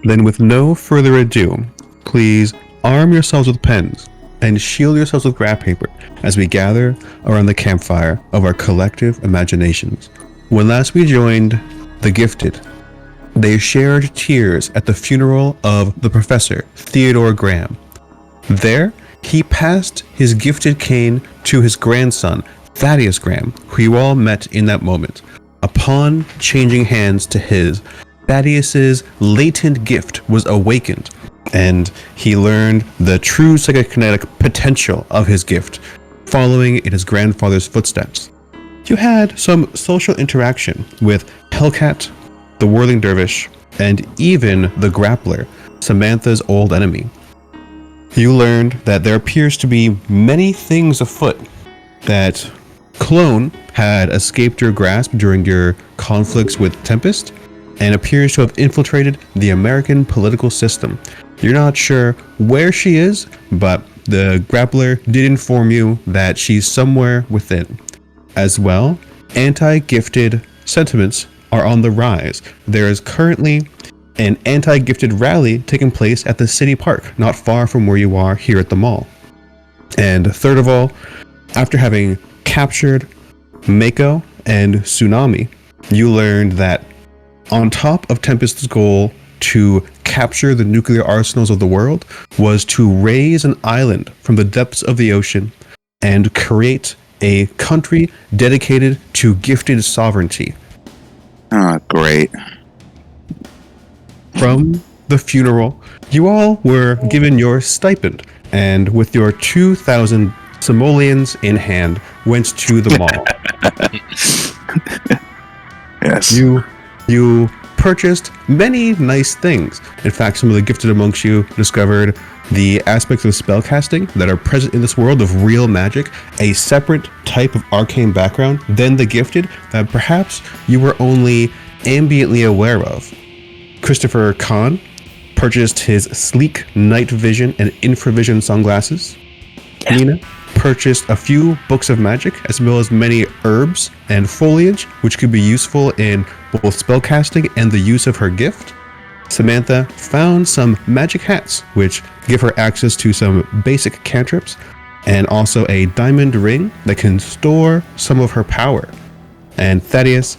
Then with no further ado, please arm yourselves with pens and shield yourselves with graph paper as we gather around the campfire of our collective imaginations. When last we joined the gifted, they shared tears at the funeral of the professor, Theodore Graham. There, he passed his gifted cane to his grandson, Thaddeus Graham, who you all met in that moment. Upon changing hands to his, Thaddeus's latent gift was awakened, and he learned the true psychokinetic potential of his gift, following in his grandfather's footsteps. You had some social interaction with Hellcat, the Whirling Dervish, and even the Grappler, Samantha's old enemy. You learned that there appears to be many things afoot, that Clone had escaped your grasp during your conflicts with Tempest, and appears to have infiltrated the American political system. You're not sure where she is, but the Grappler did inform you that she's somewhere within. As well, anti-gifted sentiments are on the rise. There is currently an anti-gifted rally taking place at the city park, not far from where you are here at the mall. And third of all, after having captured Mako and Tsunami, you learned that on top of Tempest's goal to capture the nuclear arsenals of the world was to raise an island from the depths of the ocean and create a country dedicated to gifted sovereignty. Oh, great. From the funeral, you all were given your stipend, and with your 2,000 simoleons in hand, went to the mall. Yes. You purchased many nice things. In fact, some of the gifted amongst you discovered the aspects of spellcasting that are present in this world of real magic, a separate type of arcane background than the gifted that perhaps you were only ambiently aware of. Christopher Kahn purchased his sleek night vision and infravision sunglasses. Yeah. Nina purchased a few books of magic as well as many herbs and foliage which could be useful in both spellcasting and the use of her gift. Samantha found some magic hats which give her access to some basic cantrips and also a diamond ring that can store some of her power. And Thaddeus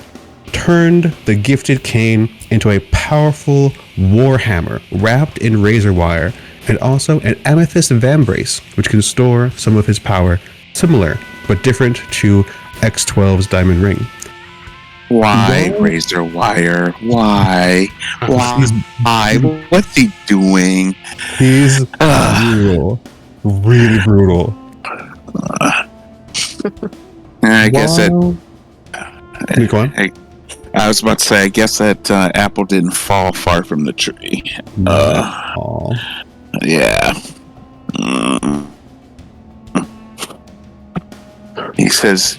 turned the gifted cane into a powerful warhammer wrapped in razor wire, and also an amethyst vambrace, which can store some of his power, similar but different to X12's diamond ring. Why razor wire? Why? Why? What's he doing? He's brutal. Really brutal. I guess that. Go on. I was about to say, I guess that apple didn't fall far from the tree. Yeah. He says,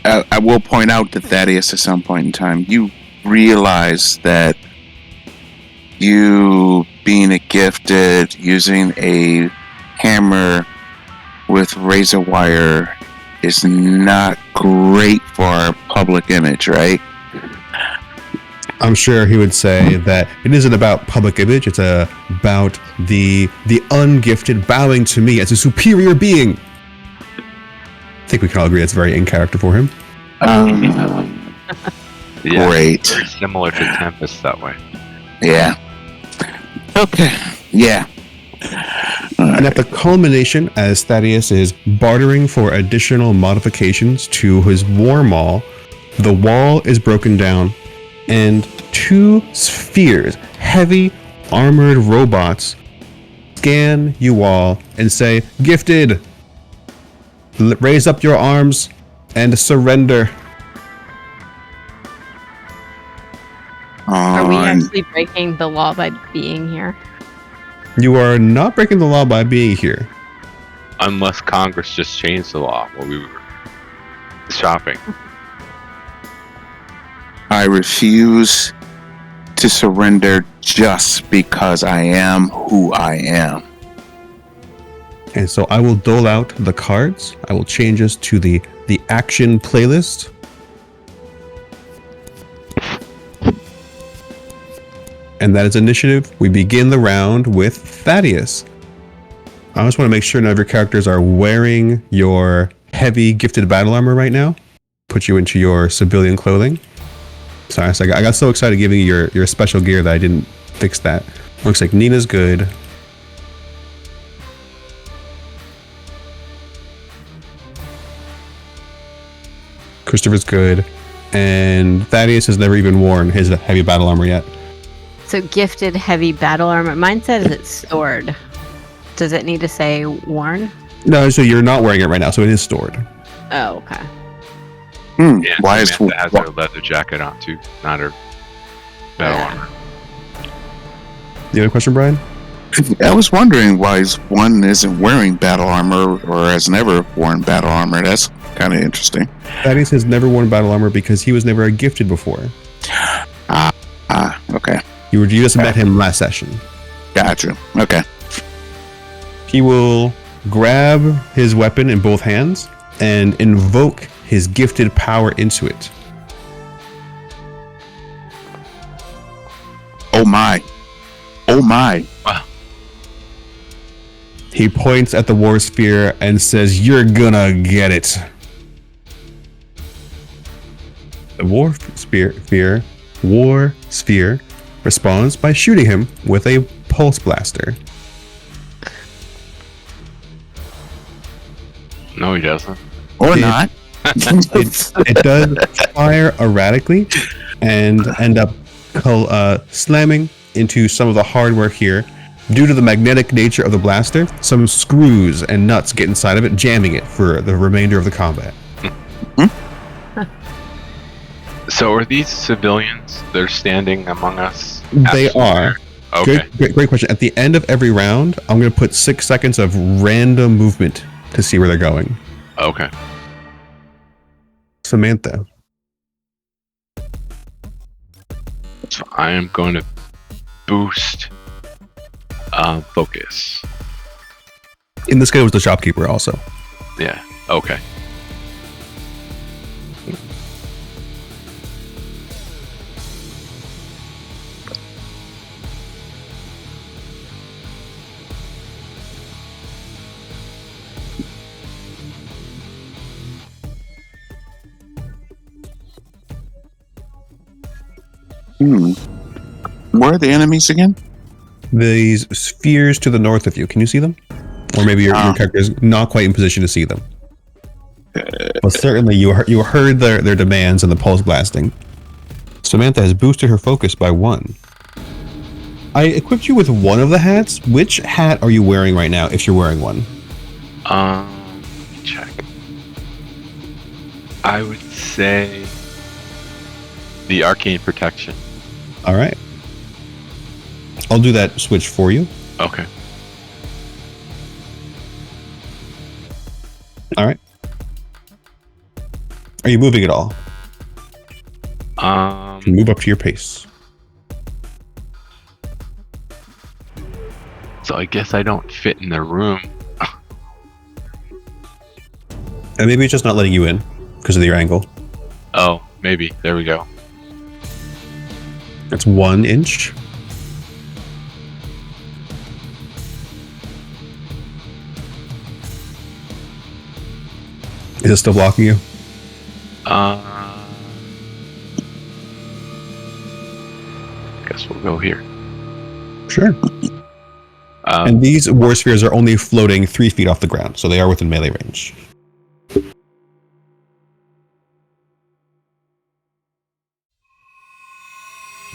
I will point out that Thaddeus, at some point in time, you realize that you being a gifted, using a hammer with razor wire is not great for our public image, right? I'm sure he would say that it isn't about public image, it's about the ungifted bowing to me as a superior being. I think we can all agree that's very in character for him. Yeah, Great. very similar to Tempest that way. Yeah. Okay. Yeah. And at the culmination, as Thaddeus is bartering for additional modifications to his war mall, the wall is broken down, and two spheres, heavy armored robots, scan you all and say, "Gifted, raise up your arms and surrender." Are we actually breaking the law by being here? You are not breaking the law by being here. Unless Congress just changed the law while we were shopping. I refuse to surrender just because I am who I am. And so I will dole out the cards. I will change us to the action playlist. And that is initiative. We begin the round with Thaddeus. I just want to make sure none of your characters are wearing your heavy gifted battle armor right now. Put you into your civilian clothing. Sorry, so I got so excited giving you your special gear that I didn't fix that. Looks like Nina's good. Christopher's good. And Thaddeus has never even worn his heavy battle armor yet. So gifted heavy battle armor. Mine says it's stored. Does it need to say worn? No, so you're not wearing it right now, so it is stored. Oh, okay. Yeah, Why is Samantha has her leather jacket on too, not her battle armor. You have a question, Brian? I was wondering why one isn't wearing battle armor or has never worn battle armor. That's kind of interesting. Thaddeus has never worn battle armor because he was never gifted before. Okay. You just met him last session. Gotcha. Okay. He will grab his weapon in both hands and invoke his gifted power into it. Oh my. Oh my. Wow. He points at the war sphere and says, "You're gonna get it." The war sphere responds by shooting him with a pulse blaster. No, he doesn't. Or not. It does fire erratically and end up slamming into some of the hardware here. Due to the magnetic nature of the blaster, some screws and nuts get inside of it, jamming it for the remainder of the combat. So are these civilians? They're standing among us? They are. Okay. Great question. At the end of every round, I'm going to put 6 seconds of random movement to see where they're going. Okay. Samantha. So I am going to boost focus. In this case, it was the shopkeeper also. Yeah. Okay. Where are the enemies again? These spheres to the north of you. Can you see them? Or maybe your character is not quite in position to see them. But certainly you heard their demands and the pulse blasting. Samantha has boosted her focus by 1. I equipped you with one of the hats. Which hat are you wearing right now, if you're wearing one? Check. I would say the arcane protection. All right. I'll do that switch for you. Okay. All right. Are you moving at all? Move up to your pace. So I guess I don't fit in the room. And maybe it's just not letting you in because of your angle. Oh, maybe. There we go. That's 1 inch. Is it still blocking you? Guess we'll go here. Sure. And these war spheres are only floating 3 feet off the ground, so they are within melee range.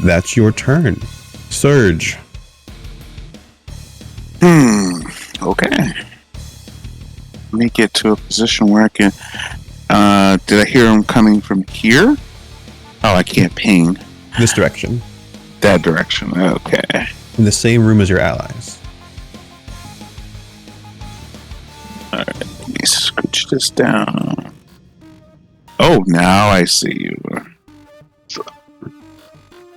That's your turn. Surge. Okay. Let me get to a position where I can... did I hear him coming from here? Oh, I can't ping. This direction. That direction. Okay. In the same room as your allies. Alright, let me scooch this down. Oh, now I see you.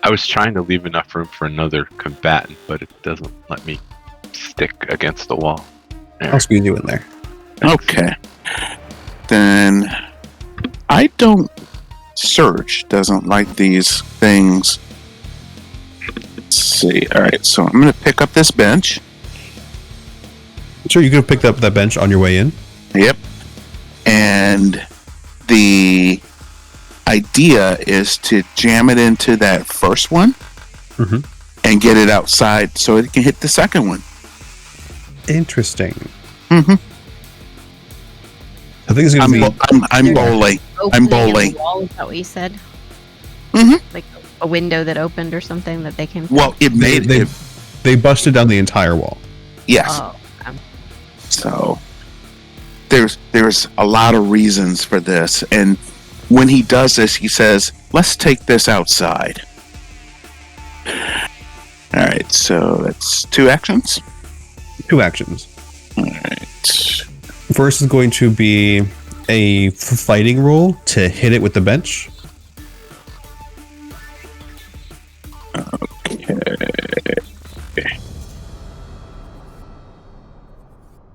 I was trying to leave enough room for another combatant, but it doesn't let me stick against the wall. There. I'll squeeze you in there. Okay. Then I don't... Surge doesn't like these things let's see. All right, so I'm going to pick up this bench. Sure, you could have picked up that bench on your way in. Yep. And the idea is to jam it into that first one and get it outside so it can hit the second one. Interesting. Mm-hmm. I think it's going to be... I'm bowling. I'm Opening in the bowling. wall, is that what you said? Mm-hmm. Like a window that opened or something that they came. Well, it made it. They busted down the entire wall. Yes. Oh, So there's a lot of reasons for this, and when he does this, he says, "Let's take this outside." All right, so that's 2 actions. 2 actions. All right. First is going to be a fighting roll to hit it with the bench. Okay.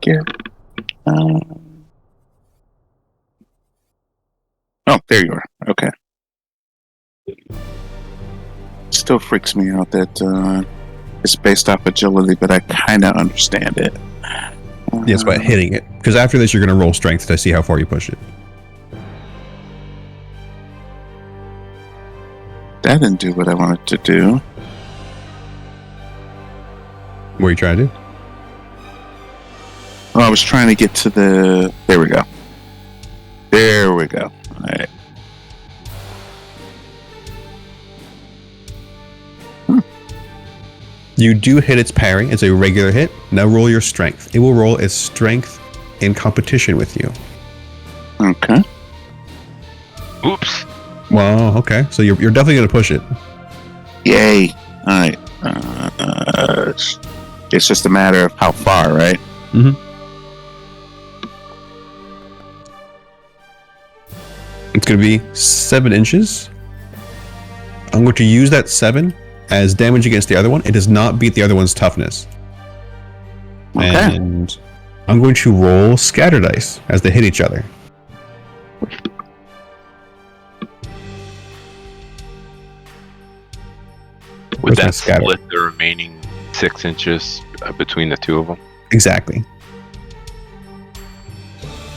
Here. Oh, there you are. Okay. Still freaks me out that it's based off agility, but I kind of understand it. Yes, by hitting it. Because after this, you're going to roll strength to see how far you push it. That didn't do what I wanted to do. What are you trying to do? Oh, I was trying to get to the... There we go. There we go. All right. You do hit its parry. It's a regular hit. Now roll your strength. It will roll its strength in competition with you. Okay. Oops. Well, okay. So you're definitely going to push it. Yay. All right. It's just a matter of how far, right? Mm-hmm. It's going to be 7 inches. I'm going to use that 7 as damage against the other one. It does not beat the other one's toughness. Okay. And I'm going to roll scatter dice as they hit each other. Would Where's my that scatter? split the remaining 6 inches between the 2 of them? Exactly.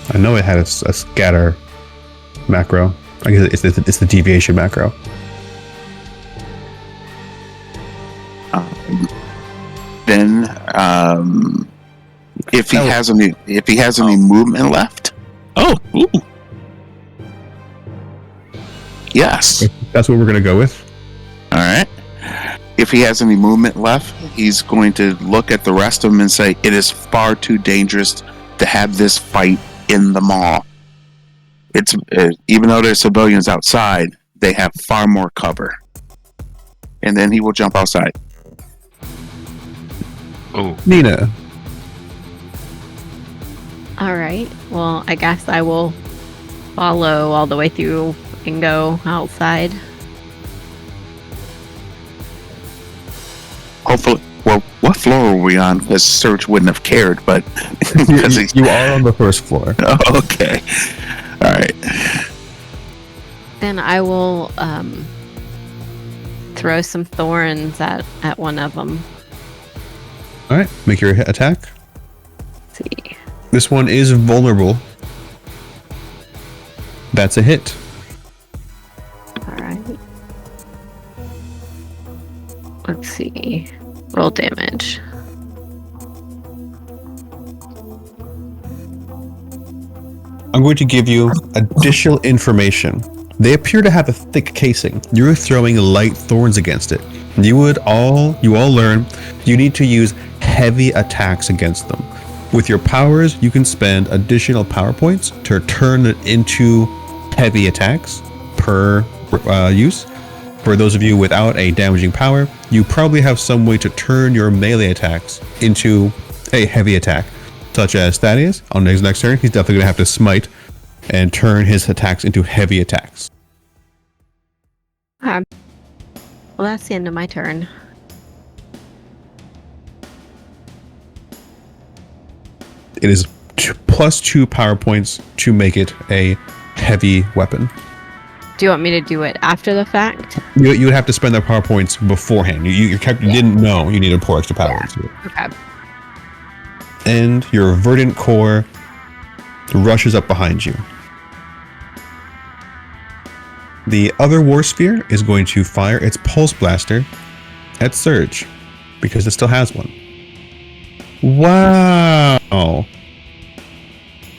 I know it had a scatter macro. I guess it's the deviation macro. Then, if he has any movement left. Oh, ooh. Yes. That's what we're going to go with. All right. If he has any movement left, he's going to look at the rest of them and say, "It is far too dangerous to have this fight in the mall. It's even though there's civilians outside, they have far more cover." And then he will jump outside. Oh, Nina. all right. Well, I guess I will follow all the way through and go outside. Hopefully, well, what floor were we on? Because Serge wouldn't have cared, but You are on the first floor. Oh, okay. All right. Then I will throw some thorns at one of them. All right. Make your attack. Let's see. This one is vulnerable. That's a hit. All right. Let's see. Roll damage. I'm going to give you additional information. They appear to have a thick casing. You're throwing light thorns against it. You all learn you need to use heavy attacks against them. With your powers, you can spend additional power points to turn it into heavy attacks per use. For those of you without a damaging power, you probably have some way to turn your melee attacks into a heavy attack, such as Thaddeus. On his next turn, he's definitely going to have to smite and turn his attacks into heavy attacks. Well, that's the end of my turn. It is plus 2 power points to make it a heavy weapon. Do you want me to do it after the fact? You would have to spend their power points beforehand. You didn't know you needed to pour extra power into it. Okay. And your verdant core rushes up behind you. The other war sphere is going to fire its pulse blaster at Surge because it still has one. Wow.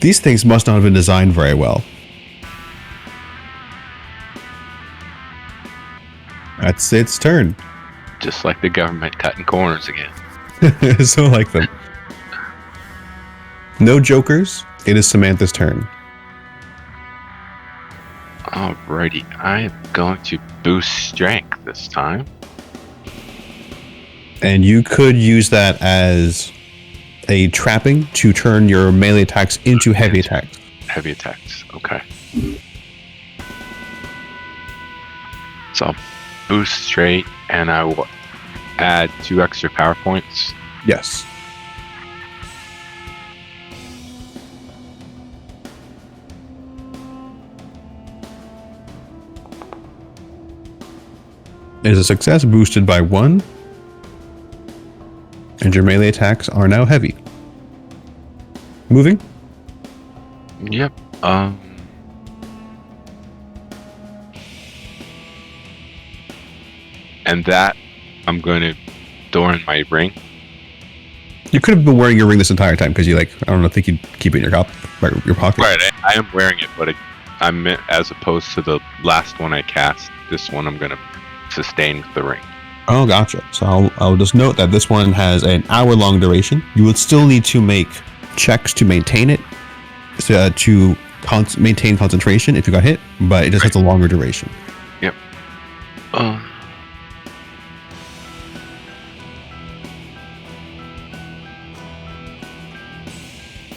These things must not have been designed very well. That's its turn. Just like the government cutting corners again. So like them. No jokers. It is Samantha's turn. Alrighty, I am going to boost strength this time. And you could use that as a trapping to turn your melee attacks into heavy attacks. Heavy attacks, okay. So I'll boost straight, and I will add 2 extra power points. Yes. It is a success, boosted by 1. And your melee attacks are now heavy. Moving. Yep. And that I'm going to throw in my ring. You could have been wearing your ring this entire time because I don't think you'd keep it in your pocket. Right, I am wearing it, but I meant as opposed to the last one I cast, this one I'm going to sustain with the ring. Oh, gotcha. So I'll just note that this one has an hour-long duration. You would still need to make checks to maintain it, to maintain concentration if you got hit, but it just has a longer duration. Yep.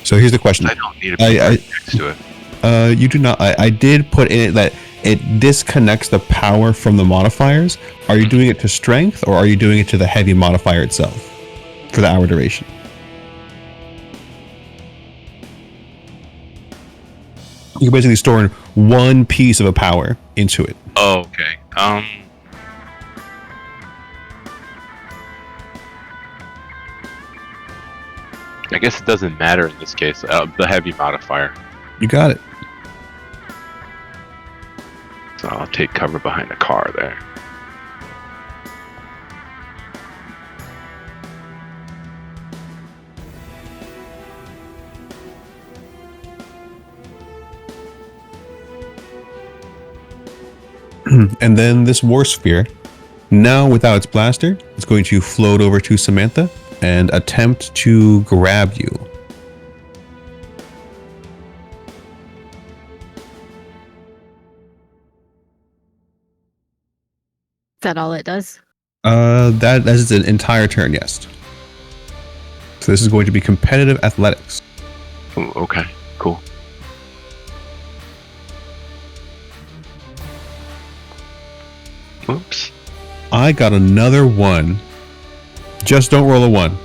So here's the question. I don't need to put next to it. You do not. I did put in it that it disconnects the power from the modifiers. Are you doing it to strength, or are you doing it to the heavy modifier itself for the hour duration? You're basically storing one piece of a power into it. Oh, okay. I guess it doesn't matter in this case. The heavy modifier. You got it. So I'll take cover behind a car there. And then this war sphere, now without its blaster, is going to float over to Samantha and attempt to grab you. Is that all it does? That is an entire turn, yes. So this is going to be competitive athletics. Ooh, okay, cool. Oops. I got another 1. Just don't roll a 1.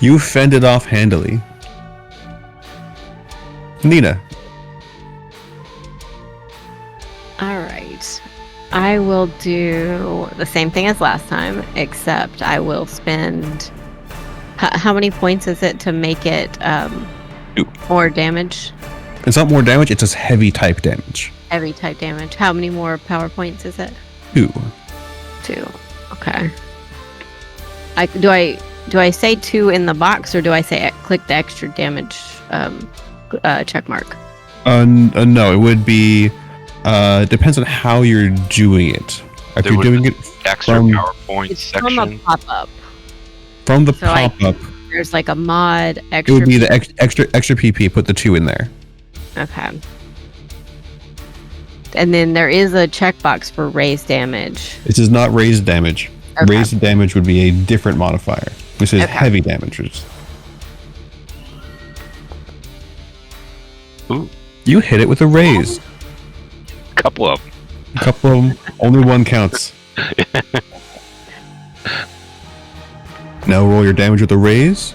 You fended off handily. Nina. All right. I will do the same thing as last time, except I will spend... how many points is it to make it 2. more damage? It's not more damage, it's just heavy type damage. Heavy type damage. How many more power points is it? 2. 2. Okay. Do I say 2 in the box, or do I say click the extra damage check mark? No, it would be depends on how you're doing it. If you're doing it extra from, PowerPoint It's section. from a pop-up. from the So pop-up, There's like a mod it extra. would be the extra PP. Put the 2 in there. Okay. And then there is a checkbox for raise damage. This is not raised damage. Okay. Raised damage would be a different modifier. This is Okay. heavy damage. Ooh, You hit it with a raise. couple of them. A couple of them, only 1 counts. Oh, Now roll your damage with a raise.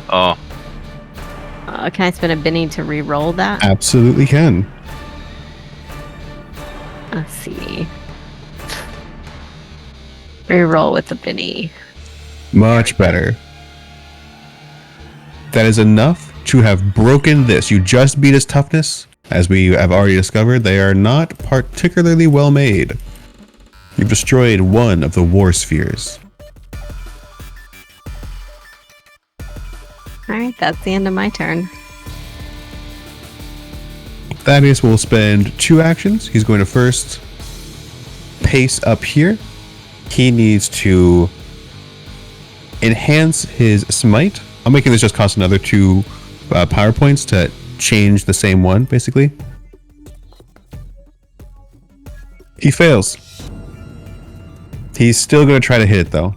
Can I spend a Benny to re-roll that? Absolutely can. Let's see. Re-roll with the Benny. Much better. That is enough to have broken this. You just beat his toughness. As we have already discovered, they are not particularly well made. You've destroyed one of the war spheres. Alright, that's the end of my turn. Thaddeus will spend 2 actions. He's going to first pace up here. He needs to enhance his smite. I'm making this just cost another 2 power points to change the same one, basically. He fails. He's still going to try to hit it, though.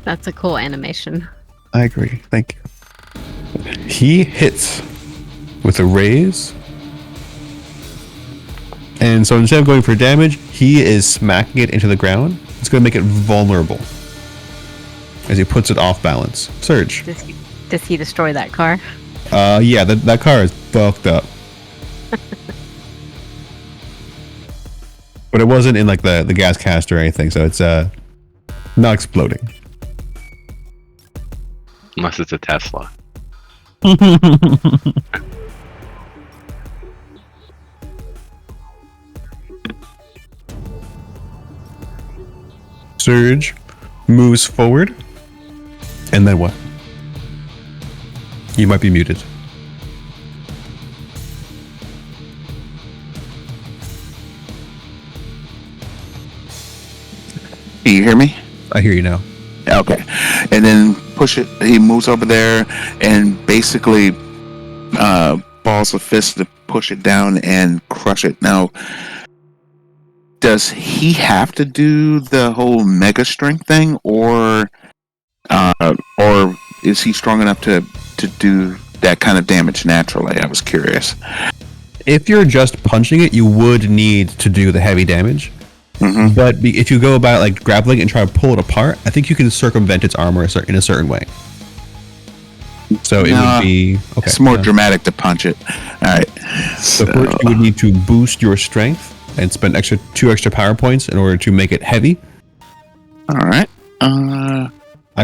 That's a cool animation. I agree. Thank you. He hits with a raise. And so instead of going for damage, he is smacking it into the ground. It's going to make it vulnerable as he puts it off balance. Surge. Does he destroy that car? Yeah, that car is fucked up. But it wasn't in like the gas canister or anything, so it's not exploding. Unless it's a Tesla. Surge moves forward. And then what? You might be muted. Do you hear me? I hear you now. Okay. And then push it. He moves over there and basically balls a fist to push it down and crush it. Now, does he have to do the whole mega strength thing, or is he strong enough to do that kind of damage naturally? I was curious. If you're just punching it, you would need to do the heavy damage. Mm-hmm. But if you go about like grappling and try to pull it apart, I think you can circumvent its armor in a certain way. So it would be okay. It's more dramatic to punch it. All right. So first you would need to boost your strength and spend 2 extra power points in order to make it heavy. All right. I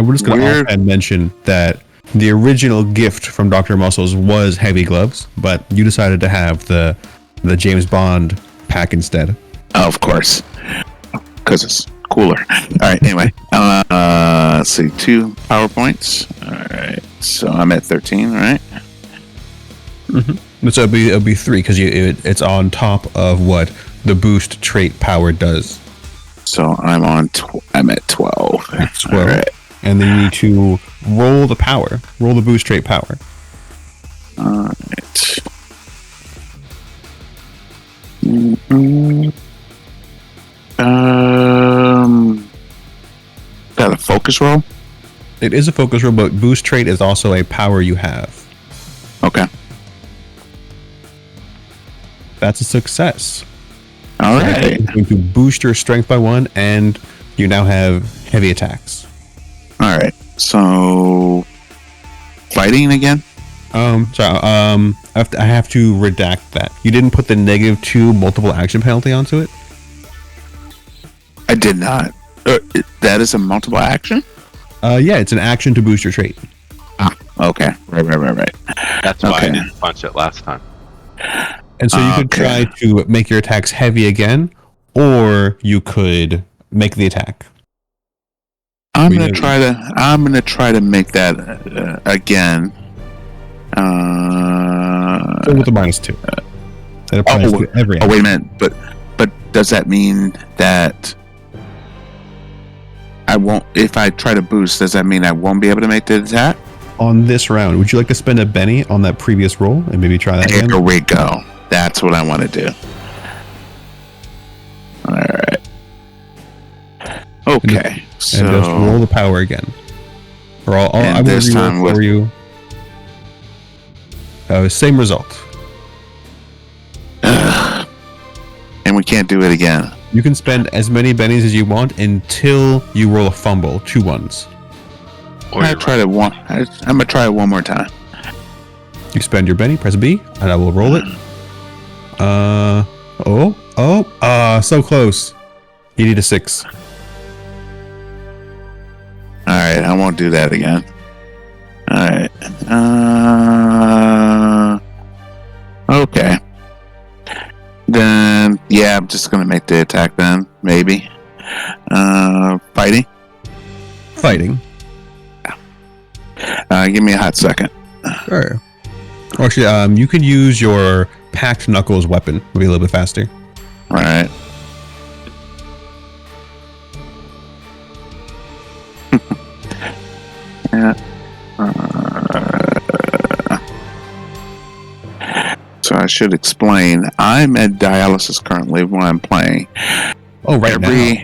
was just going to offhand mention that the original gift from Dr. Muscles was heavy gloves, but you decided to have the James Bond pack instead. Oh, of course, because it's cooler. All right. Anyway, let's see. 2 power points. All right. So I'm at 13. Right. Mm-hmm. So it'll be 3 because it's on top of what the boost trait power does. So I'm at 12. That's 12. All right. And then you need to roll the power. Roll the boost trait power. All right. Mm-hmm. Got a focus roll? It is a focus roll, but boost trait is also a power you have. Okay. That's a success. All right. You're going to boost your strength by 1, and you now have heavy attacks. All right. So, fighting again? I have to redact that. You didn't put the -2 multiple action penalty onto it? I did not. That is a multiple action? Yeah, it's an action to boost your trait. Ah, okay. Right. That's why I didn't punch it last time. And so you could try to make your attacks heavy again, or you could make the attack. I'm gonna try to make that again. So with the -2. That applies to every. Oh, wait a minute. But does that mean that I won't? If I try to boost, does that mean I won't be able to make the attack on this round? Would you like to spend a Benny on that previous roll and maybe try that again? There we go. That's what I want to do. All right. Okay. So and just roll the power again. Or I will this time for you. Same result. And we can't do it again. You can spend as many bennies as you want until you roll a fumble, 2 ones. Or I you're tried it one. I'm gonna try it one more time. You spend your Benny, press B, and I will roll it. So close. You need a 6. All right, I won't do that again. All right. Okay. Then, yeah, I'm just gonna make the attack then, maybe. Fighting. Fighting. Give me a hot second. Sure. Or actually, you can use your packed knuckles weapon. It'll be a little bit faster. All right. Yeah. So I should explain. I'm at dialysis currently when I'm playing. Oh, right now.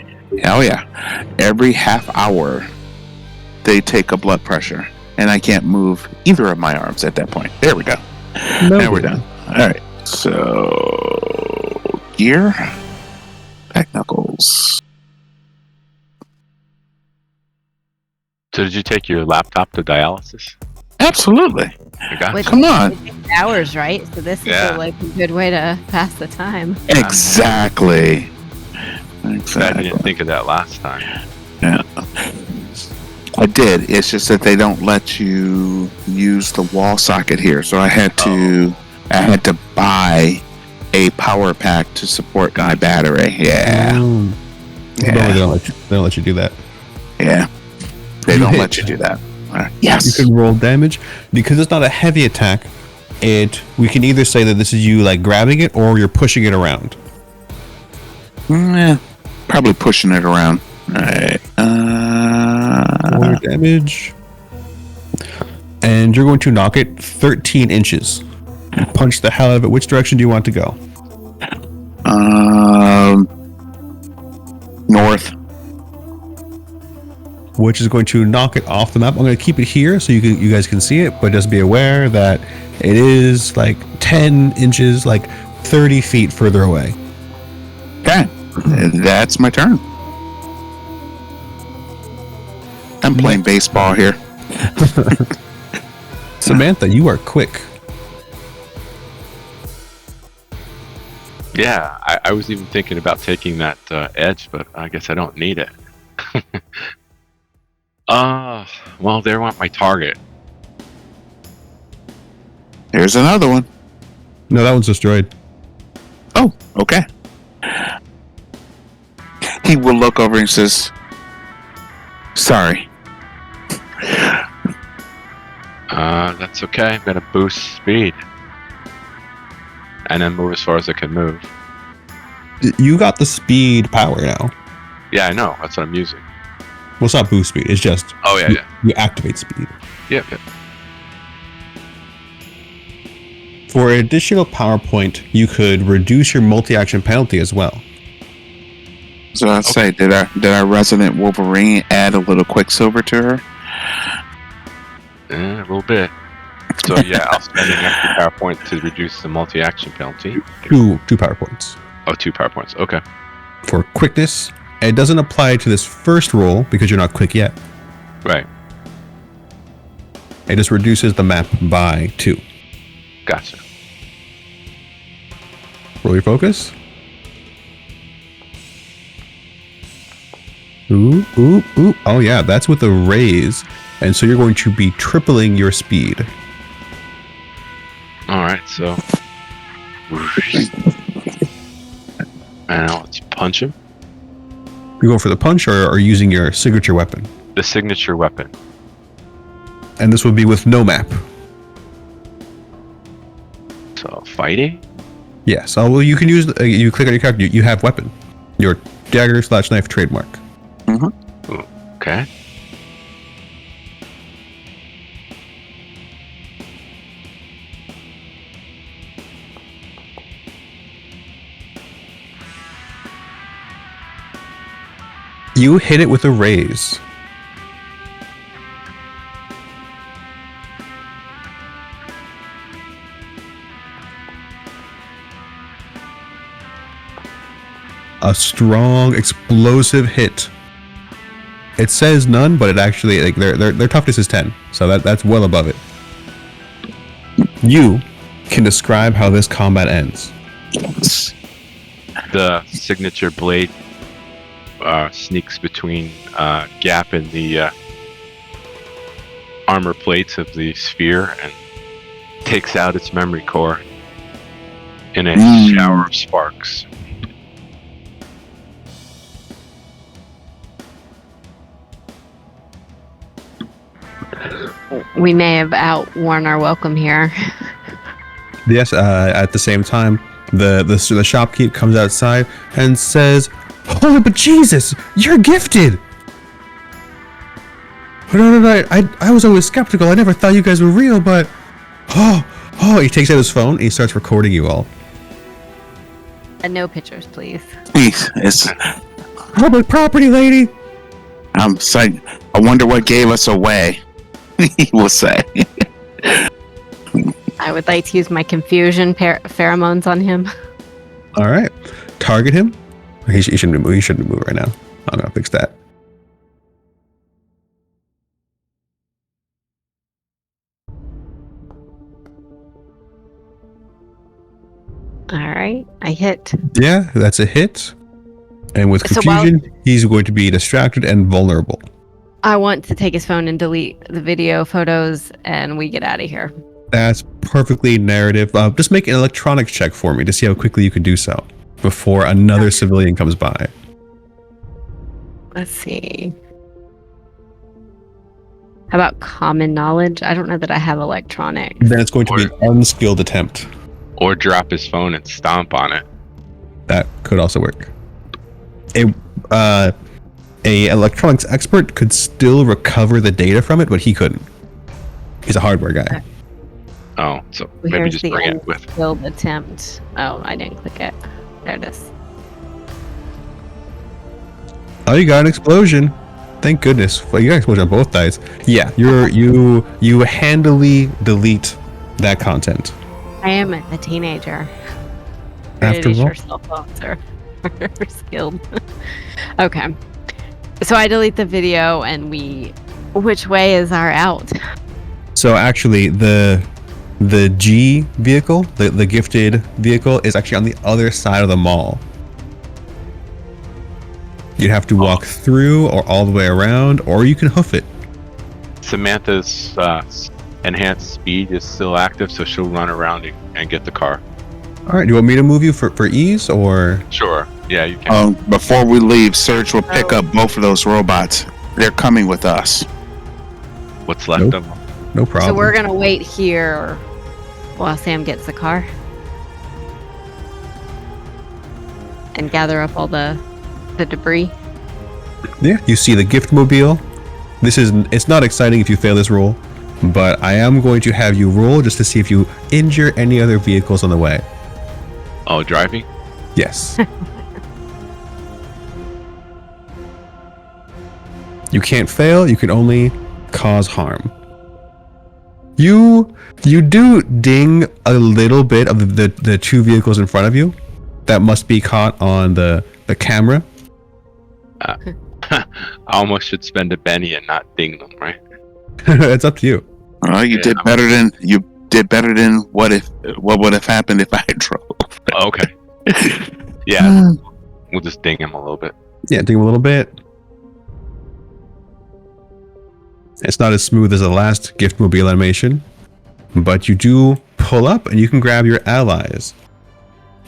Oh yeah. Every half hour, they take a blood pressure, and I can't move either of my arms at that point. There we go. Now we're done. All right. So gear, back knuckles. So did you take your laptop to dialysis? Absolutely. I got Which- you. Come on. It takes hours, right? So this is Yeah. like a good way to pass the time. Exactly. Glad you Exactly. didn't think of that last time. Yeah. I did. It's just that they don't let you use the wall socket here, so I had to buy a power pack to support my battery. Yeah. Oh. Yeah. No, they don't let you do that. Yeah. They You don't hit. let you do that. You Yes. can roll damage. Because it's not a heavy attack, we can either say that this is you like grabbing it or you're pushing it around. Probably pushing it around. All right. Roll your damage. And you're going to knock it 13 inches. Punch the hell out of it. Which direction do you want to go? North. Which is going to knock it off the map. I'm going to keep it here so you guys can see it, but just be aware that it is like 10 inches, like 30 feet further away. Okay. That's my turn. I'm playing baseball here. Samantha, you are quick. Yeah, I was even thinking about taking that edge, but I guess I don't need it. Well, there went my target. Here's another one. No, that one's destroyed. Oh, okay. He will look over and says, sorry. That's okay. I'm gonna boost speed. And then move as far as I can move. You got the speed power now. Yeah, I know. That's what I'm using. Well, it's not boost speed. It's just Oh, yeah, yeah. you activate speed. Yep. For an additional power point, you could reduce your multi-action penalty as well. So I'd say, did our resident Wolverine add a little Quicksilver to her? A little bit. So, yeah, I'll spend an extra power point to reduce the multi-action penalty. Two power points. Oh, 2 power points. Okay. For quickness, it doesn't apply to this first roll because you're not quick yet. Right. It just reduces the map by 2. Gotcha. Roll your focus. Ooh. Oh yeah, that's with a raise. And so you're going to be tripling your speed. Alright, so. And now let's punch him. You go for the punch or using your signature weapon. The signature weapon. And this would be with no map. So, fighting? Yes. Oh, well, you can use, you click on your character, you have weapon. Your dagger/knife trademark. Okay. You hit it with a raise. a strong explosive hit. It says none, but it actually like their toughness is 10, so that's well above it. You can describe how this combat ends. The signature blade sneaks between gap in the armor plates of the sphere and takes out its memory core in a shower of sparks. We may have outworn our welcome here. Yes, at the same time, the shopkeep comes outside and says, "Holy but Jesus, you're gifted!" No, I was always skeptical. I never thought you guys were real, but he takes out his phone and he starts recording you all. And no pictures, please. Please, it's Public property, lady. I'm saying, I wonder what gave us away. He will say. I would like to use my confusion pheromones on him. All right, target him. He shouldn't move. He shouldn't move right now. I'm gonna fix that. All right, I hit. Yeah, that's a hit. And with So confusion, he's going to be distracted and vulnerable. I want to take his phone and delete the video photos, and we get out of here. That's perfectly narrative. Just make an electronics check for me to see how quickly you can do so before another civilian comes by. Let's see. How about common knowledge? I don't know that I have electronics. Then it's going to be an unskilled attempt. Or drop his phone and stomp on it. That could also work. A electronics expert could still recover the data from it, but he couldn't. He's a hardware guy. Oh, so maybe Here's just the bring it with. unskilled attempt. Oh, I didn't click it. There it is. Oh, you got an explosion. Thank goodness. Well, you got an explosion on both sides. Yeah, you handily delete that content. I am a teenager. After Pretty all. sure cell phones are skilled. Okay. So I delete the video and which way is our out? So actually, the G vehicle, the gifted vehicle, is actually on the other side of the mall. You'd have to walk through or all the way around, or you can hoof it. Samantha's enhanced speed is still active, so she'll run around and get the car. All right, do you want me to move you for ease, or? Sure. Yeah, you can. Before we leave, Serge will pick up both of those robots. They're coming with us. What's left of them? No problem. So we're gonna wait here while Sam gets the car and gather up all the debris. Yeah, you see the gift mobile. It's not exciting if you fail this roll, but I am going to have you roll just to see if you injure any other vehicles on the way. Oh, driving? Yes. You can't fail, you can only cause harm. You do ding a little bit of the two vehicles in front of you. That must be caught on the camera. I almost should spend a Benny and not ding them, right? It's up to you. You did better than what would have happened if I drove. Okay. Yeah, we'll just ding him a little bit. Yeah, ding a little bit. It's not as smooth as the last gift mobile animation, but you do pull up and you can grab your allies.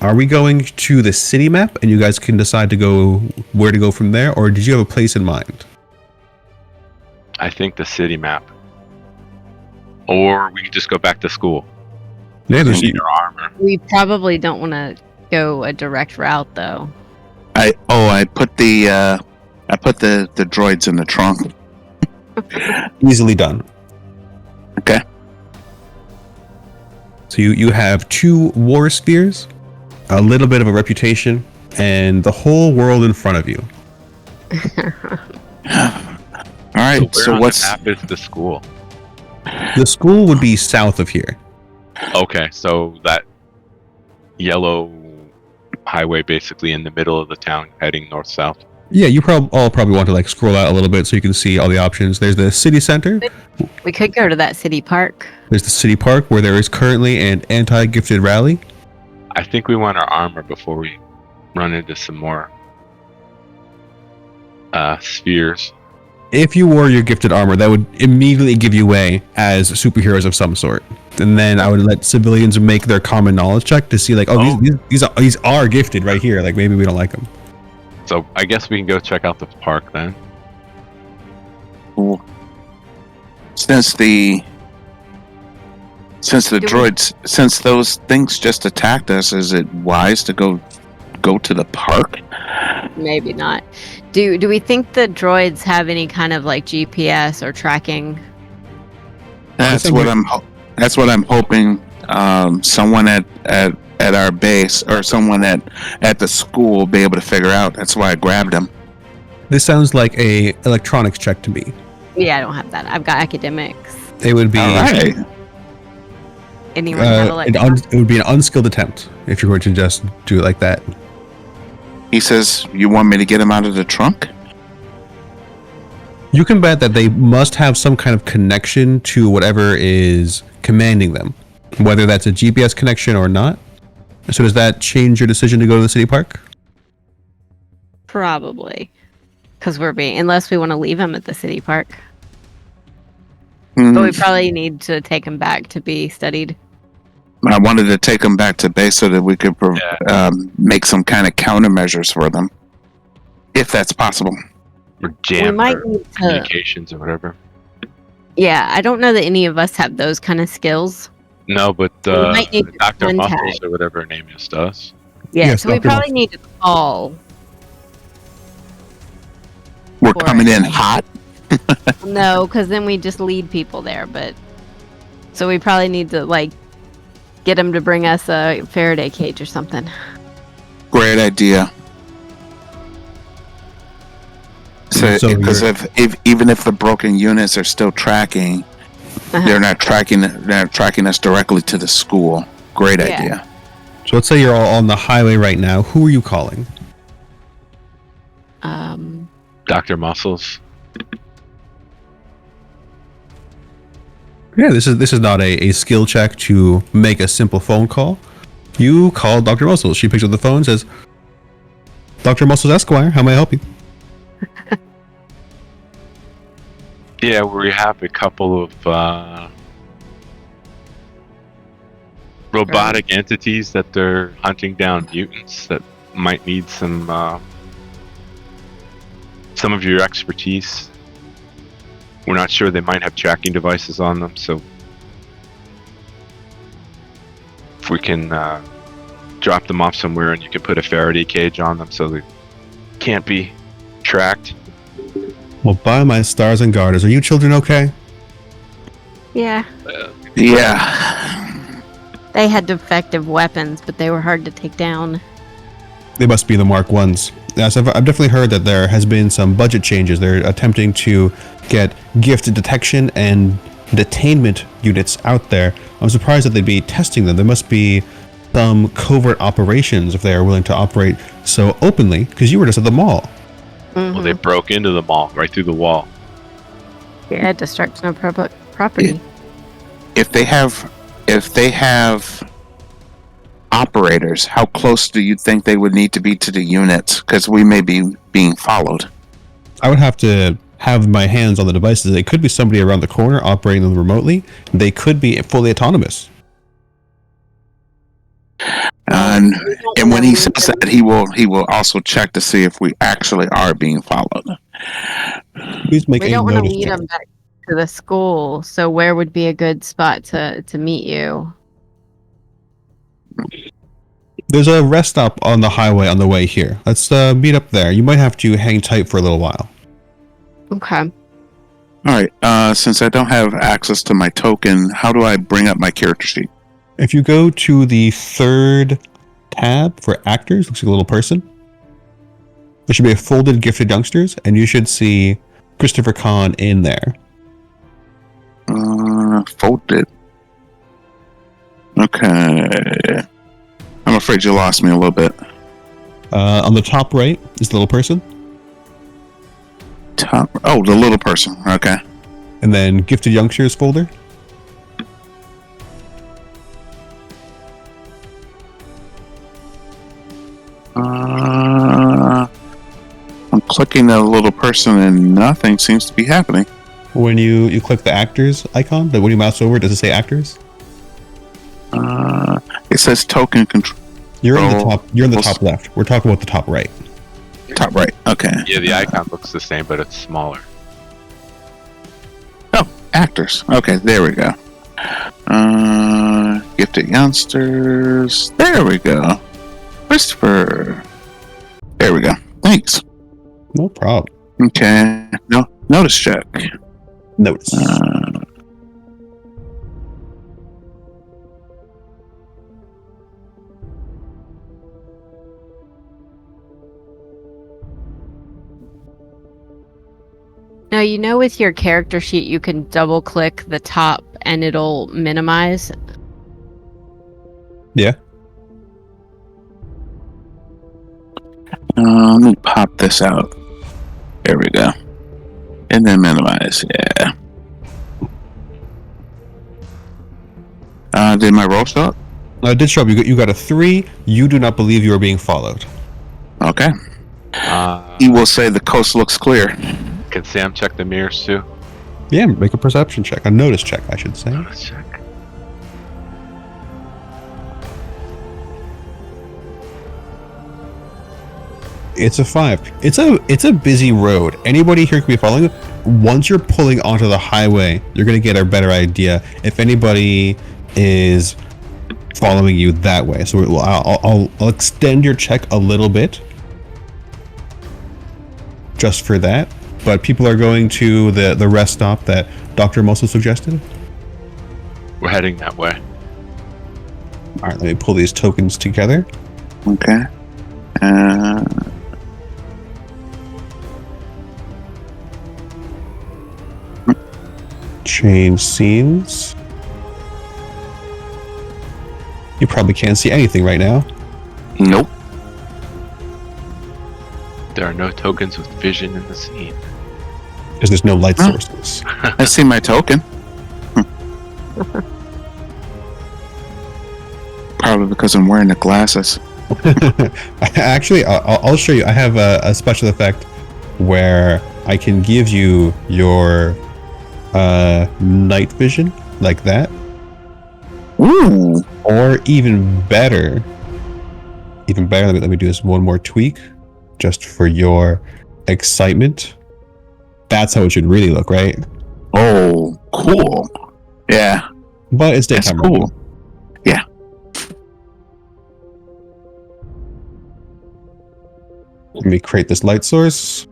Are we going to the city map and you guys can decide to go where to go from there, or did you have a place in mind? I think the city map. Or we can just go back to school. Yeah, We need our armor. We probably don't want to go a direct route though. I put the droids in the trunk. easily done. Okay. So you have 2 war spheres, a little bit of a reputation, and the whole world in front of you. All right. So So where what's on the map is the school? The school would be south of here. Okay, so that yellow highway basically in the middle of the town heading north-south. Yeah, you all probably want to like scroll out a little bit so you can see all the options. There's the city center. We could go to that city park. There's the city park where there is currently an anti-gifted rally. I think we want our armor before we run into some more spheres. If you wore your gifted armor, that would immediately give you away as superheroes of some sort. And then I would let civilians make their common knowledge check to see like, these are gifted right here. Like maybe we don't like them. So I guess we can go check out the park then. Cool. Since those things just attacked us, is it wise to go to the park? Maybe not. Do we think the droids have any kind of like GPS or tracking? That's what I'm hoping. Someone at our base or someone at the school will be able to figure out. That's why I grabbed him. This sounds like a electronics check to me. Yeah, I don't have that. I've got academics. It would be All right. Anyone have electronics? it would be an unskilled attempt if you were to just do it like that. He says, "You want me to get him out of the trunk?" You can bet that they must have some kind of connection to whatever is commanding them, whether that's a GPS connection or not. So does that change your decision to go to the city park? Probably. Because unless we want to leave him at the city park. Mm, But we probably need to take him back to be studied. I wanted to take him back to base so that we could make some kind of countermeasures for them, if that's possible. Or jam might their need to- communications or whatever. Yeah, I don't know that any of us have those kind of skills. No, but might need to Dr. contact. Muscles or whatever her name is does. Yeah, Yes, so we Dr. probably need to call. We're For coming it. in hot. No, because then we just lead people there. But so we probably need to like get him to bring us a Faraday cage or something. Great idea. So Because if even if the broken units are still tracking, Uh-huh. they're not tracking us directly to the school. Great Yeah. idea. So let's say you're all on the highway right now. Who are you calling? Dr. Muscles. Yeah, this is not a skill check to make a simple phone call. You call Dr. Muscles. She picks up the phone and says, Dr. Muscles Esquire, how may I help you? Yeah, we have a couple of robotic entities that they're hunting down mutants that might need some of your expertise. We're not sure, they might have tracking devices on them, so if we can drop them off somewhere and you can put a Faraday cage on them so they can't be tracked. Well, by my stars and garters, are you children okay? Yeah, Yeah. they had defective weapons, but they were hard to take down. They must be the Mark Ones. Yes, I've definitely heard that there has been some budget changes. They're attempting to get gift detection and detainment units out there. I'm surprised that they'd be testing them. There must be some covert operations if they are willing to operate so openly, because you were just at the mall. Well, they broke into the mall right through the wall. Yeah, destruction of property. If they have operators, how close do you think they would need to be to the units? Because we may be being followed. I would have to have my hands on the devices. They could be somebody around the corner operating them remotely. They could be fully autonomous. And when he says that, he will also check to see if we actually are being followed. Please make We a don't want to notice lead check. them back to the school, so where would be a good spot to meet you? There's a rest stop on the highway on the way here. Let's meet up there. You might have to hang tight for a little while. Okay. All right. Since I don't have access to my token, how do I bring up my character sheet? If you go to the third tab for actors, looks like a little person. There should be a folded gifted youngsters, and you should see Christopher Kahn in there. Folded. Okay. I'm afraid you lost me a little bit. On the top right is the little person, Top. Oh, the little person. Okay. and then gifted youngsters folder. I'm clicking the little person and nothing seems to be happening. When you click the actors icon, but when you mouse over, does it say actors? It says token control. You're in the top. You're in the top left. We're talking about the top right. Top right. Okay. Yeah, the icon looks the same, but it's smaller. Oh, actors. Okay, there we go. Gifted youngsters. There we go. Christopher. There we go. Thanks. No problem. Okay. No, notice check. Notice. Now, you know, with your character sheet, you can double click the top and it'll minimize. Yeah. Let me pop this out. There we go. And then minimize. Yeah. Did my roll show up? It did show up. You got a 3. You do not believe you are being followed. Okay. He will say the coast looks clear. Can Sam check the mirrors too? Yeah, make a perception check. A notice check, I should say. Let's check. It's a 5. It's a busy road. Anybody here could be following you. Once you're pulling onto the highway, you're gonna get a better idea if anybody is following you that way. So I'll extend your check a little bit, just for that. But people are going to the rest stop that Dr. Mosso suggested. We're heading that way. All right, let me pull these tokens together. Okay. Change scenes. You probably can't see anything right now. Nope. There are no tokens with vision in the scene. Because there's no light sources. I see my token. Probably because I'm wearing the glasses. Actually, I'll show you. I have a special effect where I can give you your night vision like that. Ooh. Or even better, let me do this one more tweak just for your excitement. That's how it should really look, right? Oh, cool. Yeah. But it's That's daytime. cool. Yeah. Let me create this light source.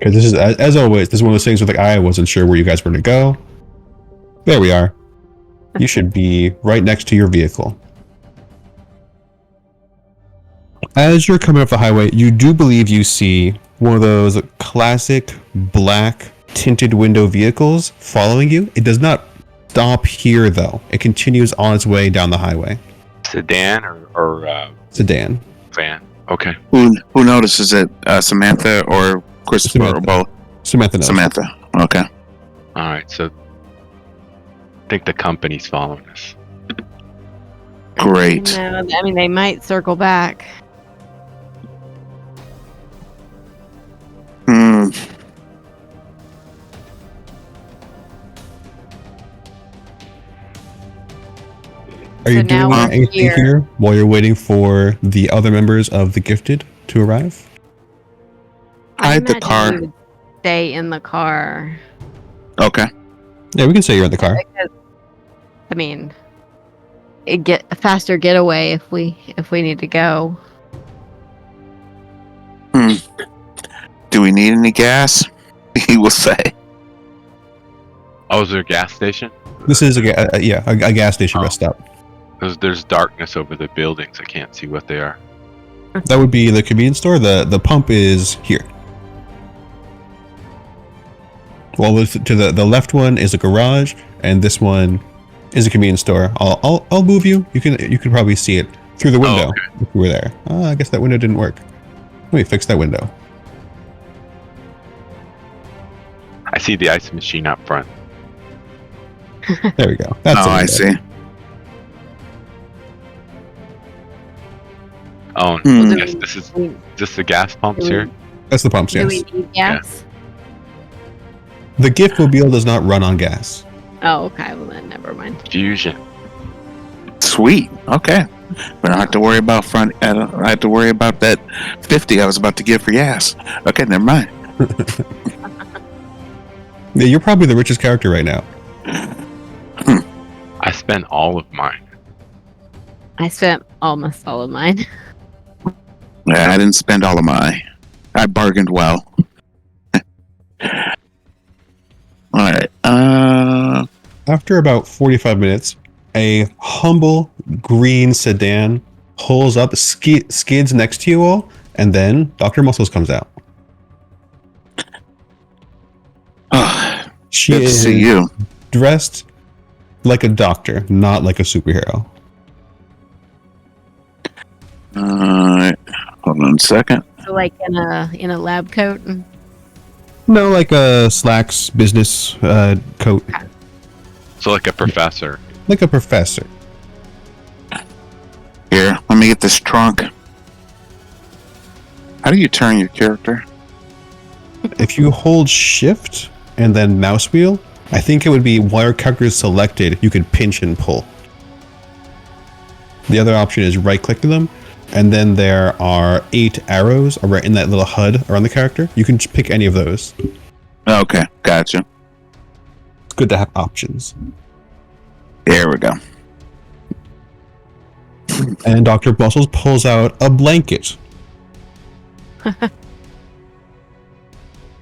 Okay, this is, as always, this is one of those things where like I wasn't sure where you guys were going to go. There we are. You should be right next to your vehicle. As you're coming up the highway, you do believe you see one of those classic black tinted window vehicles following you. It does not stop here, though. It continues on its way down the highway. Sedan or Sedan. van? Okay. Who notices it? Samantha or Christopher or both? Samantha knows. Samantha. Okay. All right. So I think the company's following us. Great. No, I mean, they might circle back. Hmm. Are you So now doing we're anything here. here while you're waiting for the other members of the Gifted to arrive? I Hide the imagine car. we would stay in the car. Okay. Yeah, we can say you're in the car. Because, I mean, it get a faster getaway if we need to go. Do we need any gas? He will say. Oh, is there a gas station? This is a gas station rest stop. There's darkness over the buildings. I can't see what they are. That would be the convenience store. The pump is here. Well, to the left one is a garage, and this one is a convenience store. I'll move you. You can probably see it through the window if you were there. I guess that window didn't work. Let me fix that window. I see the ice machine up front. There we go. That's I see. Oh, Hmm. yes, this is just the gas pumps here. That's the pumps. Do Yes. we need gas? The gift mobile does not run on gas. Oh, okay. Well, then never mind. Fusion. Sweet. Okay. We don't have to worry about I don't have to worry about that 50 I was about to give for gas. Okay, never mind. Yeah, you're probably the richest character right now. I spent all of mine. I spent almost all of mine. Yeah, I didn't spend all of mine. I bargained well. All right. After about 45 minutes, a humble green sedan pulls up, skids next to you all, and then Dr. Muscles comes out. She Good to is see you. dressed like a doctor, not like a superhero. Hold on a second. So, like in a lab coat. No, like a slacks business coat, So like a professor. like a professor. Here, let me get this trunk. How do you turn your character? If you hold shift and then mouse wheel, I think it would be while your character is selected, you could pinch and pull. The other option is right click to them, and then there are 8 arrows right in that little HUD around the character. You can pick any of those. Okay, gotcha. It's good to have options. There we go. And Dr. Muscles pulls out a blanket.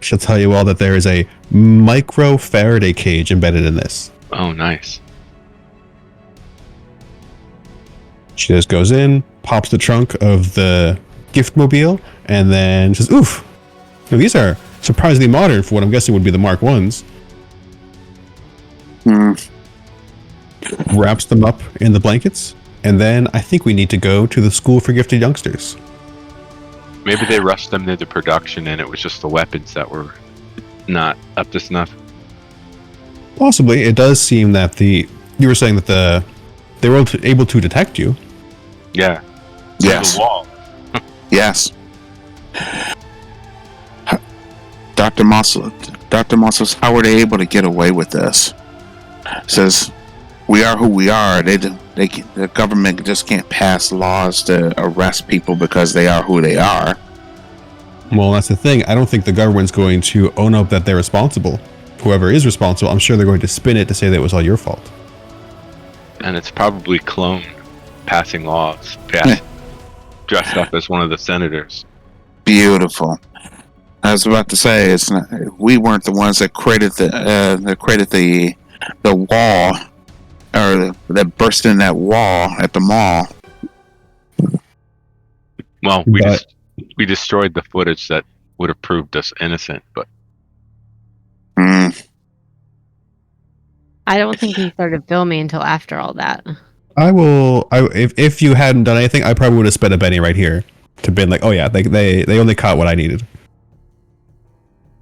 She'll tell you all that there is a micro Faraday cage embedded in this. Oh, nice. She just goes in, pops the trunk of the gift mobile, and then says, oof. Now, these are surprisingly modern for what I'm guessing would be the Mark 1s. Wraps them up in the blankets, and then I think we need to go to the School for Gifted Youngsters. Maybe they rushed them into production and it was just the weapons that were not up to snuff. Possibly. It does seem that you were saying that they were able to detect you. Yeah. Yes. The wall. Yes. Dr. Muscles, how were they able to get away with this? Says, we are who we are. The government just can't pass laws to arrest people because they are who they are. Well, that's the thing. I don't think the government's going to own up that they're responsible. Whoever is responsible, I'm sure they're going to spin it to say that it was all your fault. And it's probably clone passing laws. Dressed up as one of the senators. Beautiful. I was about to say, it's not, we weren't the ones that created the wall, or that burst in that wall at the mall. Well, we destroyed the footage that would have proved us innocent, but I don't think he started filming until after all that. If you hadn't done anything, I probably would have spent a penny right here to been like, oh yeah, they only caught what I needed.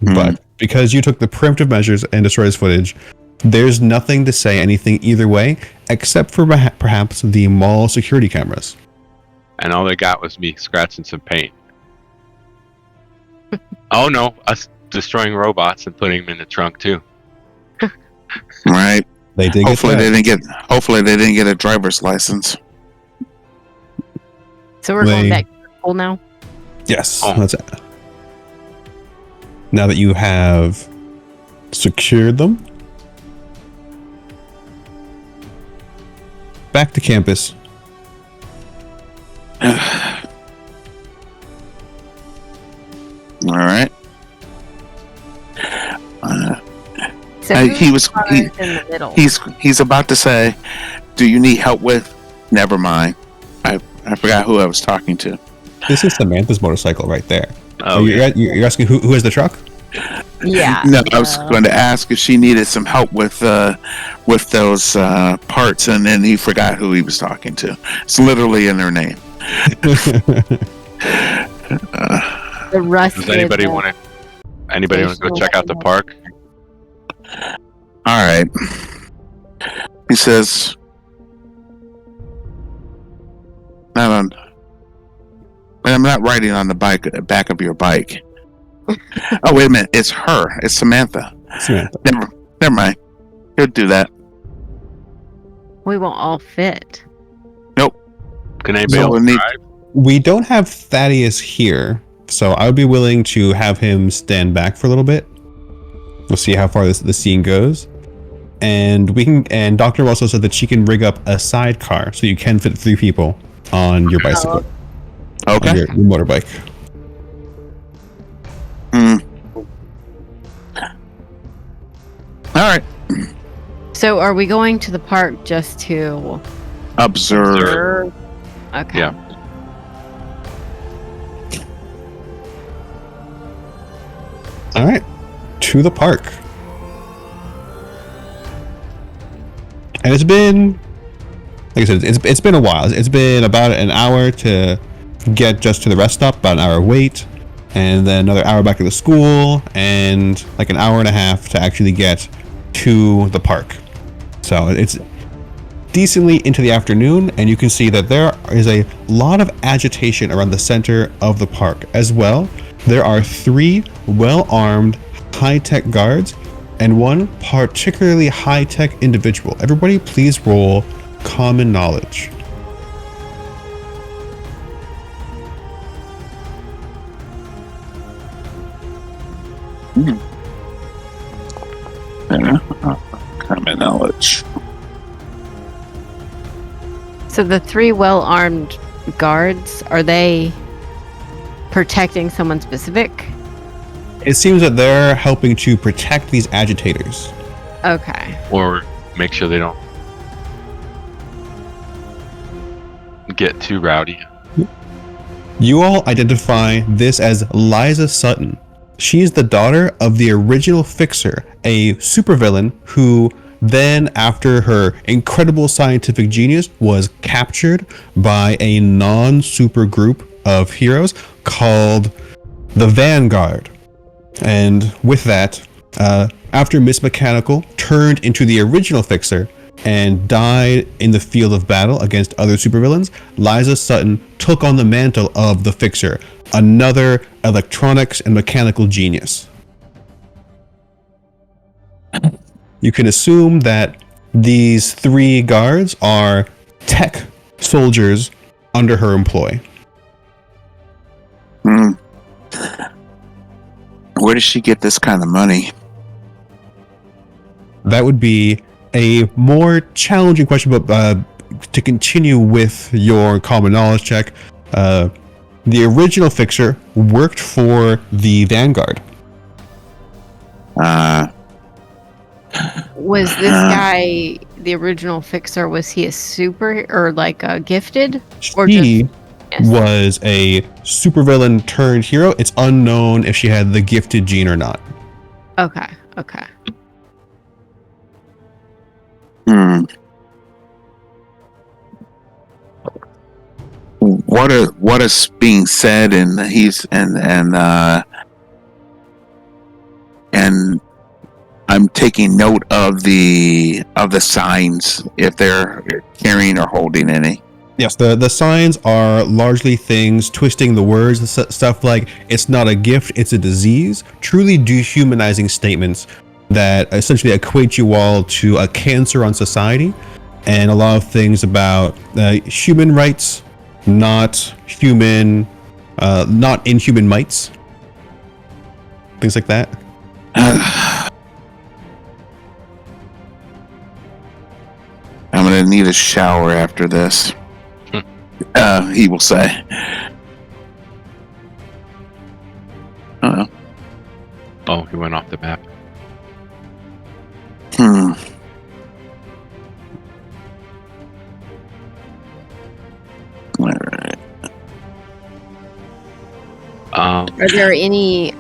But because you took the preemptive measures and destroyed his footage, there's nothing to say anything either way, except for perhaps the mall security cameras. and all they got was me scratching some paint. Oh no, us destroying robots and putting them in the trunk too. Right. They did. Hopefully they didn't get a driver's license. So we're going back to school now? Yes. Oh. That's it. Now that you have secured them, back to campus. All right. So in the middle. He's about to say, "Do you need help with?" Never mind. I forgot who I was talking to. This is Samantha's motorcycle right there. Oh, you're asking who has the truck? Yeah. No, I was going to ask if she needed some help with those parts, and then he forgot who he was talking to. It's literally in their name. The rusted. Does anybody want to go check out the park? All right. He says, "I'm not riding on the back of your bike." Oh, wait a minute. It's her. It's Samantha. Never mind. He'll do that. We won't all fit. Nope. Can anybody else drive? We don't have Thaddeus here, so I would be willing to have him stand back for a little bit. We'll see how far the scene goes. And and Doctor also said that she can rig up a sidecar, so you can fit 3 people on your bicycle. Okay. On your motorbike. All right. So are we going to the park just to Observe. Okay. Yeah. All right. To the park. And it's been, like I said, it's been a while. It's been about an hour to get just to the rest stop, about an hour wait, and then another hour back to the school, and like an hour and a half to actually get to the park. So it's decently into the afternoon, and you can see that there is a lot of agitation around the center of the park. As well, there are 3 well-armed, high-tech guards and 1 particularly high-tech individual. Everybody please roll common knowledge. Common knowledge. So the 3 well-armed guards, are they protecting someone specific? It seems that they're helping to protect these agitators. Okay. Or make sure they don't get too rowdy. You all identify this as Liza Sutton. She's the daughter of the original Fixer, a supervillain who then, after her incredible scientific genius, was captured by a non-super group of heroes called the Vanguard. And with that, after Miss Mechanical turned into the original Fixer and died in the field of battle against other supervillains, Liza Sutton took on the mantle of the Fixer, another electronics and mechanical genius. You can assume that these 3 guards are tech soldiers under her employ. Where does she get this kind of money? That would be a more challenging question, but to continue with your common knowledge check, the original Fixer worked for the Vanguard. Was this guy the original Fixer? Was he a super or like a gifted? Or She just yes. was a supervillain turned hero. It's unknown if she had the gifted gene or not. Okay. Okay. What is being said, and he's and I'm taking note of the signs if they're carrying or holding any. Yes, the signs are largely things twisting the words, stuff like "it's not a gift, it's a disease," truly dehumanizing statements that essentially equate you all to a cancer on society, and a lot of things about human rights, not inhuman mites, things like that. I'm gonna need a shower after this. He will say. Oh, he went off the map. All right. Are there any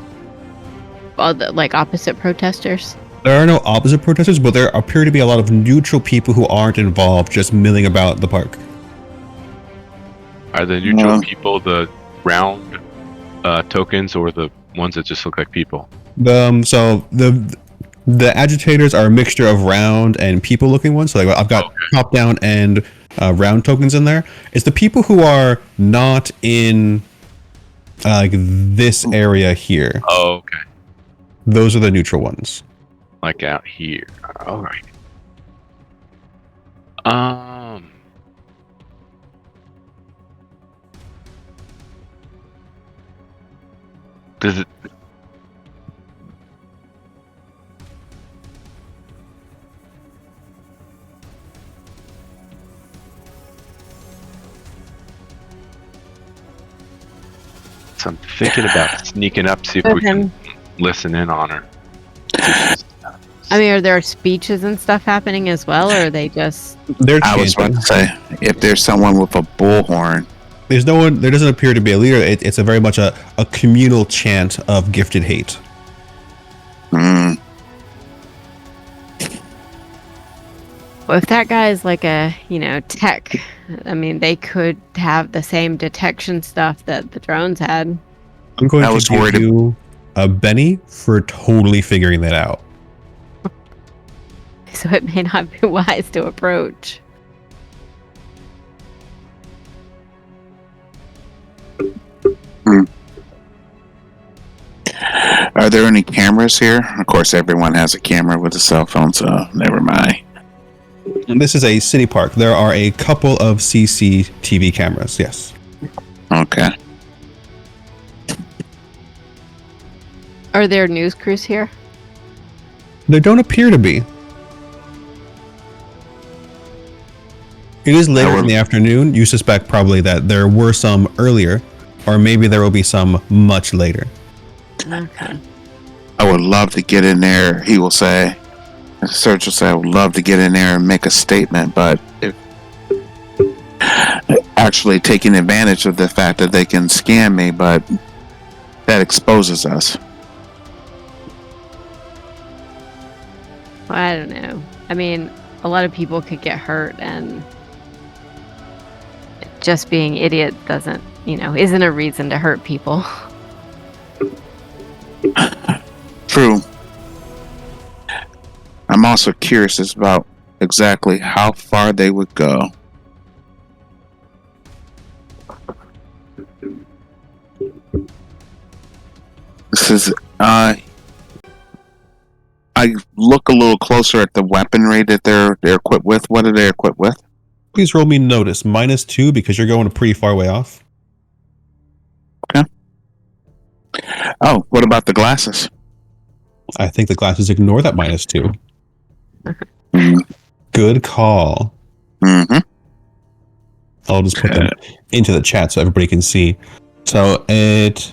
like opposite protesters? There are no opposite protesters, but there appear to be a lot of neutral people who aren't involved, just milling about the park. Are the neutral people the round tokens or the ones that just look like people? So the agitators are a mixture of round and people-looking ones. So like I've got top-down and round tokens in there. It's the people who are not in like this area here. Oh, okay. Those are the neutral ones. Like out here. All right. Does it? So I'm thinking about sneaking up, see if we can listen in on her. I mean, are there speeches and stuff happening as well, or are they just... I was about to say, if there's someone with a bullhorn. There's no one, there doesn't appear to be a leader. It's a very much a communal chant of gifted hate. Well, if that guy is like a, tech, I mean, they could have the same detection stuff that the drones had. I'm going to give you a Benny for totally figuring that out. So it may not be wise to approach. Are there any cameras here? Of course, everyone has a camera with a cell phone, so never mind. This is a city park. There are a couple of CCTV cameras, yes. Okay. Are there news crews here? There don't appear to be. It is later in the afternoon. You suspect probably that there were some earlier, or maybe there will be some much later. Okay. I would love to get in there, he will say. Serge will say, I would love to get in there and make a statement, but actually taking advantage of the fact that they can scam me, but that exposes us. Well, I don't know. I mean, a lot of people could get hurt, and just being idiot doesn't, isn't a reason to hurt people. True. I'm also curious about exactly how far they would go. This is, I look a little closer at the weaponry that they're equipped with. What are they equipped with? Please roll me notice, -2, because you're going a pretty far way off. Okay. Oh, what about the glasses? I think the glasses ignore that -2. Good call. Mm-hmm. I'll just put them into the chat so everybody can see. So it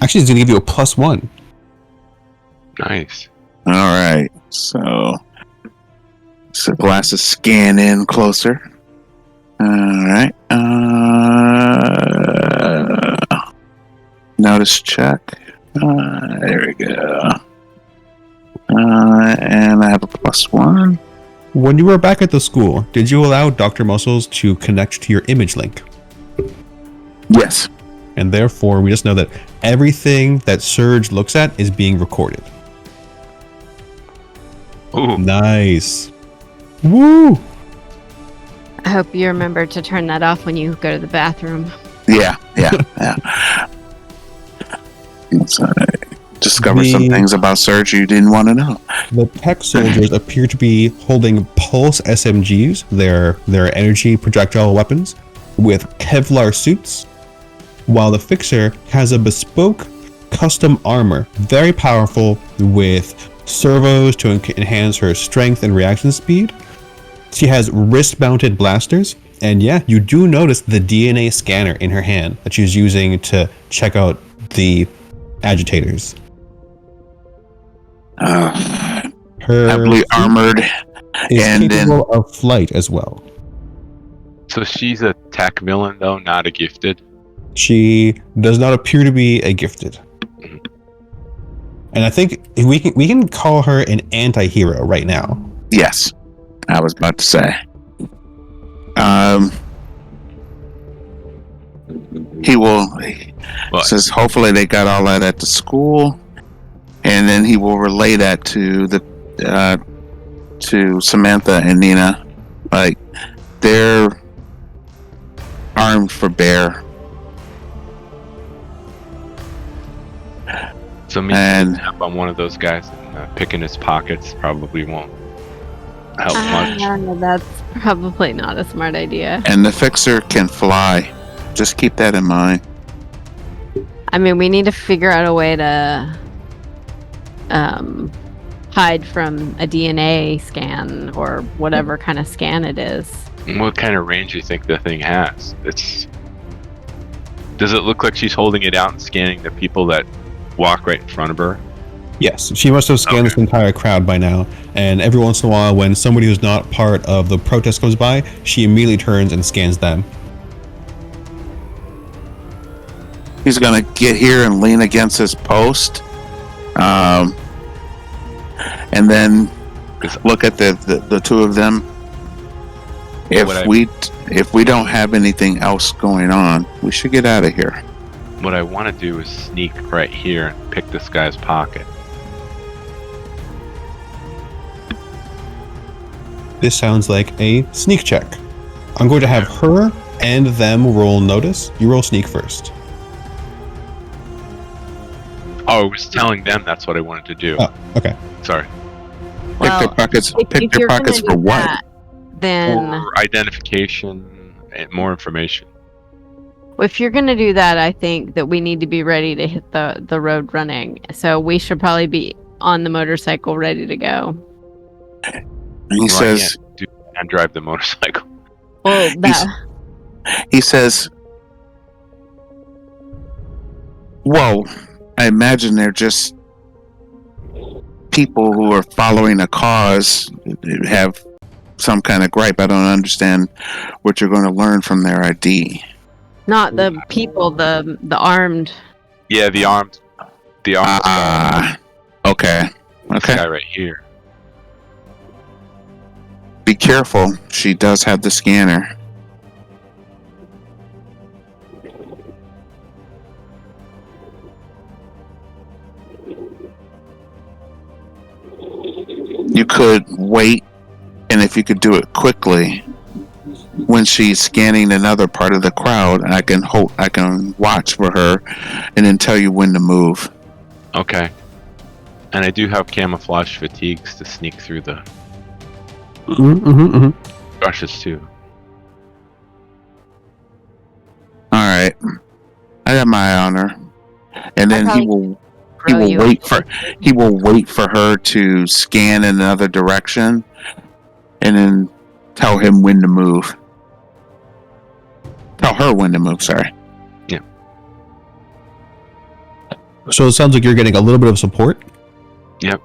actually is going to give you a +1. Nice. All right. So glasses scan in closer. All right. Notice check. There we go. And I have a +1. When you were back at the school, did you allow Dr. Muscles to connect to your image link? Yes. And therefore, we just know that everything that Surge looks at is being recorded. Ooh. Nice. Woo! I hope you remember to turn that off when you go to the bathroom. Yeah. So I discovered some things about Surge you didn't want to know. The tech soldiers appear to be holding pulse SMGs, their energy projectile weapons, with Kevlar suits, while the Fixer has a bespoke custom armor, very powerful, with servos to enhance her strength and reaction speed. She has wrist-mounted blasters, and yeah, you do notice the DNA scanner in her hand that she's using to check out the agitators. Her Heavily armored is and capable of flight as well. So she's a tech villain, though, not a gifted. She does not appear to be a gifted. And I think we can call her an anti-hero right now. Yes, I was about to say. He will. Well, Says hopefully they got all that at the school, and then he will relay that to to Samantha and Nina, like they're armed for bear. so me And- tap on one of those guys and picking his pockets probably won't help much. That's probably not a smart idea. And the fixer can fly. Just keep that in mind. I mean, we need to figure out a way to hide from a DNA scan or whatever kind of scan it is. What kind of range do you think the thing has? Does it look like she's holding it out and scanning the people that walk right in front of her? Yes, she must have scanned this entire crowd by now. And every once in a while, when somebody who's not part of the protest comes by, she immediately turns and scans them. He's gonna get here and lean against his post, and then look at the two of them. If we don't have anything else going on, we should get out of here. What I want to do is sneak right here and pick this guy's pocket. This sounds like a sneak check. I'm going to have her and them roll notice. You roll sneak first. Oh, I was telling them that's what I wanted to do. Oh, okay. Sorry. Pick their pockets. Pick their pockets for what? That, then For identification and more information. if you're going to do that, I think that we need to be ready to hit the road running. So we should probably be on the motorcycle ready to go. He says. And drive the motorcycle. Well, He says. Whoa. I imagine they're just people who are following a cause, have some kind of gripe. I don't understand what you're going to learn from their ID. not the people, the armed. Yeah, the armed. The armed. Okay. This Okay. guy right here. Be careful. She does have the scanner. You could wait, and if you could do it quickly, when she's scanning another part of the crowd, I can watch for her, and then tell you when to move. Okay. And I do have camouflage fatigues to sneak through the brushes too. All right, I got my eye on her, and then he will wait for her to scan in another direction, and then tell him when to move. Tell her when to move. Sorry. Yeah. So it sounds like you're getting a little bit of support. Yep.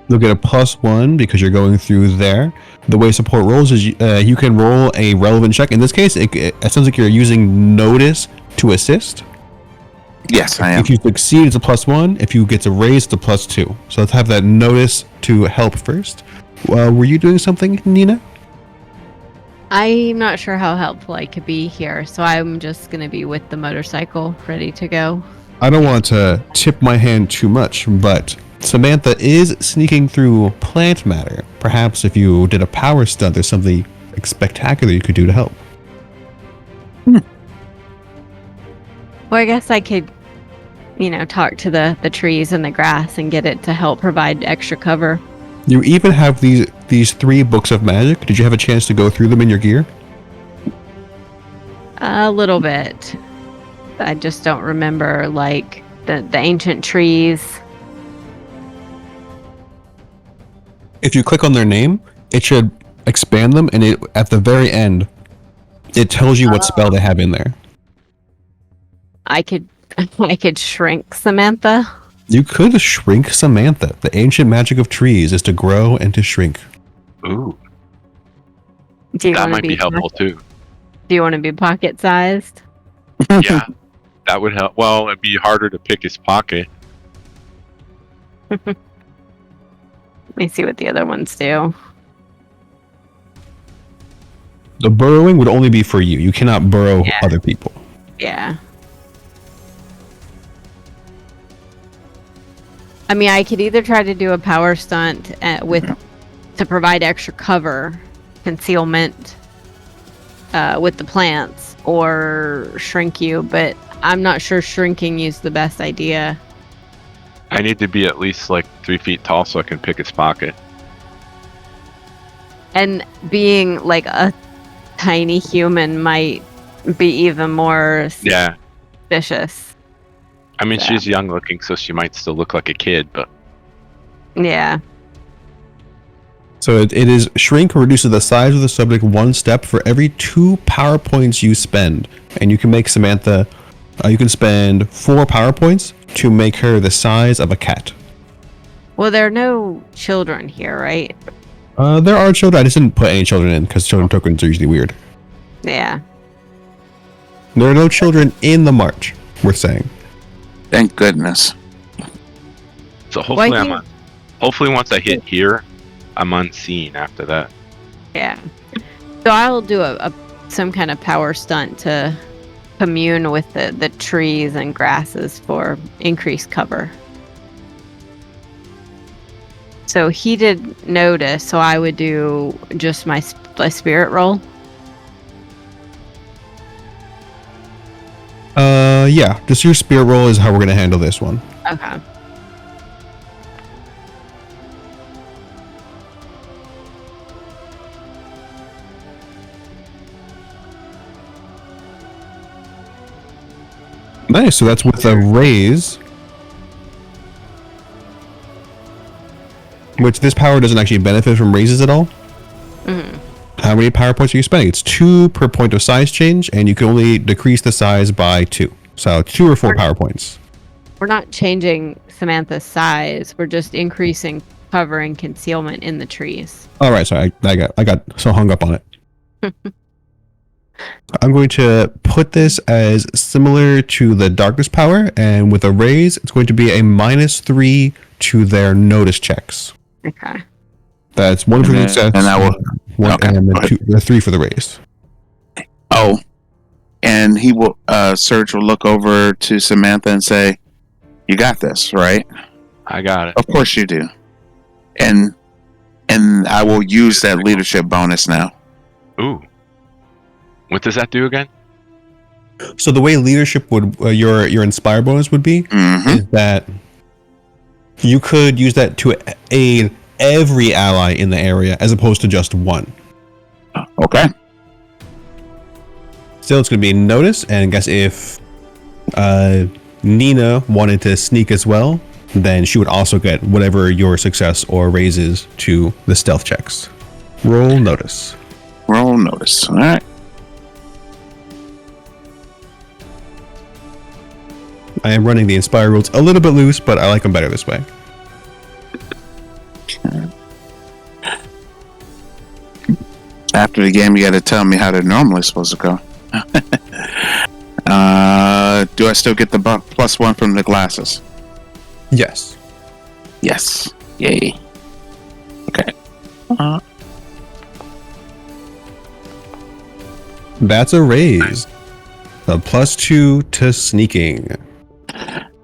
You'll get a +1 because you're going through there. The way support rolls is you can roll a relevant check. In this case, it sounds like you're using notice to assist. Yes, I am. If you succeed, it's a +1. If you get to raise, it's a +2. So let's have that notice to help first. Were you doing something, Nina? I'm not sure how helpful I could be here, so I'm just going to be with the motorcycle, ready to go. I don't want to tip my hand too much, but Samantha is sneaking through plant matter. Perhaps if you did a power stunt, there's something spectacular you could do to help. Well, I guess I could, talk to the trees and the grass and get it to help provide extra cover. You even have these 3 books of magic. Did you have a chance to go through them in your gear? A little bit. I just don't remember, like, the ancient trees. If you click on their name, it should expand them, and at the very end, it tells you what spell they have in there. I could shrink Samantha. You could shrink Samantha. The ancient magic of trees is to grow and to shrink. Ooh. Do you That want might be helpful too. Do you want to be pocket-sized? Yeah. That would help. Well, it'd be harder to pick his pocket. Let me see what the other ones do. The burrowing would only be for you. You cannot burrow other people. Yeah. I mean, I could either try to do a power stunt to provide extra cover, concealment with the plants, or shrink you, but I'm not sure shrinking you is the best idea. I need to be at least like 3 feet tall so I can pick his pocket. And being like a tiny human might be even more Yeah. suspicious. I mean, So. she's young looking, so she might still look like a kid, but Yeah. So it is shrink reduces the size of the subject 1 step for every 2 power points you spend. And you can make Samantha, you can spend 4 power points to make her the size of a cat. Well, there are no children here, right? There are children. I just didn't put any children in because children tokens are usually weird. Yeah. There are no children in the march, worth saying. Thank goodness. so hopefully Why I'm do- on. Hopefully, once I hit here, I'm unseen after that. Yeah. So I'll do some kind of power stunt to commune with the trees and grasses for increased cover. So he did notice, so I would do just my spirit roll. Yeah, just your spirit roll is how we're gonna handle this one. Okay. Nice, so that's with a raise. Which this power doesn't actually benefit from raises at all. Mhm. How many power points are you spending? It's 2 per point of size change, and you can only decrease the size by 2. So 2 or 4 power points. We're not changing Samantha's size. We're just increasing cover and concealment in the trees. All right, sorry, I got so hung up on it. I'm going to put this as similar to the darkness power, and with a raise, it's going to be a -3 to their notice checks. Okay. That's 1 for the success, and I will- okay, and go ahead. the 3 for the raise. Oh, and he will. Serge will look over to Samantha and say, "You got this, right? I got it. Of course you do." And I will use that leadership bonus now. Ooh. What does that do again? So the way leadership would your inspire bonus would be Mm-hmm. is that you could use that to aid every ally in the area as opposed to just one. Okay. Still, it's going to be notice, and I guess if Nina wanted to sneak as well, then she would also get whatever your success or raises to the stealth checks. Roll notice. Roll notice. All right. I am running the inspire rules a little bit loose, but I like them better this way. After the game, you got to tell me how they're normally supposed to go. Do I still get the +1 from the glasses? Yes. Yes. Yay. Okay. That's a raise. A +2 to sneaking.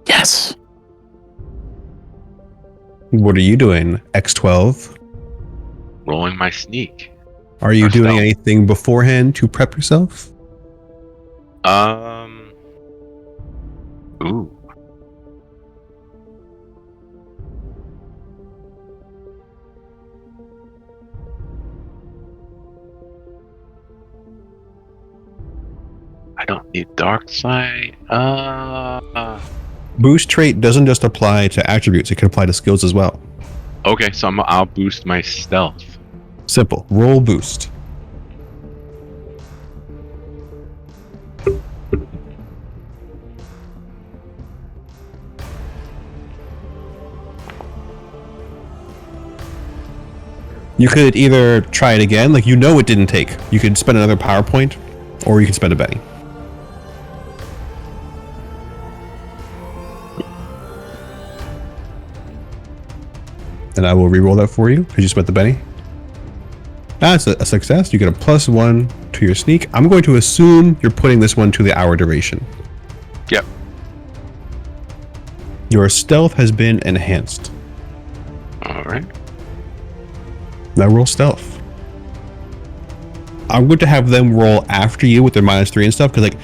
Yes. What are you doing, X12? Rolling my sneak. Are you Or doing stealth. anything beforehand to prep yourself? Ooh. I don't need dark sight. Boost trait doesn't just apply to attributes, it can apply to skills as well. Okay, so I'll boost my stealth. Simple. Roll boost. You could either try it again, like you know it didn't take. You could spend another PowerPoint, or you could spend a Betty. and I will re-roll that for you because you spent the Benny. That's a success. You get a +1 to your sneak. I'm going to assume you're putting this one to the hour duration. Yep. Your stealth has been enhanced. All right. Now roll stealth. I'm going to have them roll after you with their -3 and stuff because, like,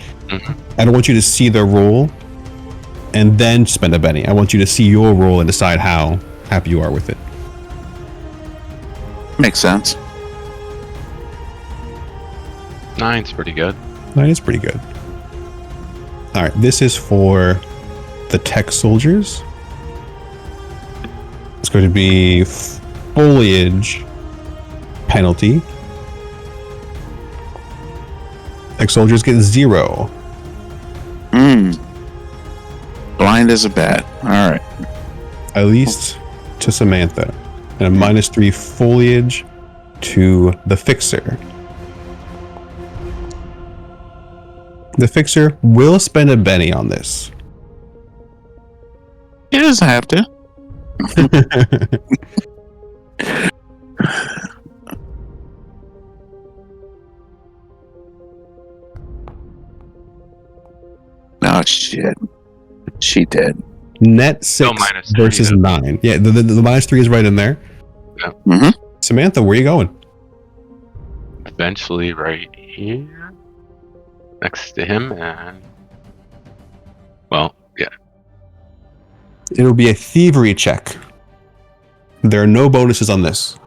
I don't want you to see their roll and then spend a Benny. I want you to see your roll and decide how happy you are with it. Makes sense. 9's pretty good. 9 is pretty good. All right, this is for the tech soldiers. It's going to be foliage penalty. Tech soldiers get 0. Blind as a bat. All right. At least to Samantha. And a -3 foliage to the fixer. The fixer will spend a Benny on this. He doesn't have to. Oh, shit. She did. Net 6 -10 versus either. 9. Yeah, the -3 is right in there. Mm-hmm. Samantha, where are you going? Eventually, right here, next to him, and well, yeah. It'll be a thievery check. There are no bonuses on this.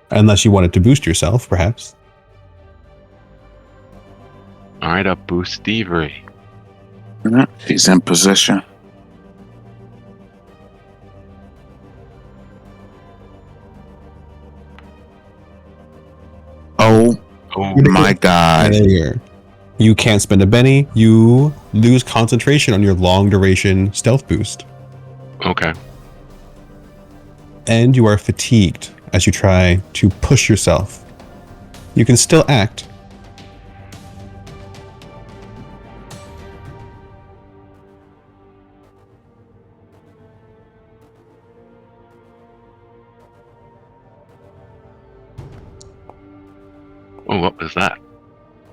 Unless you wanted to boost yourself, perhaps. All right, up boost thievery. She's in position. Oh my god. There. You can't spend a Benny. You lose concentration on your long duration stealth boost. Okay. And you are fatigued as you try to push yourself. You can still act. Oh, what was that?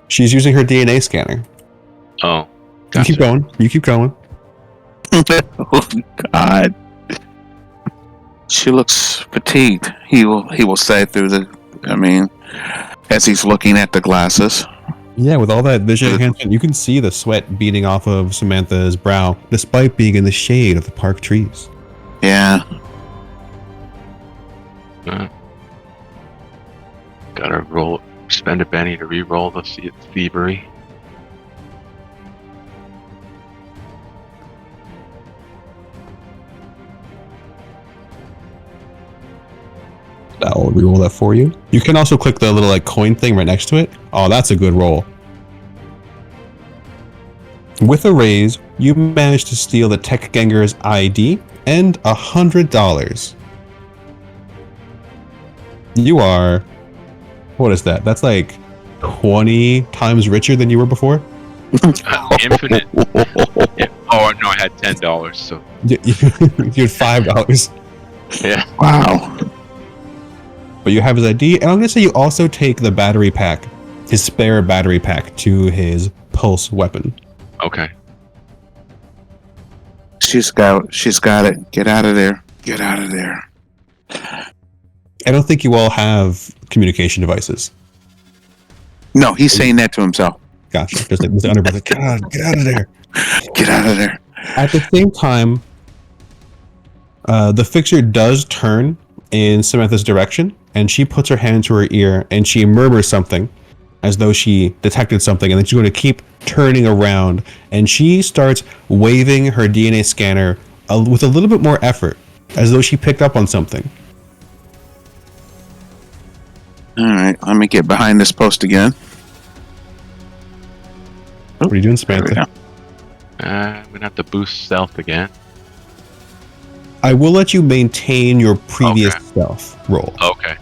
She's using her DNA scanner. Oh, You keep going. You keep going. Oh god. She looks fatigued. He will say through as he's looking at the glasses. Yeah, with all that vision enhancement, you can see the sweat beading off of Samantha's brow, despite being in the shade of the park trees. Yeah. Gotta spend a Benny to re-roll the thievery. I'll re-roll that for you. You can also click the little coin thing right next to it. Oh, that's a good roll. With a raise, you managed to steal the tech ganger's ID and $100. You are... What is that? That's like 20 times richer than you were before? Infinite. Yeah. Oh, no, I had $10, so... You had $5. Yeah. Wow. But you have his ID, and I'm going to say you also take the battery pack, his spare battery pack, to his pulse weapon. Okay. She's got it. Get out of there. Get out of there. I don't think you all have communication devices. No, he's saying that to himself. Gotcha. Just like Mr. Underwood, like, get out of there. Get out of there. At the same time, the fixer does turn in Samantha's direction, and she puts her hand to her ear, and she murmurs something, as though she detected something, and then she's going to keep turning around, and she starts waving her DNA scanner with a little bit more effort, as though she picked up on something. All right, let me get behind this post again. What are you doing, There we Samantha? go. I'm gonna have to boost stealth again. I will let you maintain your previous Okay. stealth roll, Okay.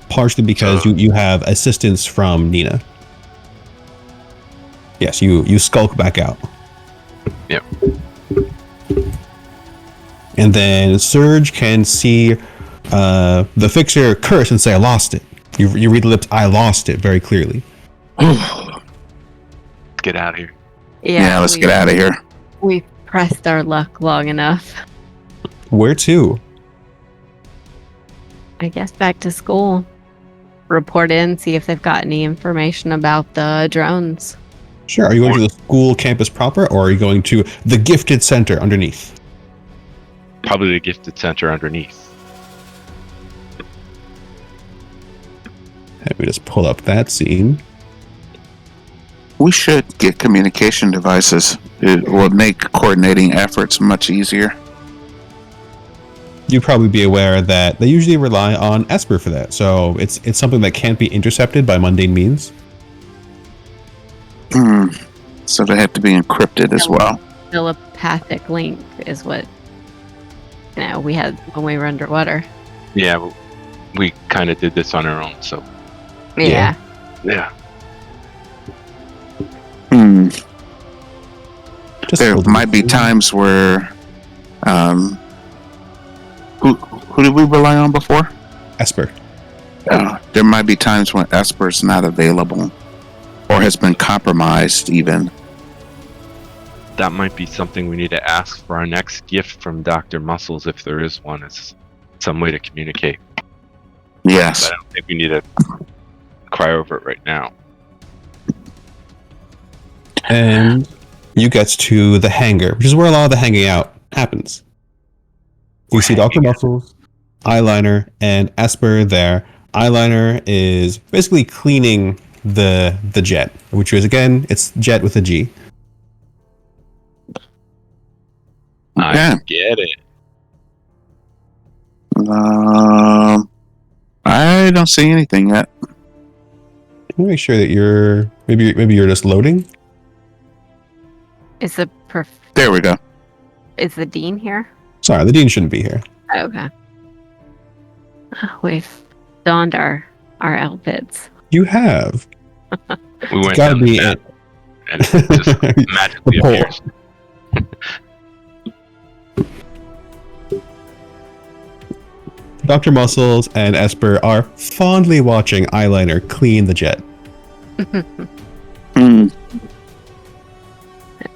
partially because So- you have assistance from Nina. Yes, you skulk back out. Yep. And then Surge can see the fixer curse and say, I lost it. You read the lips, I lost it, very clearly. Get out of here. Yeah, let's get out of here. We pressed our luck long enough. Where to? I guess back to school. Report in, see if they've got any information about the drones. Sure. Are you going to the school campus proper, or are you going to the gifted center underneath? Probably the gifted center underneath. Let me just pull up that scene. We should get communication devices. It will make coordinating efforts much easier. You'd probably be aware that they usually rely on Esper for that, so it's something that can't be intercepted by mundane means. So they have to be encrypted as well. Telepathic link is what we had when we were underwater. Yeah, we kind of did this on our own, so. Yeah. Yeah. There might be times where, who did we rely on before? Esper. There might be times when Esper's not available, or has been compromised even. That might be something we need to ask for our next gift from Dr. Muscles, if there is one, is some way to communicate. Yes. But I don't think we need to cry over it right now. And you get to the hangar, which is where a lot of the hanging out happens. You see Dr. Muscles, Eyeliner, and Esper there. Eyeliner is basically cleaning the jet, which is, again, it's jet with a G. I get it. I don't see anything yet. Let me make sure that you're maybe you're just loading. Is the There we go. Is the dean here? Sorry, the dean shouldn't be here. Okay. We've donned our outfits. You have. We went Gotta down be the vent, and it just magically Hole. appears. Dr. Muscles and Esper are fondly watching Eyeliner clean the jet.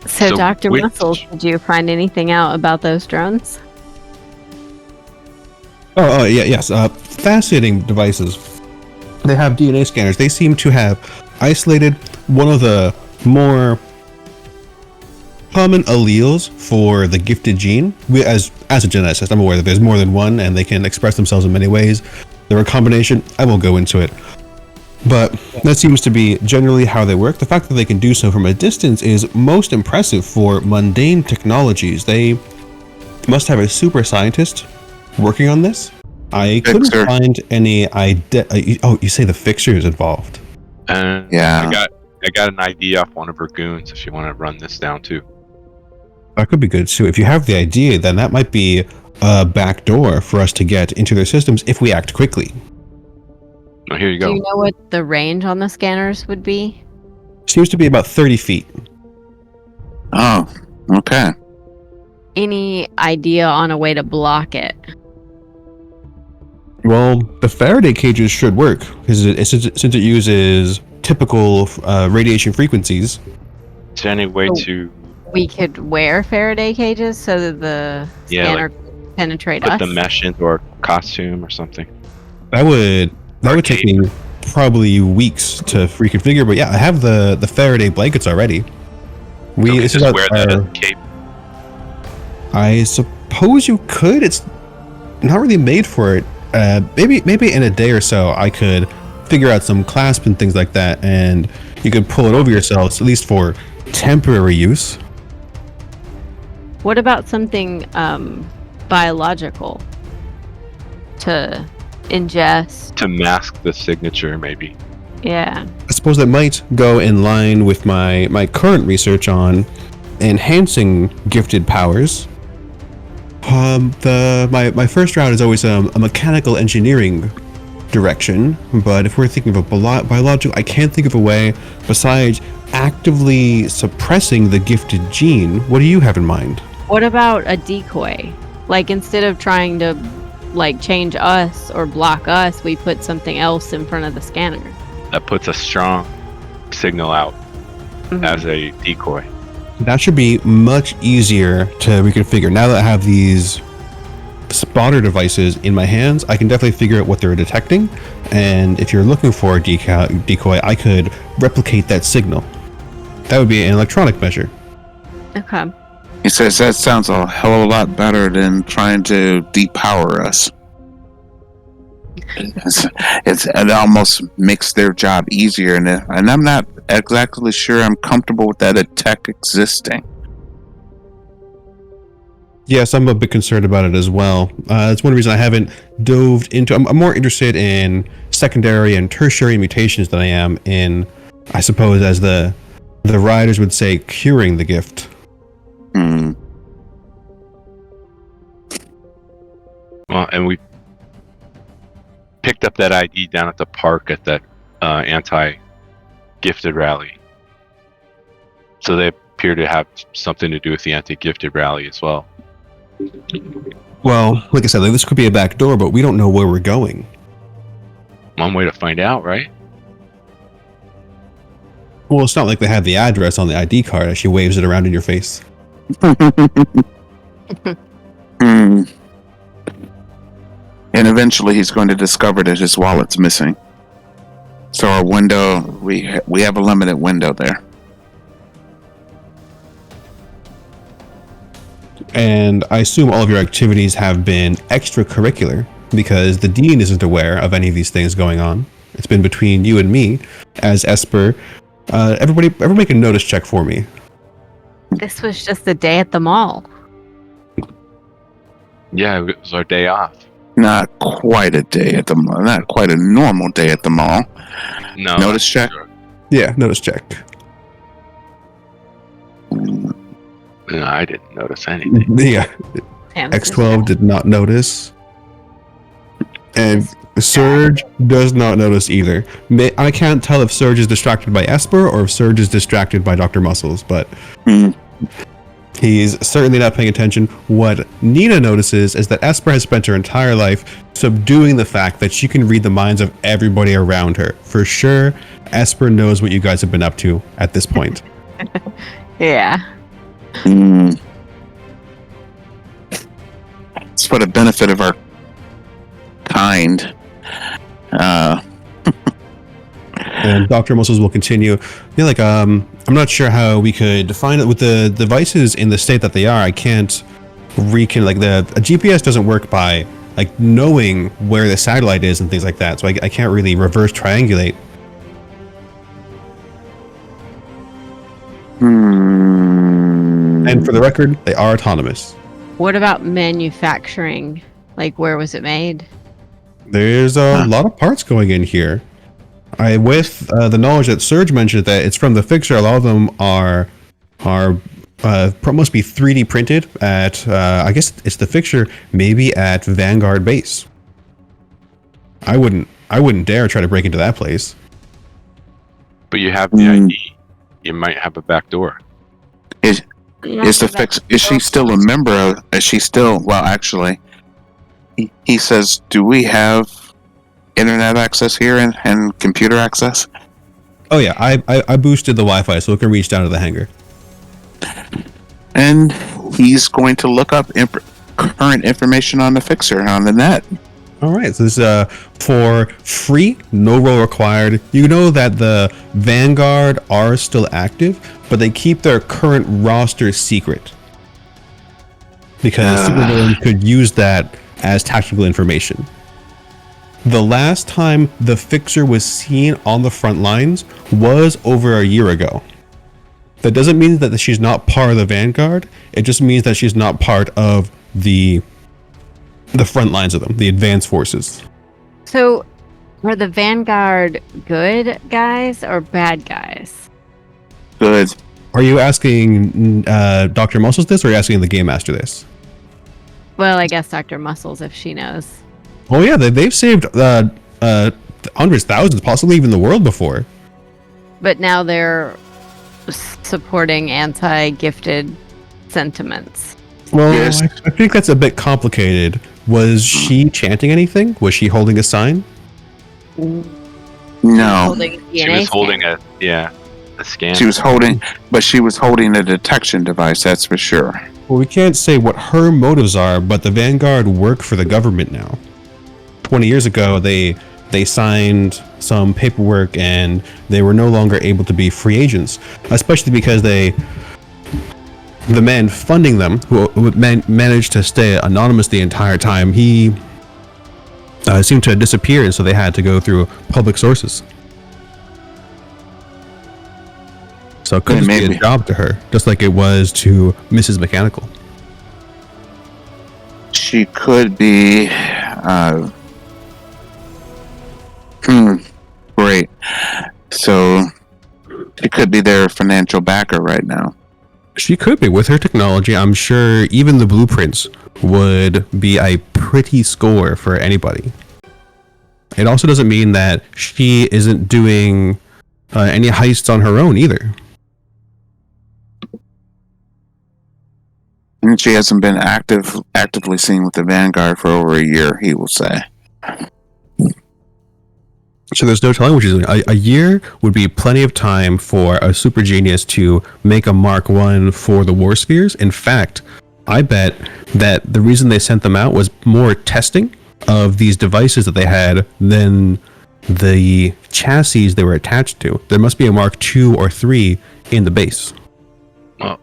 So Dr. which- Muscles, did you find anything out about those drones? Oh yeah, yes. Fascinating devices. They have DNA scanners. They seem to have isolated one of the more common alleles for the gifted gene. As a geneticist, I'm aware that there's more than one, and they can express themselves in many ways. They're a combination. I won't go into it. But that seems to be generally how they work. The fact that they can do so from a distance is most impressive for mundane technologies. They must have a super scientist working on this. I couldn't Fixer. find any idea. Oh, you say the fixer is involved. And Yeah. I got an idea off one of her goons if you want to run this down too. That could be good too. If you have the idea, then that might be a back door for us to get into their systems if we act quickly. Oh, here you Do go. you know what the range on the scanners would be? Seems to be about 30 feet. Oh, okay. Any idea on a way to block it? Well, the Faraday cages should work because since it uses typical radiation frequencies. Is there any way Oh. to We could wear Faraday cages so that the Yeah, scanner could penetrate put us. the mesh into our costume or something? That would take me probably weeks to reconfigure, but yeah, I have the Faraday blankets already. Okay, This just is wear our- the cape. I suppose you could. It's not really made for it. Maybe in a day or so, I could figure out some clasp and things like that, and you could pull it over yourselves, at least for temporary use. What about something biological to ingest? To mask the signature, maybe. Yeah. I suppose that might go in line with my current research on enhancing gifted powers. My first route is always a mechanical engineering direction, but if we're thinking of a biological, I can't think of a way besides actively suppressing the gifted gene. What do you have in mind? What about a decoy? Like, instead of trying to, like, change us or block us, we put something else in front of the scanner. That puts a strong signal out as a decoy. That should be much easier to reconfigure. Now that I have these spotter devices in my hands, I can definitely figure out what they're detecting. And if you're looking for a decoy, I could replicate that signal. That would be an electronic measure. Okay. He says that sounds a hell of a lot better than trying to depower us. It almost makes their job easier, and I'm not exactly sure I'm comfortable with that tech existing. Yes, I'm a bit concerned about it as well. That's one reason I haven't dove into. I'm more interested in secondary and tertiary mutations than I am in, I suppose, as the riders would say, curing the gift. Hmm. Well, and we picked up that ID down at the park at that anti-gifted rally. So they appear to have something to do with the anti-gifted rally as well. Well, like I said, this could be a back door, but we don't know where we're going. One way to find out, right? Well, it's not like they have the address on the ID card as she waves it around in your face. Hmm. And eventually he's going to discover that his wallet's missing. So our window, we have a limited window there. And I assume all of your activities have been extracurricular because the dean isn't aware of any of these things going on. It's been between you and me as Esper. Everybody make a notice check for me. This was just a day at the mall. Yeah, it was our day off. Not quite a day at the mall. Not quite a normal day at the mall. No. Notice check? Yeah, notice check. Hmm. No, I didn't notice anything. Yeah, Damn, X12 did not notice. And Surge does not notice either. I can't tell if Surge is distracted by Esper or if Surge is distracted by Dr. Muscles, but he's certainly not paying attention. What Nina notices is that Esper has spent her entire life subduing the fact that she can read the minds of everybody around her. For sure, Esper knows what you guys have been up to at this point. Yeah. Hmm. It's for the benefit of our kind. And Dr. Muscles will continue. Yeah, like I'm not sure how we could define it with the devices in the state that they are. I can't a GPS doesn't work by like knowing where the satellite is and things like that. So I can't really reverse triangulate. And for the record, they are autonomous. What about manufacturing? Like, where was it made? There's a lot of parts going in here. With the knowledge that Surge mentioned that it's from the fixer, a lot of them are must be 3D printed at I guess it's the fixture, maybe at Vanguard base. I wouldn't dare try to break into that place. But you have the ID. You might have a back door. Is she still a member of? Is she still? Well, actually, he says, "Do we have internet access here and computer access?" Oh yeah, I boosted the Wi-Fi so it can reach down to the hangar. And he's going to look up current information on the fixer on the net. All right, so this is for free, no role required. You know that the Vanguard are still active, but they keep their current roster secret because supervillains could use that as tactical information. The last time the fixer was seen on the front lines was over a year ago. That doesn't mean that she's not part of the Vanguard. It just means that she's not part of the front lines of them, the advanced forces. So, are the Vanguard good guys or bad guys? Good. Are you asking Dr. Muscles this, or are you asking the Game Master this? Well, I guess Dr. Muscles, if she knows. Oh yeah, they've saved hundreds, thousands, possibly even the world before. But now they're supporting anti-gifted sentiments. Well, Yes. I think that's a bit complicated. Was she chanting anything? Was she holding a sign? No, Holding a She DNA was holding scan. a scan. she was holding a detection device. That's for sure. Well, we can't say what her motives are, but the Vanguard work for the government now. 20 years ago, they signed some paperwork and they were no longer able to be free agents, especially because the man funding them, who managed to stay anonymous the entire time, he seemed to have disappeared, so they had to go through public sources. So it could Yeah, just be maybe. a job to her, just like it was to Mrs. Mechanical. She could be. Great. So she could be their financial backer right now. She could be. With her technology, I'm sure even the blueprints would be a pretty score for anybody. It also doesn't mean that she isn't doing any heists on her own either. And she hasn't been actively seen with the Vanguard for over a year, he will say. So there's no telling what she's doing. A year would be plenty of time for a super genius to make a Mark 1 for the war spheres. In fact, I bet that the reason they sent them out was more testing of these devices that they had than the chassis they were attached to. There must be a Mark 2 or 3 in the base. Well,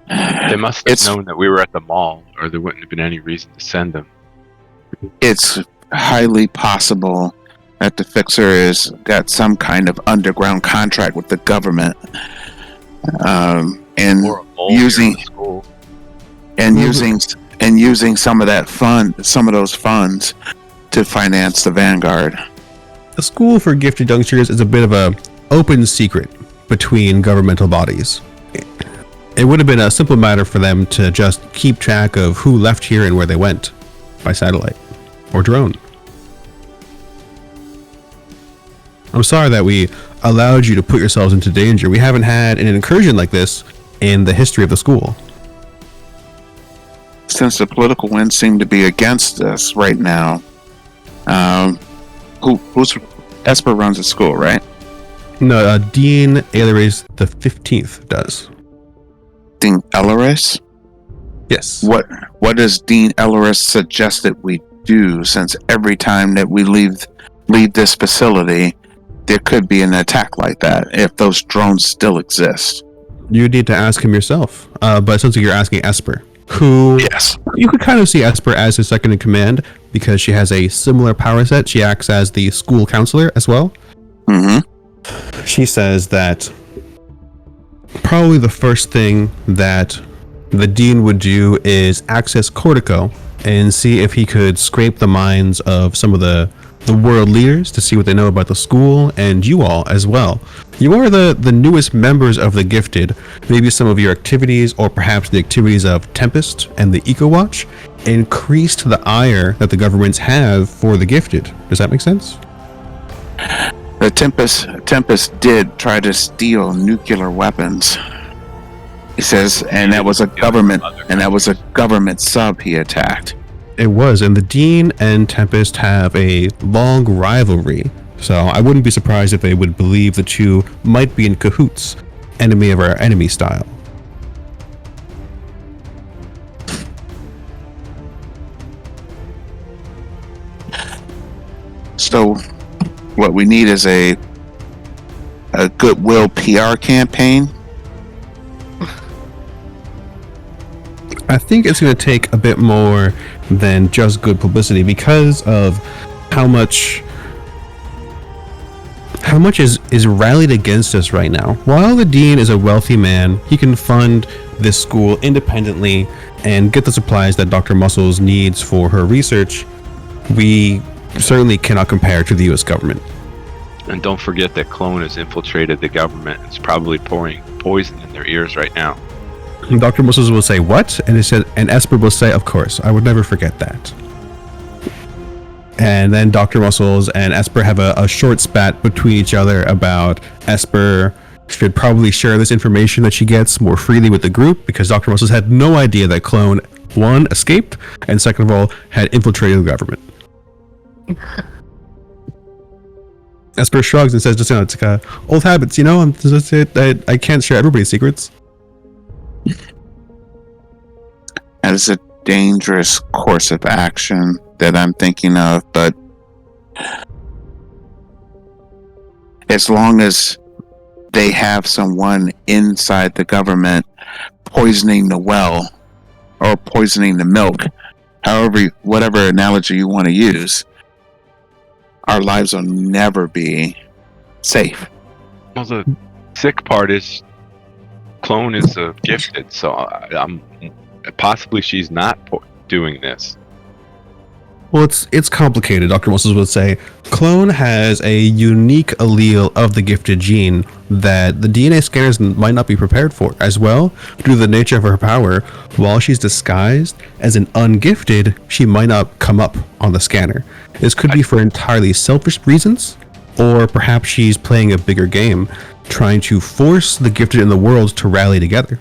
they must have known that we were at the mall, or there wouldn't have been any reason to send them. It's highly possible that the fixer has got some kind of underground contract with the government, and Or a mole using near the school. using some of those funds to finance the Vanguard. The school for gifted youngsters is a bit of a open secret between governmental bodies. It would have been a simple matter for them to just keep track of who left here and where they went by satellite or drone. I'm sorry that we allowed you to put yourselves into danger. We haven't had an incursion like this in the history of the school. Since the political winds seem to be against us right now, who's Esper runs the school, right? No, Dean Aileries the 15th does. Dean Elleris? Yes. What does Dean Elleris suggest that we do, since every time that we leave this facility, there could be an attack like that if those drones still exist? You need to ask him yourself. But it sounds like you're asking Esper, who Yes. you could kind of see Esper as his second in command because she has a similar power set. She acts as the school counselor as well. Mm-hmm. She says that probably the first thing that the dean would do is access Cortico and see if he could scrape the minds of some of the world leaders to see what they know about the school and you all as well. You are the newest members of the Gifted. Maybe some of your activities, or perhaps the activities of Tempest and the Eco Watch, increased the ire that the governments have for the Gifted. Does that make sense? The Tempest did try to steal nuclear weapons. He says, and that was a government sub he attacked. It was, and the Dean and Tempest have a long rivalry, so I wouldn't be surprised if they would believe the two might be in cahoots, enemy of our enemy style. So what we need is a goodwill PR campaign. I think it's going to take a bit more than just good publicity because of how much is rallied against us right now. While the dean is a wealthy man, he can fund this school independently and get the supplies that Dr. Muscles needs for her research. We certainly cannot compare to the US government. And don't forget that Clone has infiltrated the government. It's probably pouring poison in their ears right now. Dr. Muscles will say, what? And Esper will say, of course, I would never forget that. And then Dr. Muscles and Esper have a short spat between each other about Esper should probably share this information that she gets more freely with the group, because Dr. Muscles had no idea that Clone, one, escaped, and second of all, had infiltrated the government. Esper shrugs and says, just, it's like old habits, I can't share everybody's secrets. That is a dangerous course of action that I'm thinking of, but as long as they have someone inside the government poisoning the well or poisoning the milk, whatever analogy you want to use, our lives will never be safe. Well, the sick part is Clone is gifted, so I'm possibly she's not doing this. Well, it's complicated, Dr. Muscles would say. Clone has a unique allele of the gifted gene that the DNA scanners might not be prepared for. As well, due to the nature of her power, while she's disguised as an ungifted, she might not come up on the scanner. This could be for entirely selfish reasons, or perhaps she's playing a bigger game, trying to force the gifted in the world to rally together.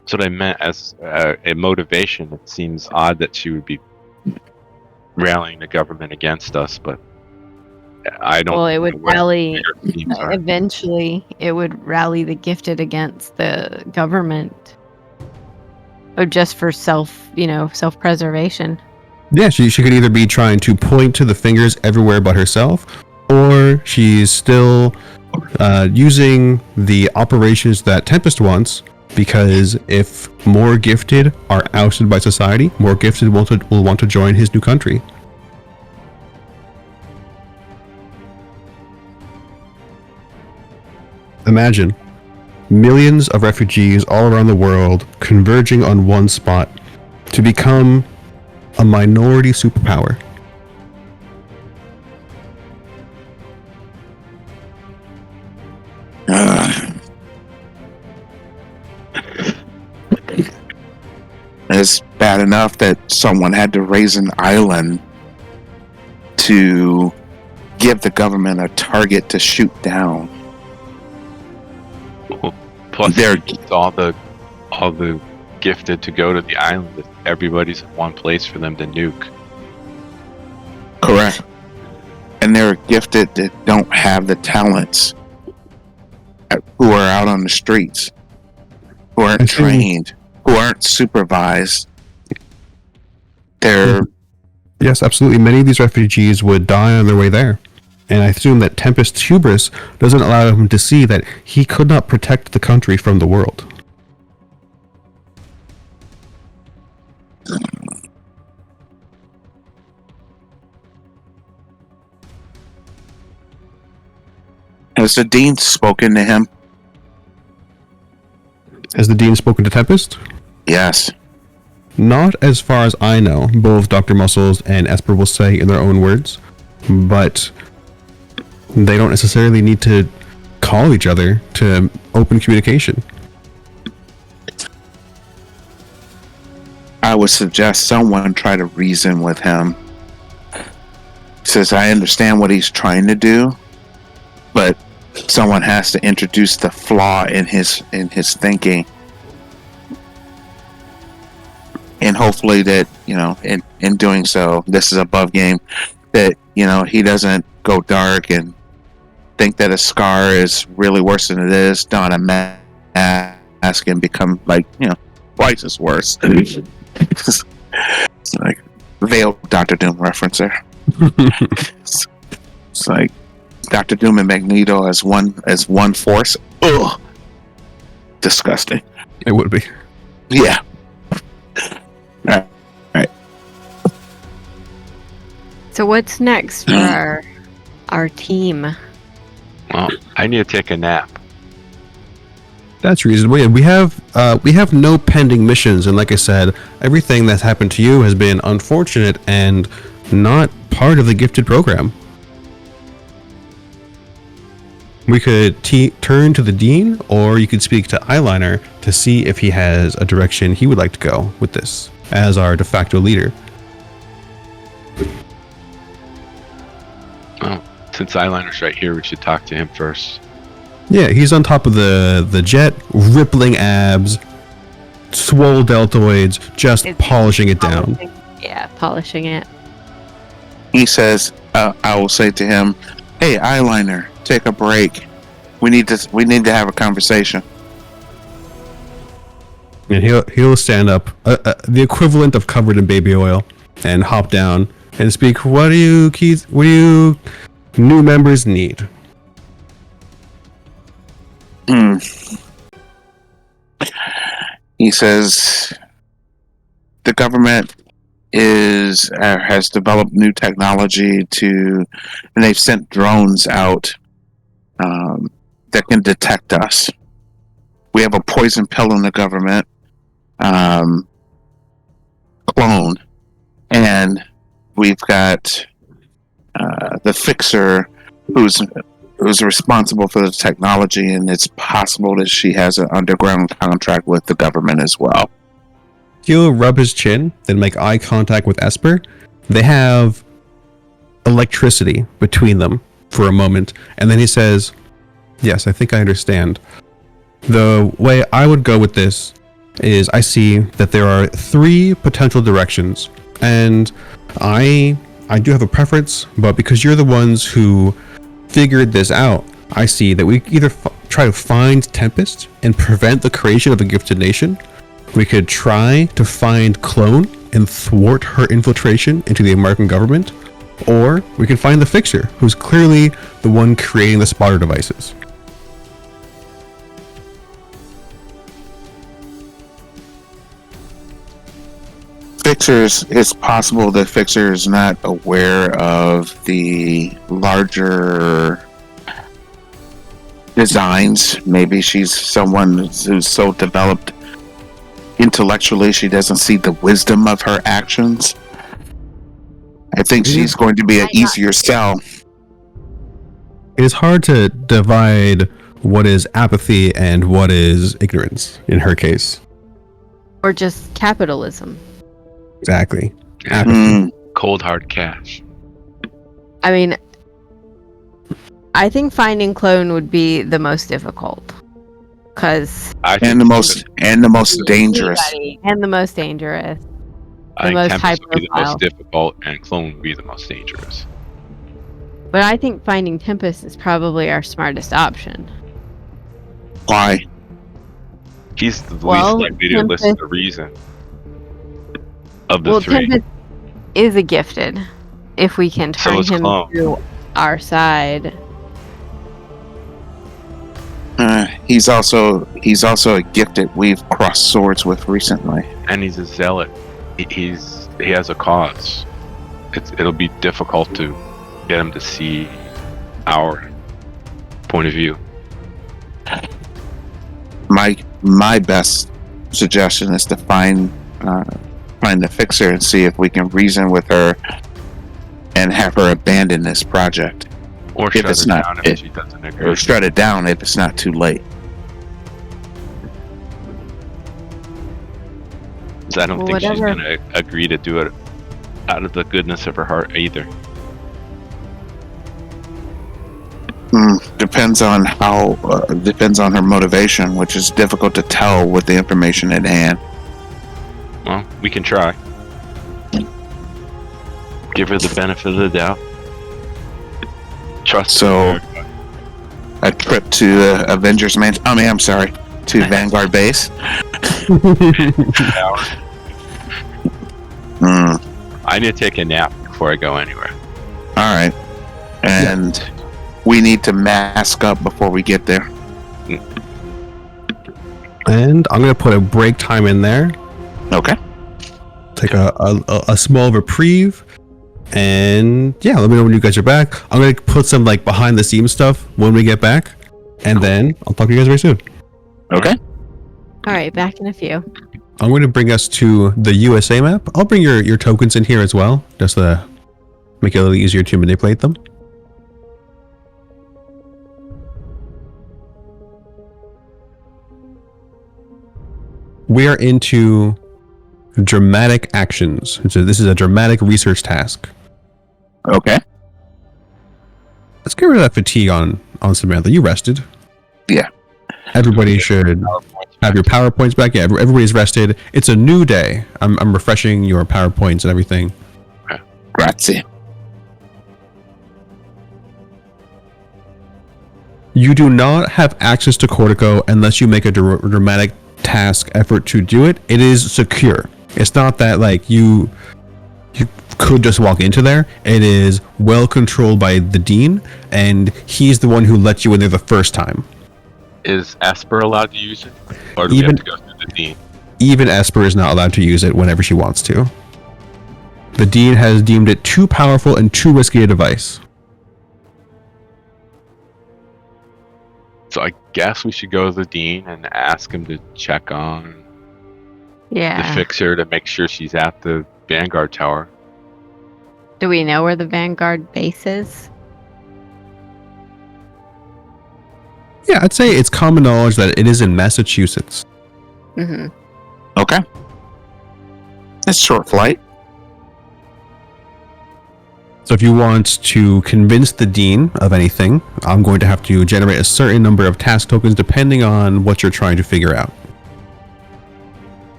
That's what I meant as a motivation. It seems odd that she would be rallying the government against us, but I don't. Well, it would rally. Are. Eventually, it would rally the gifted against the government, or just for self-preservation. Yeah, she could either be trying to point to the fingers everywhere but herself, or she's still using the operations that Tempest wants, because if more gifted are ousted by society, more gifted will want to join his new country. Imagine millions of refugees all around the world converging on one spot to become a minority superpower. It's bad enough that someone had to raise an island to give the government a target to shoot down. Plus, all the gifted to go to the island. Everybody's in one place for them to nuke. Correct. And they're gifted that don't have the talents, who are out on the streets, who aren't trained, who aren't supervised. They're... Yes, absolutely. Many of these refugees would die on their way there. And I assume that Tempest's hubris doesn't allow him to see that he could not protect the country from the world. Has the Dean spoken to him? Has the Dean spoken to Tempest? Yes. Not as far as I know. Both Dr. Muscles and Esper will say in their own words. But they don't necessarily need to call each other to open communication. I would suggest someone try to reason with him. Says, I understand what he's trying to do, but someone has to introduce the flaw in his thinking. And hopefully that, in doing so, this is above game, that, he doesn't go dark and think that a scar is really worse than it is, don a mask and become twice as worse. It's like veiled Dr. Doom reference there. It's like Dr. Doom and Magneto as one force. Ugh. Disgusting. It would be. Yeah. All right. So what's next for our team? Well, I need to take a nap. That's reasonable. Yeah, we have no pending missions, and like I said, everything that's happened to you has been unfortunate and not part of the gifted program. We could turn to the Dean, or you could speak to Eyeliner to see if he has a direction he would like to go with this as our de facto leader. Well, since Eyeliner's right here, we should talk to him first. Yeah, he's on top of the jet, rippling abs, swole deltoids, just It's polishing it down. Yeah, polishing it. He says, I will say to him, "Hey, eyeliner, take a break. We need to have a conversation." And he'll stand up, the equivalent of covered in baby oil, and hop down and speak. What do you new members need? He says, the government has developed new technology and they've sent drones out that can detect us. We have a poison pill in the government, clone, and we've got the fixer who's responsible for the technology, and it's possible that she has an underground contract with the government as well. He'll rub his chin, then make eye contact with Esper. They have electricity between them for a moment, and then he says, "Yes, I think I understand. The way I would go with this is I see that there are 3 potential directions, and I do have a preference, but because you're the ones who figured this out, I see that we either try to find Tempest and prevent the creation of a gifted nation. We could try to find Clone and thwart her infiltration into the American government, or we can find the Fixer, who's clearly the one creating the spotter devices." It's possible that Fixer is not aware of the larger designs. Maybe she's someone who's so developed intellectually she doesn't see the wisdom of her actions. I think she's going to be an easier sell. It is hard to divide what is apathy and what is ignorance in her case. Or just capitalism. Exactly. Apathy. Cold hard cash. I mean, I think finding Clone would be the most difficult. Because... And the most dangerous. And the most dangerous. I most think Tempest would be the high-profile. most difficult, and Clone would be the most dangerous. But I think finding Tempest is probably our smartest option. Why? He's the Well, least likely to listen to reason of the Well, 3. Tempest is a gifted. If we can So turn is him Clone. to our side. He's also a gifted we've crossed swords with recently. And he's a zealot. He has a cause. It'll be difficult to get him to see our point of view. My best suggestion is to find the Fixer and see if we can reason with her and have her abandon this project. Or If shut it's her not- down if she doesn't agree. Or shut it down if it's not too late. 'Cause I don't Well, think she's whatever. going to agree to do it out of the goodness of her heart either. Depends on her motivation, which is difficult to tell with the information at hand. Well, we can try. Give her the benefit of the doubt. Trust So- her. A trip to Avengers Mansion. I'm sorry, to Vanguard Base. I need to take a nap before I go anywhere. All right, and we need to mask up before we get there. And I'm going to put a break time in there. Okay. Take a small reprieve. And yeah, let me know when you guys are back. I'm going to put some like behind the scenes stuff when we get back. And then I'll talk to you guys very soon. Okay. All right, back in a few. I'm going to bring us to the USA map. I'll bring your tokens in here as well, just to make it a little easier to manipulate them. We are into dramatic actions. So this is a dramatic research task. Okay. Let's get rid of that fatigue on Samantha. You rested. Yeah. Everybody should have your PowerPoints back. Yeah, everybody's rested. It's a new day. I'm refreshing your PowerPoints and everything. Grazie. You do not have access to Cortico unless you make a dramatic task effort to do it. It is secure. It's not that like you could just walk into there. It is well controlled by the dean, and he's the one who let you in there the first time. Is Esper allowed to use it? Or do we have to go through the dean? Even Esper is not allowed to use it whenever she wants to. The dean has deemed it too powerful and too risky a device. So I guess we should go to the dean and ask him to check on Yeah. the fixer to make sure she's at the Vanguard Tower. Do we know where the Vanguard base is? Yeah, I'd say it's common knowledge that it is in Massachusetts. Mm-hmm. Okay. That's short flight. So if you want to convince the dean of anything, I'm going to have to generate a certain number of task tokens depending on what you're trying to figure out.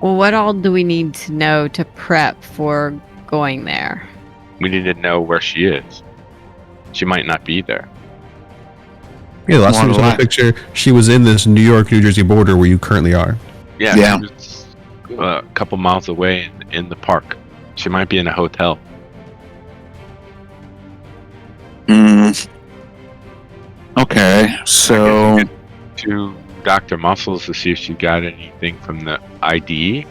Well, what all do we need to know to prep for going there? We need to know where she is. She might not be there. Yeah, the last time More we saw the or less. picture, she was in this New York-New Jersey border where you currently are. Yeah, Yeah. she was a couple miles away in the park. She might be in a hotel. Okay, so To Dr. Muscles to see if she got anything from the ID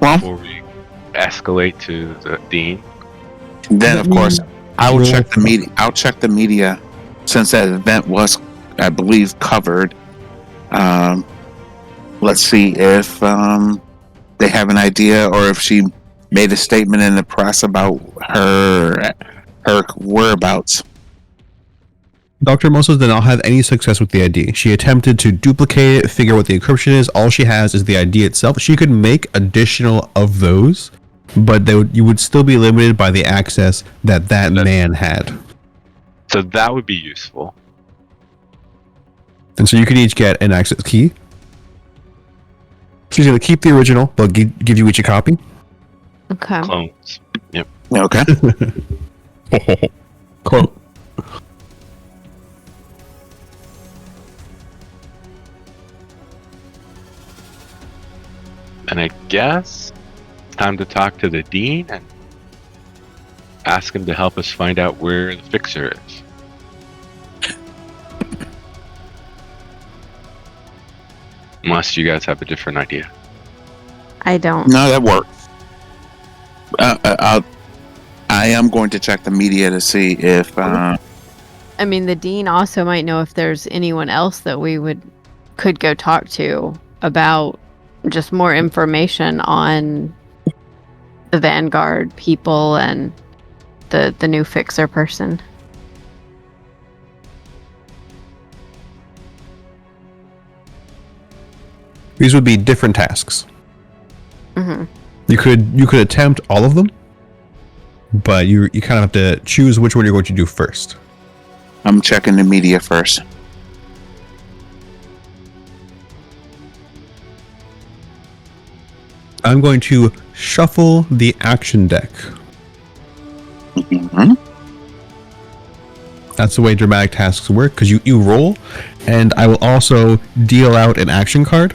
well, before we escalate to the dean. then of course I will check the media. I'll check the media since that event was, I believe, covered. Let's see if they have an idea or if she made a statement in the press about her whereabouts. Dr. Muscles did not have any success with the ID. She attempted to duplicate it, figure out what the encryption is. All she has is the ID itself. She could make additional of those, but you would still be limited by the access that man had. So that would be useful. And so you could each get an access key. She's going to keep the original, but give you each a copy. Okay. Clones. Yep. Okay. Quote. And I guess it's time to talk to the dean and ask him to help us find out where the fixer is. Unless you guys have a different idea. I don't. No, that works. I am going to check the media to see if. I mean, the dean also might know if there's anyone else that we could go talk to about just more information on the Vanguard people and the new fixer person. These would be different tasks. Mm-hmm. You could attempt all of them, but you kind of have to choose which one you're going to do first. I'm checking the media first. I'm going to shuffle the action deck. Mm-hmm. That's the way dramatic tasks work, because you roll, and I will also deal out an action card.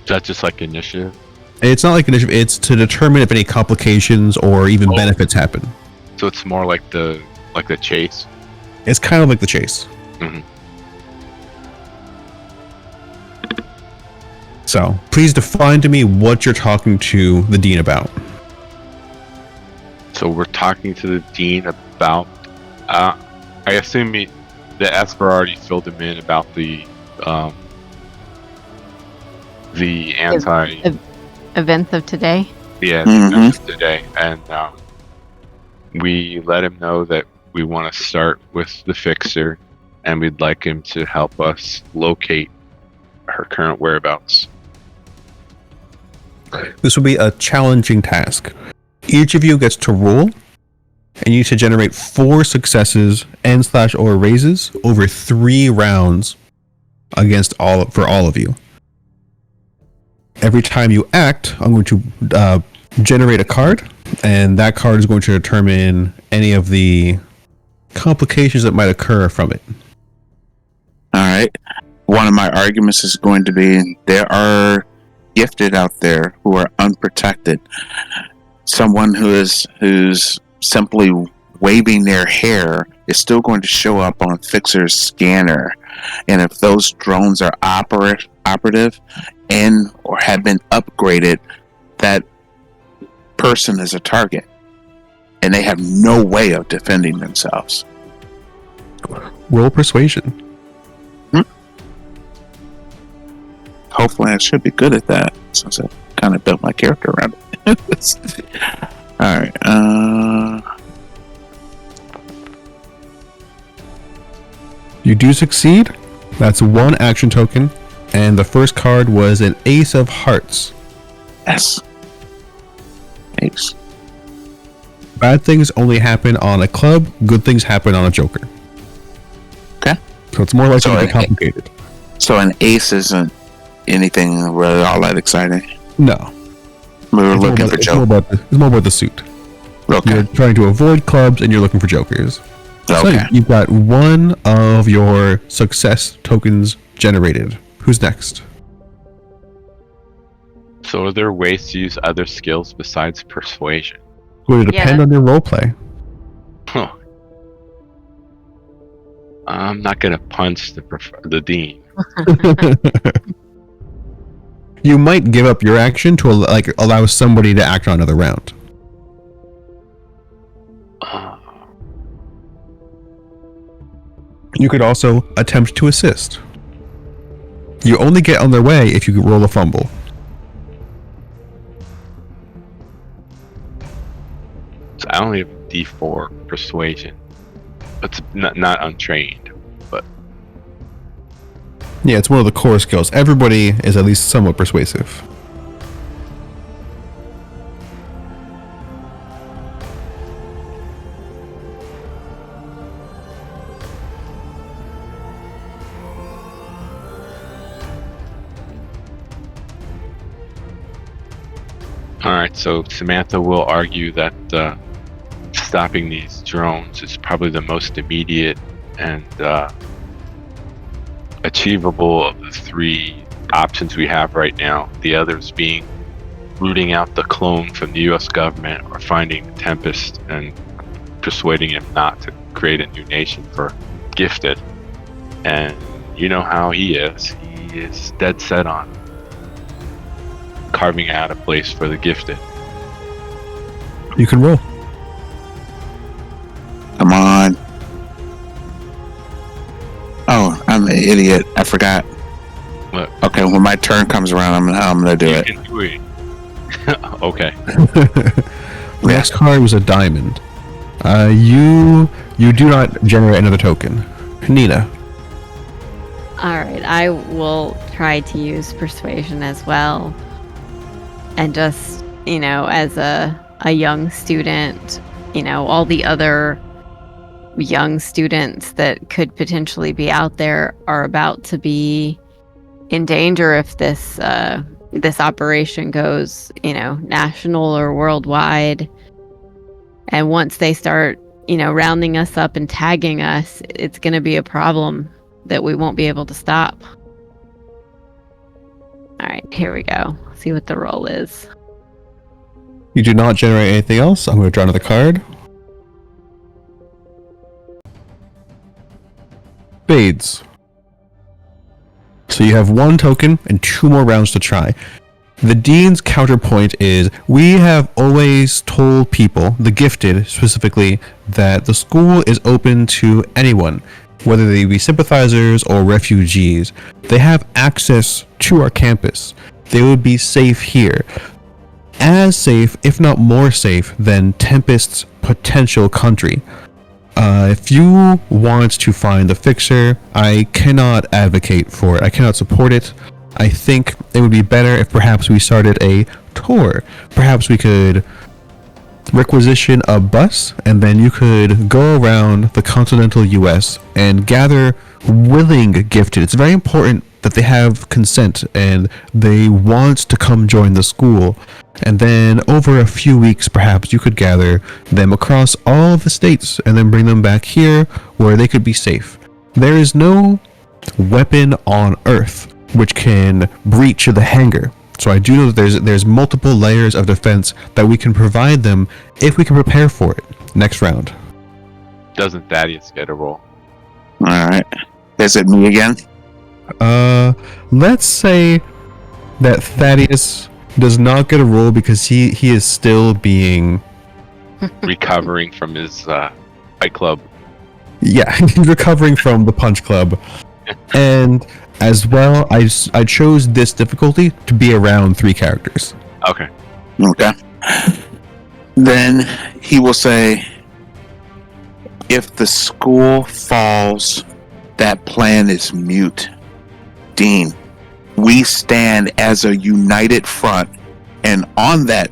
Is that just like initiative? It's not like initiative, it's to determine if any complications or even benefits happen. So it's more like the chase. It's kind of like the chase. Mhm. So, please define to me what you're talking to the dean about. So we're talking to the dean about. I assume the Esper already filled him in about the anti. Events of today. Yeah, Mhm. events today, and we let him know that we want to start with the fixer, and we'd like him to help us locate her current whereabouts. This will be a challenging task. Each of you gets to roll and you need to generate 4 successes and/or raises over 3 rounds for all of you. Every time you act, I'm going to generate a card, and that card is going to determine any of the complications that might occur from it. All right. One of my arguments is going to be there are gifted out there who are unprotected. Someone who's simply waving their hair is still going to show up on Fixer's scanner, and if those drones are operative and or have been upgraded, that person is a target, and they have no way of defending themselves. Roll persuasion. Hopefully I should be good at that, since I kind of built my character around it. Alright, You do succeed. That's 1 action token, and the first card was an Ace of Hearts. yes. Ace. Bad things only happen on a club, good things happen on a joker. Okay. So it's more likely So to be complicated. So an ace isn't anything really all that exciting. No. We were looking for It's jokers. more about the suit. Okay. You're trying to avoid clubs and you're looking for jokers. So Okay. you've got 1 of your success tokens generated. Who's next? So are there ways to use other skills besides persuasion? Would it depend Yeah. on your roleplay? Huh. I'm not gonna punch the dean. You might give up your action to allow somebody to act on another round. You could also attempt to assist. You only get on their way if you roll a fumble. So I only have D4 persuasion. It's not untrained, but Yeah, it's one of the core skills. Everybody is at least somewhat persuasive. alright, so Samantha will argue that stopping these drones is probably the most immediate and achievable of the 3 options we have right now. The others being rooting out the clone from the US government or finding Tempest and persuading him not to create a new nation for Gifted. And you know how he is. He is dead set on carving out a place for the Gifted. You can roll. Come on. Oh, I'm an idiot. I forgot. What? Okay, when my turn comes around, I'm gonna do You it. can do it. Okay. Next card was a diamond. You do not generate another token. Nina. Alright, I will try to use persuasion as well. And just, as a young student, all the other young students that could potentially be out there are about to be in danger if this operation goes, national or worldwide. And once they start, rounding us up and tagging us, it's going to be a problem that we won't be able to stop. All right, here we go. See what the roll is. You do not generate anything else. I'm going to draw another card. Spades. So you have 1 token and 2 more rounds to try. The Dean's counterpoint is, we have always told people, the Gifted specifically, that the school is open to anyone, whether they be sympathizers or refugees. They have access to our campus. They would be safe here. As safe, if not more safe, than Tempest's potential country. If you want to find the Fixer, I cannot advocate for it. I cannot support it. I think it would be better if perhaps we started a tour. Perhaps we could requisition a bus, and then you could go around the continental US and gather willing gifted. It's very important that they have consent and they want to come join the school. And then over a few weeks, perhaps you could gather them across all of the states and then bring them back here where they could be safe. There is no weapon on Earth which can breach the hangar. So I do know that there's multiple layers of defense that we can provide them if we can prepare for it. Next round. Doesn't Thaddeus get a roll? All right. Is it me again? Let's say that Thaddeus does not get a roll because he is still being Recovering from his fight club. yeah, he's recovering from the punch club. And as well, I chose this difficulty to be around 3 characters. Okay. Okay. Then he will say, if the school falls, that plan is mute. Dean, we stand as a united front, and on that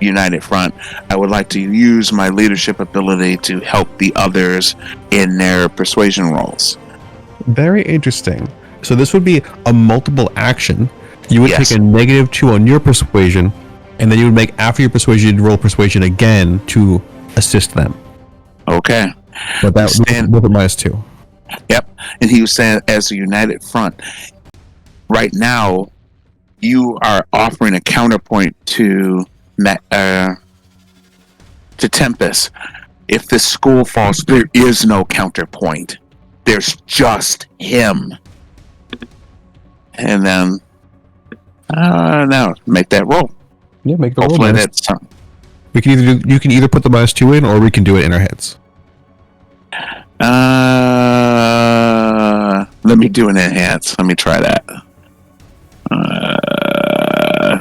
united front, I would like to use my leadership ability to help the others in their persuasion rolls. Very interesting. So this would be a multiple action. You would Yes. take a -2 on your persuasion, and then you would make after your persuasion, you'd roll persuasion again to assist them. Okay. But that Stand- with a -2. Yep. And he was saying, as a united front, right now, you are offering a counterpoint to Tempest. If this school falls, there is no counterpoint. There's just him. And then, now make that roll. Yeah, make the Hopefully roll. that's something. We can you can either put the -2 in, or we can do it in our heads. Let me do an enhance. Let me try that.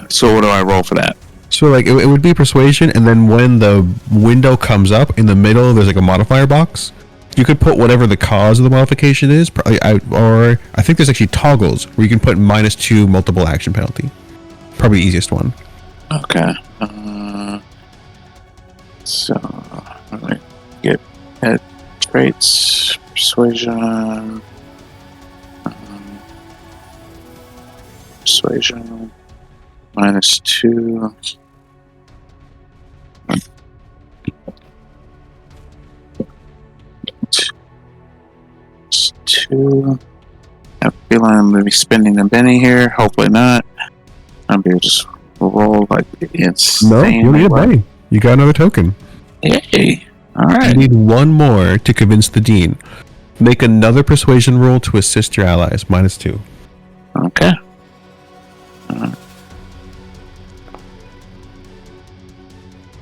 So what do I roll for that? So like it would be persuasion, and then when the window comes up in the middle, there's like a modifier box. You could put whatever the cause of the modification is, or I think there's actually toggles where you can put -2 multiple action penalty. Probably the easiest one. Okay. So let me get head traits, persuasion, persuasion -2. Two. I feel like I'm going to be spending a penny here. Hopefully not. I'll be able to just roll like insane. No, you don't need a penny. You got another token. Yay. All You right. need one more to convince the dean. Make another persuasion roll to assist your allies. -2. Okay.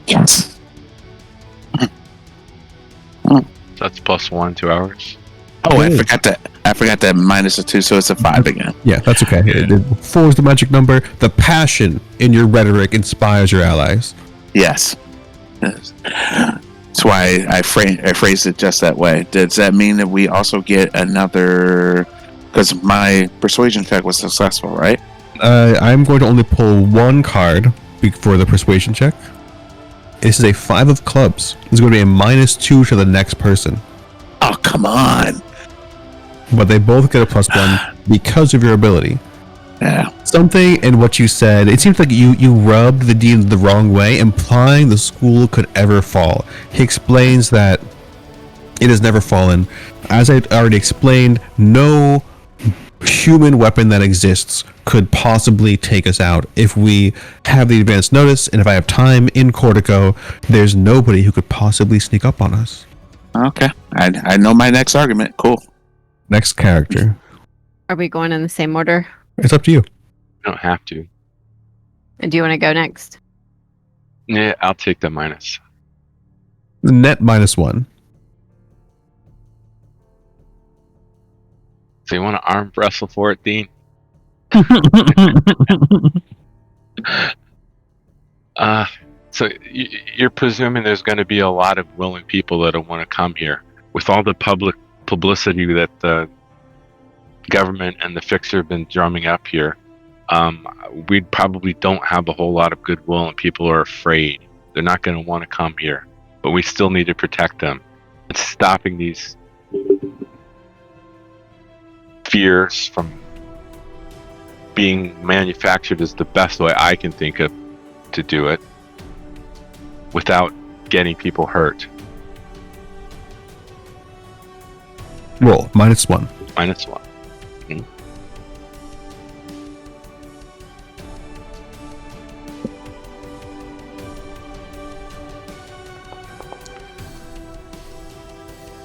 Yes. That's +1, 2 hours. Oh, I Good. forgot that -2, so it's a 5 again. Yeah, that's okay. 4 is the magic number. The passion in your rhetoric inspires your allies. Yes. That's why I phrased it just that way. Does that mean that we also get another? Because my persuasion check was successful, right? I'm going to only pull 1 card for the persuasion check. This is a 5 of clubs. This is going to be a -2 to the next person. Oh, come on. But they both get a +1 because of your ability. Yeah. Something in what you said, it seems like you rubbed the dean the wrong way, implying the school could ever fall. He explains that it has never fallen. As I already explained, no human weapon that exists could possibly take us out. If we have the advance notice, and if I have time in Cortico, there's nobody who could possibly sneak up on us. Okay. I know my next argument. Cool. Next character. Are we going in the same order? It's up to you. You don't have to. Do you want to go next? Yeah, I'll take the minus. Net -1. So you want to arm wrestle for it, Dean? So you're presuming there's going to be a lot of willing people that want to come here. With all the public publicity that the government and the fixer have been drumming up here, we probably don't have a whole lot of goodwill, and people are afraid. They're not going to want to come here, but we still need to protect them. And stopping these fears from being manufactured is the best way I can think of to do it without getting people hurt. Roll -1. -1.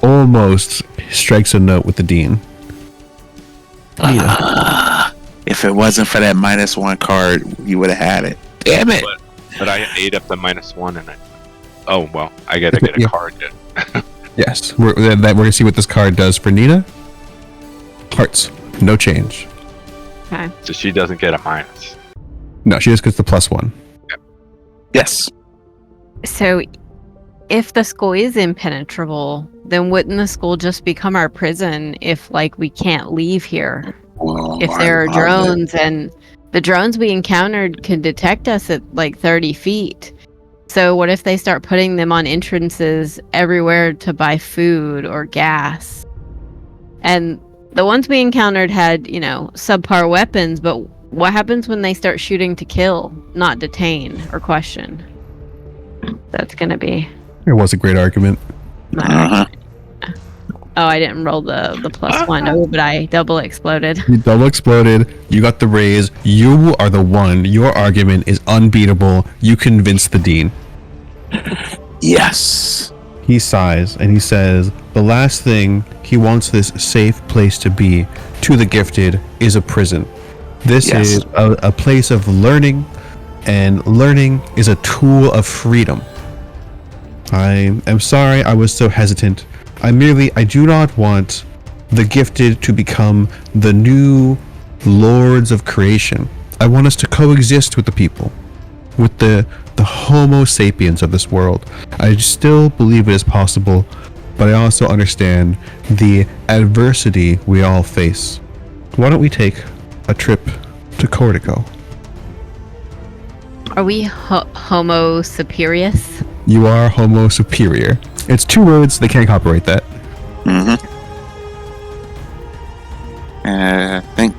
Almost strikes a note with the dean. If it wasn't for that -1 card, you would have had it. Damn it! But I ate up the -1 and oh well, I gotta get a Yeah. card yet. Yes, we're gonna see what this card does for Nina. Hearts, no change. Okay. So she doesn't get a minus. No, she just gets the +1. Yes. So, if the school is impenetrable, then wouldn't the school just become our prison if, like, we can't leave here? Oh, If I there are love it. drones, and the drones we encountered can detect us at like 30 feet. So what if they start putting them on entrances everywhere to buy food or gas? And the ones we encountered had, you know, subpar weapons, but what happens when they start shooting to kill, not detain or question? That's gonna be... It was a great argument. Uh-huh. Oh, I didn't roll the +1. Oh, but I double exploded. You double exploded. You got the raise. You are the one. Your argument is unbeatable. You convinced the dean. Yes. He sighs and he says, the last thing he wants this safe place to be to the gifted is a prison. This Yes. is a place of learning, and learning is a tool of freedom. I am sorry I was so hesitant. I do not want the gifted to become the new lords of creation. I want us to coexist with the people, with the Homo sapiens of this world. I still believe it is possible, but I also understand the adversity we all face. Why don't we take a trip to Cortico? Are we Homo superius? You are Homo superior. It's 2 words, they can't copyright that. Mm-hmm. I think,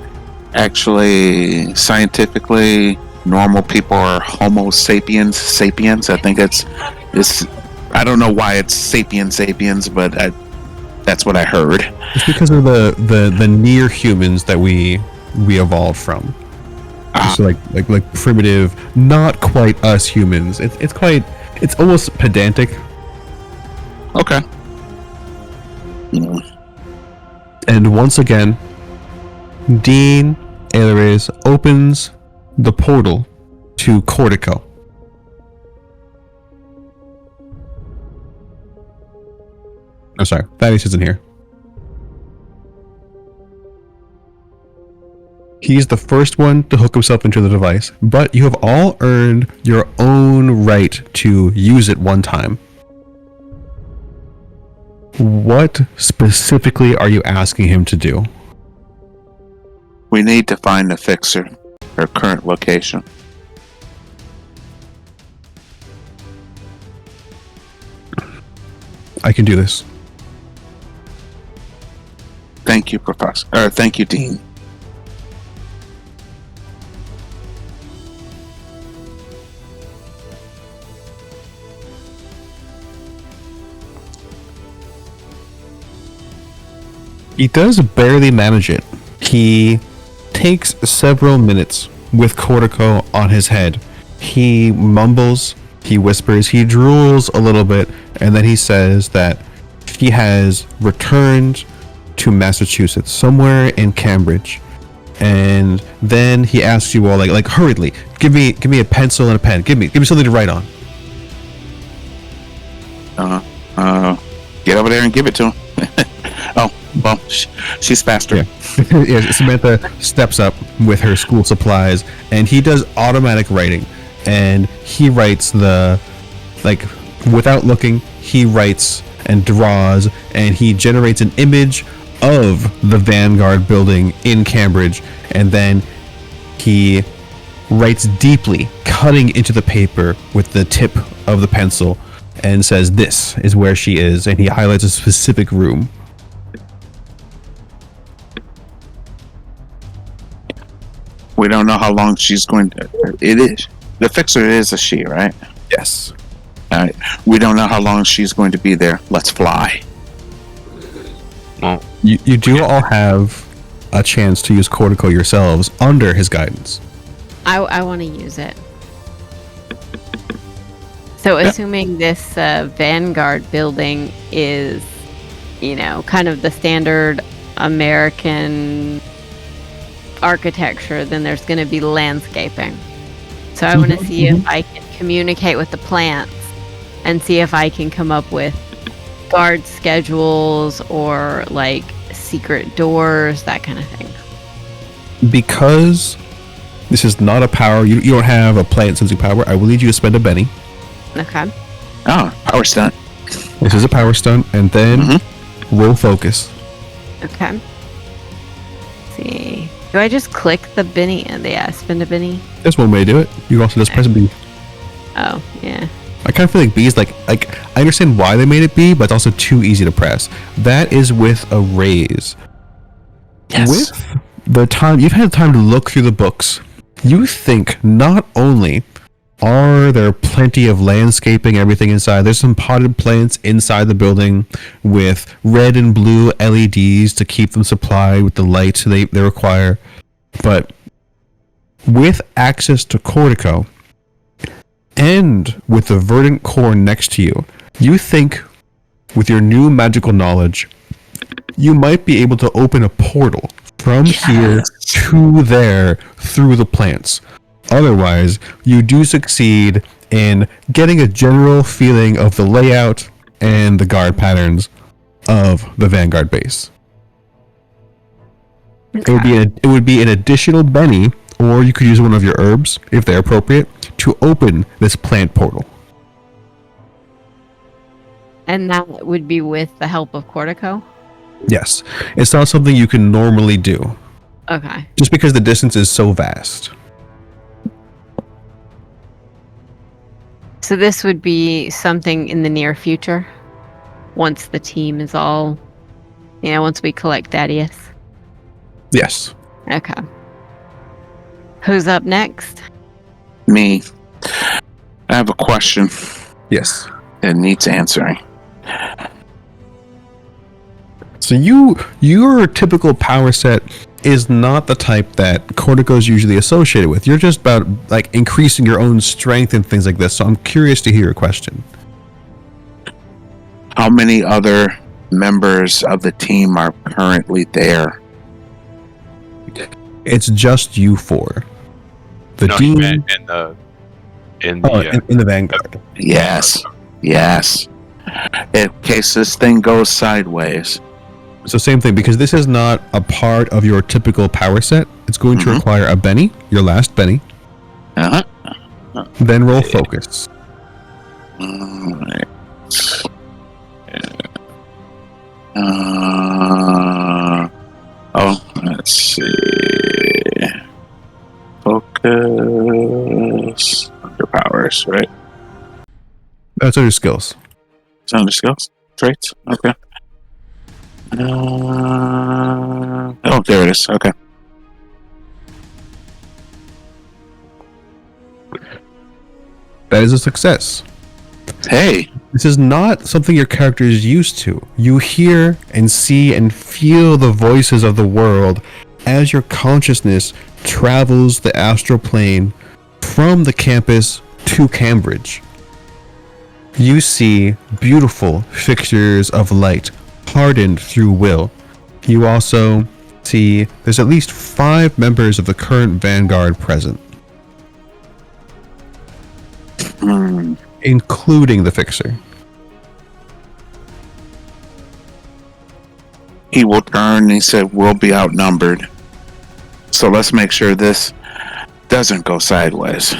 actually, scientifically, normal people are Homo sapiens. Sapiens. I think it's. I don't know why it's sapiens, but that's what I heard. It's because of the near humans that we evolved from. So like primitive, not quite us humans. It's almost pedantic. Okay. And once again, Dean Aileres opens the portal to Cortico. Oh, sorry, Thaddeus isn't here. He's the first one to hook himself into the device, but you have all earned your own right to use it one time. What specifically are you asking him to do? We need to find the fixer, her current location. I can do this. Thank you, Professor. Thank you, Dean. He does barely manage it. He takes several minutes with Cortico on his head. He mumbles, he whispers, he drools a little bit, and then he says that he has returned to Massachusetts, somewhere in Cambridge. And then he asks you all, like hurriedly, give me a pencil and a pen. Give me something to write on. Get over there and give it to him. Oh, well, she's faster. Yeah. Yeah, Samantha steps up with her school supplies, and he does automatic writing. And he writes without looking, he writes and draws, and he generates an image of the Vanguard building in Cambridge, and then he writes deeply, cutting into the paper with the tip of the pencil, and says, "This is where she is," and he highlights a specific room. We don't know how long she's going to. It is the fixer is a she, right? Yes. All right. We don't know how long she's going to be there. Let's fly. Well, You do all have a chance to use Cortico yourselves under his guidance. I want to use it. So assuming this Vanguard building is, kind of the standard American architecture, then there's going to be landscaping. So I want to see if I can communicate with the plants and see if I can come up with guard schedules or like secret doors, that kind of thing. Because this is not a power, you don't have a plant sensing power, I will need you to spend a Benny. Okay. Oh, power stunt. This is a power stunt, and then roll focus. Okay. Let's see. Do I just click the Benny and spend a Benny? That's one way to do it. You can also just press B. Oh, yeah. I kind of feel like B is like I understand why they made it B, but it's also too easy to press. That is with a raise. Yes. With the time you've had time to look through the books, you think not only are there plenty of landscaping, everything inside, there's some potted plants inside the building with red and blue LEDs to keep them supplied with the light they require, but with access to Cortico and with the verdant core next to you, you think with your new magical knowledge, you might be able to open a portal from here to there through the plants. Otherwise, you do succeed in getting a general feeling of the layout and the guard patterns of the Vanguard base. It would be an additional Benny, or you could use one of your herbs, if they're appropriate, to open this plant portal. And that would be with the help of Cortico? Yes. It's not something you can normally do, Okay. just because the distance is so vast. So this would be something in the near future? Once the team is all... once we collect Thaddeus? Yes. Okay. Who's up next? Me. I have a question Yes. that needs answering. So your typical power set is not the type that Cortico is usually associated with. You're just about like increasing your own strength and things like this. So I'm curious to hear your question. How many other members of the team are currently there? It's just you four. The no, Dean in the in the Vanguard. Yes. Yes. In case this thing goes sideways. So same thing, because this is not a part of your typical power set. It's going to require a Benny, your last Benny. Then roll focus. Alright. Let's see. Focus. Under powers, right? That's under skills. It's under skills? Traits? Okay. There it is. Okay. That is a success. Hey. This is not something your character is used to. You hear and see and feel the voices of the world as your consciousness travels the astral plane from the campus to Cambridge. You see beautiful fixtures of light hardened through will. You also see there's at least 5 members of the current Vanguard present, including the fixer. He will turn and he said, we'll be outnumbered. So let's make sure this doesn't go sideways.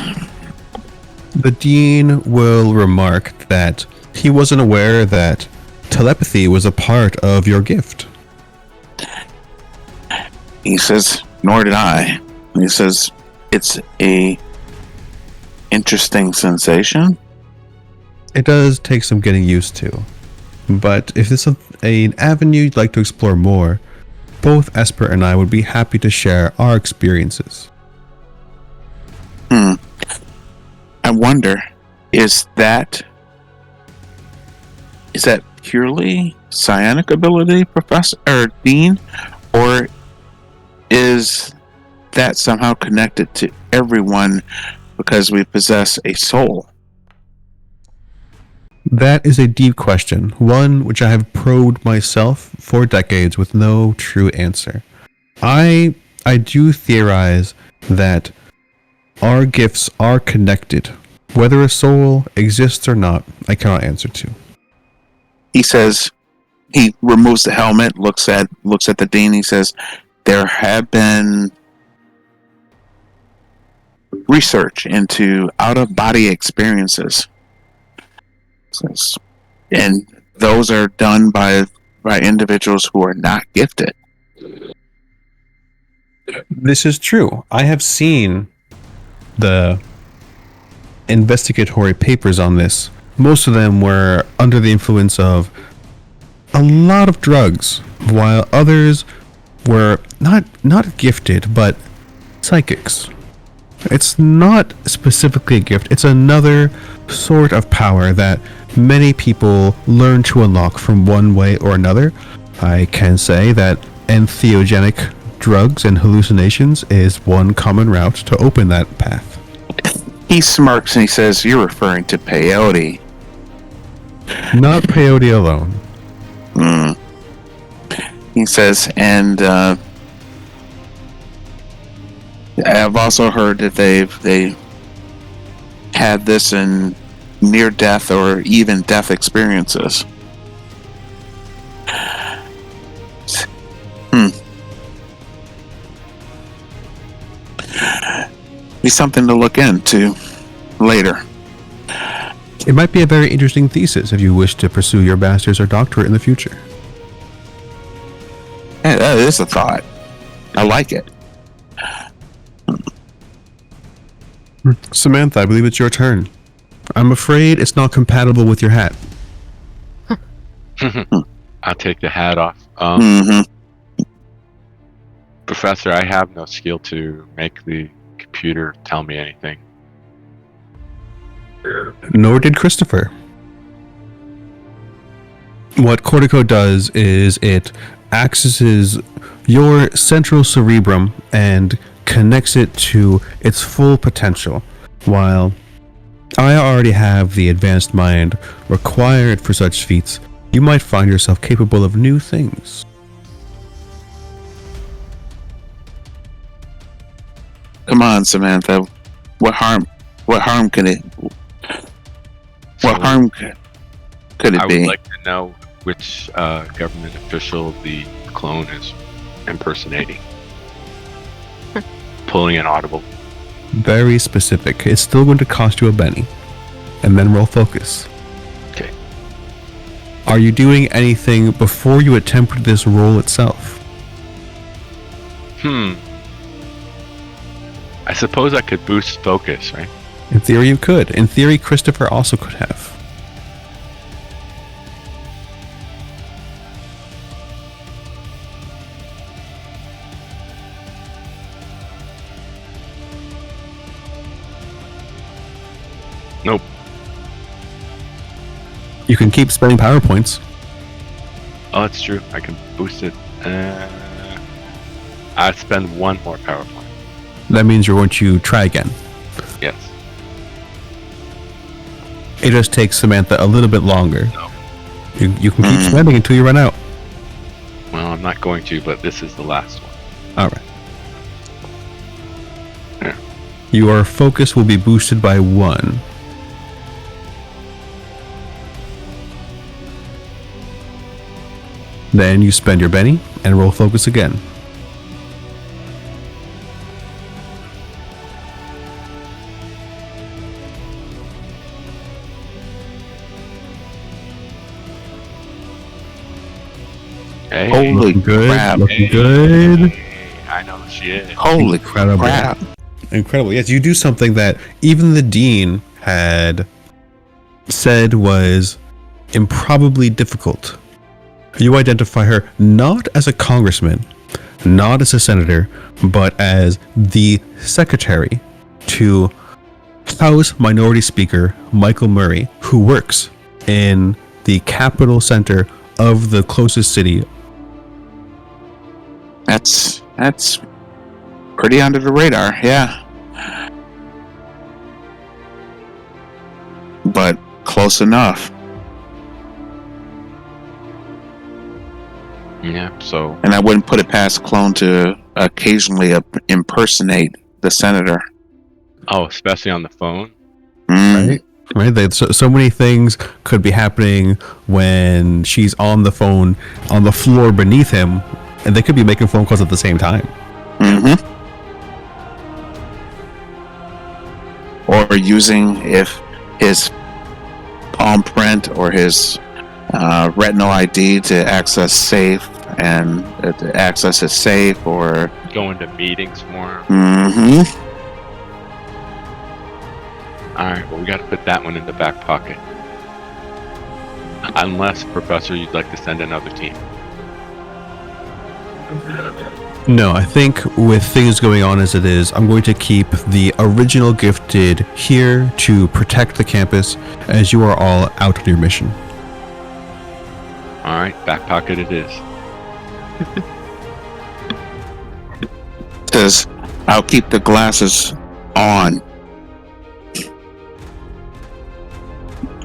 The Dean will remark that he wasn't aware that telepathy was a part of your gift. He says, nor did I. He says, it's a interesting sensation. It does take some getting used to. But if this is an avenue you'd like to explore more, both Esper and I would be happy to share our experiences. I wonder, is that purely psionic ability, Professor or Dean, or is that somehow connected to everyone because we possess a soul? That is a deep question, one which I have probed myself for decades with no true answer. I do theorize that our gifts are connected. Whether a soul exists or not, I cannot answer to. He says, he removes the helmet, looks at the Dean. He says, there have been research into out-of-body experiences, and those are done by individuals who are not gifted. This is true. I have seen the investigatory papers on this. Most of them were under the influence of a lot of drugs, while others were not gifted, but psychics. It's not specifically a gift. It's another sort of power that many people learn to unlock from one way or another. I can say that entheogenic drugs and hallucinations is one common route to open that path. He smirks and he says, you're referring to peyote. Not peyote alone. He says, and I've also heard that they had this in near death or even death experiences. Be something to look into later. It might be a very interesting thesis if you wish to pursue your master's or doctorate in the future. Yeah, that is a thought. I like it. Samantha, I believe it's your turn. I'm afraid it's not compatible with your hat. I'll take the hat off. Professor, I have no skill to make the computer tell me anything. Nor did Christopher. What Cortico does is it accesses your central cerebrum and connects it to its full potential, while I already have the advanced mind required for such feats. You might find yourself capable of new things. Come on, Samantha. What harm could it? What harm could it I be? would like to know which government official the clone is impersonating. Pulling an audible. Very specific. It's still going to cost you a Benny. And then roll focus. Okay. Are you doing anything before you attempt this roll itself? I suppose I could boost focus, right? In theory you could. In theory, Christopher also could have. Nope. You can keep spending power points. Oh, that's true. I can boost it. I'd spend one more power point. That means you're going to try again. Yes. It just takes Samantha a little bit longer. No. You can keep spending until you run out. Well, I'm not going to, but this is the last one. Alright. Yeah. Your focus will be boosted by 1. Then you spend your Benny and roll focus again. Hey, Holy Looking good. crap. Looking good. Hey, I know she is. Holy Incredible. crap. Incredible. Yes, you do something that even the dean had said was improbably difficult. You identify her not as a congressman, not as a senator, but as the secretary to House Minority Speaker Michael Murray, who works in the capital center of the closest city. That's pretty under the radar, yeah. But close enough. Yeah, so And I wouldn't put it past Clone to occasionally impersonate the senator. especially on the phone. Right? Right. So many things could be happening when she's on the phone on the floor beneath him, and they could be making phone calls at the same time. Mm-hmm. Or using if his palm print or his retinal ID to access safe and to access his safe or Going to meetings more. mm-hmm. Alright, well, we got to put that one in the back pocket. Unless, Professor, you'd like to send another team. No, I think with things going on as it is, I'm going to keep the original gifted here to protect the campus as you are all out on your mission. Alright, back pocket it is. Says, I'll keep the glasses on.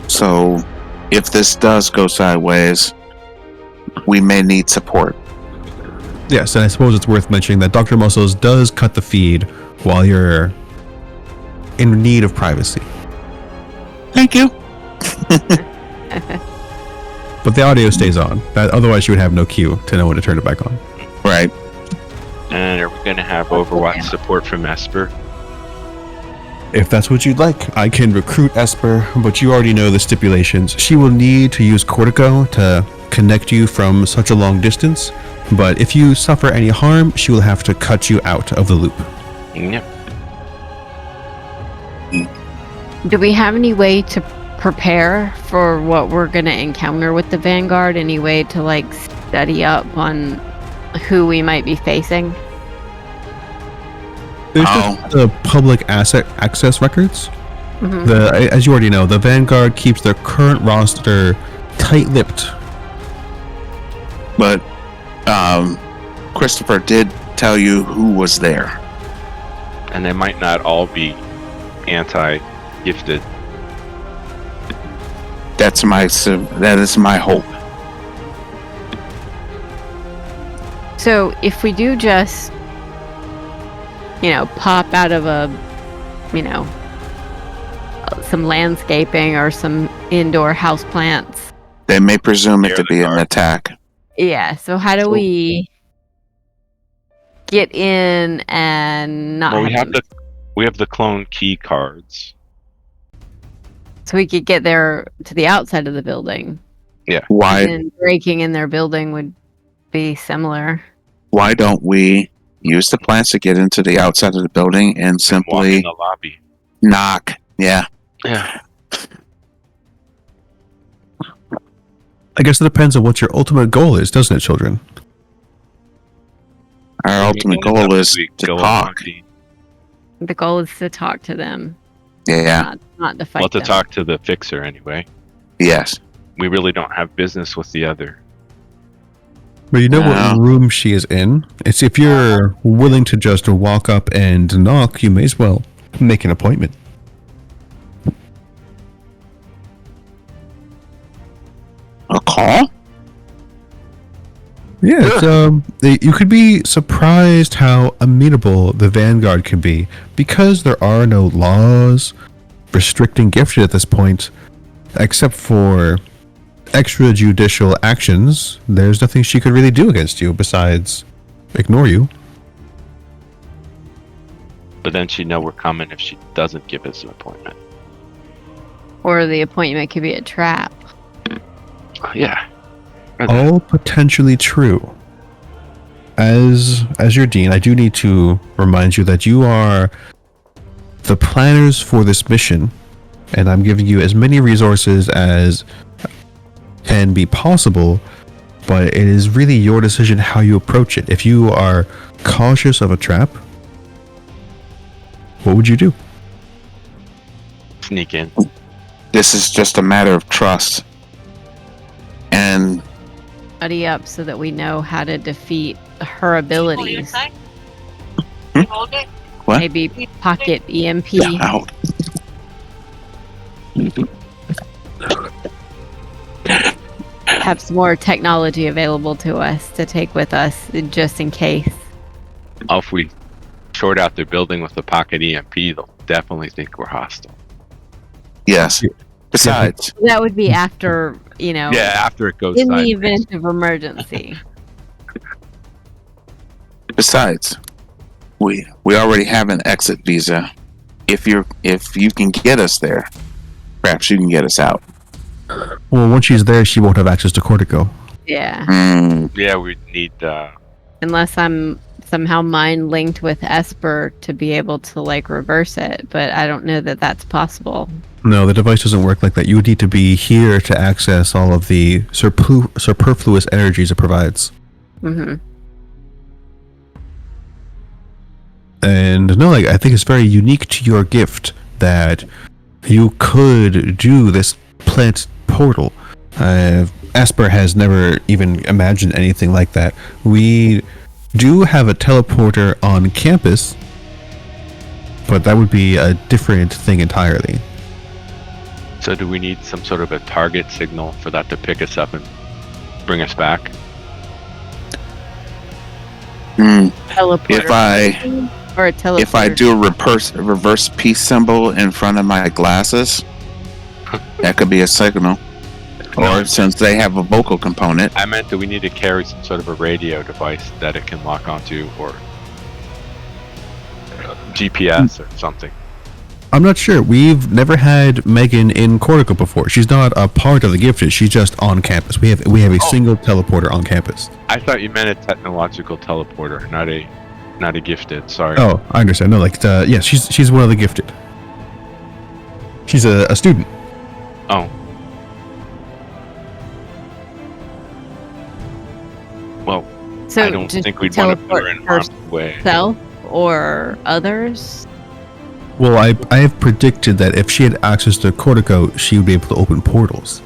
So, if this does go sideways, we may need support. Yes, and I suppose it's worth mentioning that Dr. Muscles does cut the feed while you're in need of privacy. Thank you. But the audio stays on. Otherwise, you would have no cue to know when to turn it back on. Right. And are we going to have Overwatch support from Esper? If that's what you'd like, I can recruit Esper, but you already know the stipulations. She will need to use Cortico to connect you from such a long distance, but if you suffer any harm, she will have to cut you out of the loop. Yep. Do we have any way to prepare for what we're going to encounter with the Vanguard? Any way to like study up on who we might be facing? There's just the public asset access records. Mhm. As you already know, the Vanguard keeps their current roster tight-lipped. But Christopher did tell you who was there. And they might not all be anti-gifted. That is my hope. So if we do just, pop out of some landscaping or some indoor house plants. They may presume it Near to the be an guard. attack. Yeah, so how do we get in and not Well, have we have the clone key cards. so we could get there to the outside of the building. Why And breaking in their building would be similar. why don't we use the plants to get into the outside of the building and Walk in simply the lobby. knock? Yeah. Yeah. I guess it depends on what your ultimate goal is, doesn't it, children? Our ultimate goal is to Go talk. on key. The goal is to talk to them, Yeah. not to fight Well, to them. talk to the fixer anyway. Yes. We really don't have business with the other. But you know No. what room she is in? It's if you're willing to just walk up and knock, you may as well make an appointment. A call? Yeah, it's, you could be surprised how amenable the Vanguard can be. Because there are no laws restricting gifted at this point, except for extrajudicial actions, there's nothing she could really do against you besides ignore you. But then she'd know we're coming if she doesn't give us an appointment. Or the appointment could be a trap. Yeah. All potentially true. As your dean, I do need to remind you that you are the planners for this mission, and I'm giving you as many resources as can be possible, but it is really your decision how you approach it. If you are cautious of a trap, what would you do? Sneak in. This is just a matter of trust. And Buddy up so that we know how to defeat her abilities. what? Maybe pocket EMP. Out. Have some more technology available to us to take with us just in case. Oh, if we short out their building with the pocket EMP, they'll definitely think we're hostile. Yes. Besides, That would be after, Yeah, after it goes in the sideways. event of emergency. we already have an exit visa. If you can get us there, perhaps you can get us out. Well, once she's there, she won't have access to Cortico. Yeah. Yeah, we need. Unless I'm somehow mind linked with Esper to be able to reverse it, but I don't know that that's possible. No, the device doesn't work like that. You would need to be here to access all of the superfluous energies it provides. Mm-hmm. And no, I think it's very unique to your gift that you could do this plant portal. Esper has never even imagined anything like that. We do have a teleporter on campus, but that would be a different thing entirely. So, do we need some sort of a target signal for that to pick us up and bring us back? Teleporter. Or a teleporter. If I do a reverse peace symbol in front of my glasses, that could be a signal. Or since they have a vocal component, I meant, do we need to carry some sort of a radio device that it can lock onto, or GPS or something? I'm not sure. We've never had Megan in Cortico before. She's not a part of the gifted. She's just on campus. We have a single teleporter on campus. I thought you meant a technological teleporter, not a gifted. Sorry. Oh, I understand. No, yes, she's one of the gifted. She's a student. Oh. Well, So I don't just think we'd want to put her in harm's teleport way. herself or others. Well, I have predicted that if she had access to Cortico, she would be able to open portals.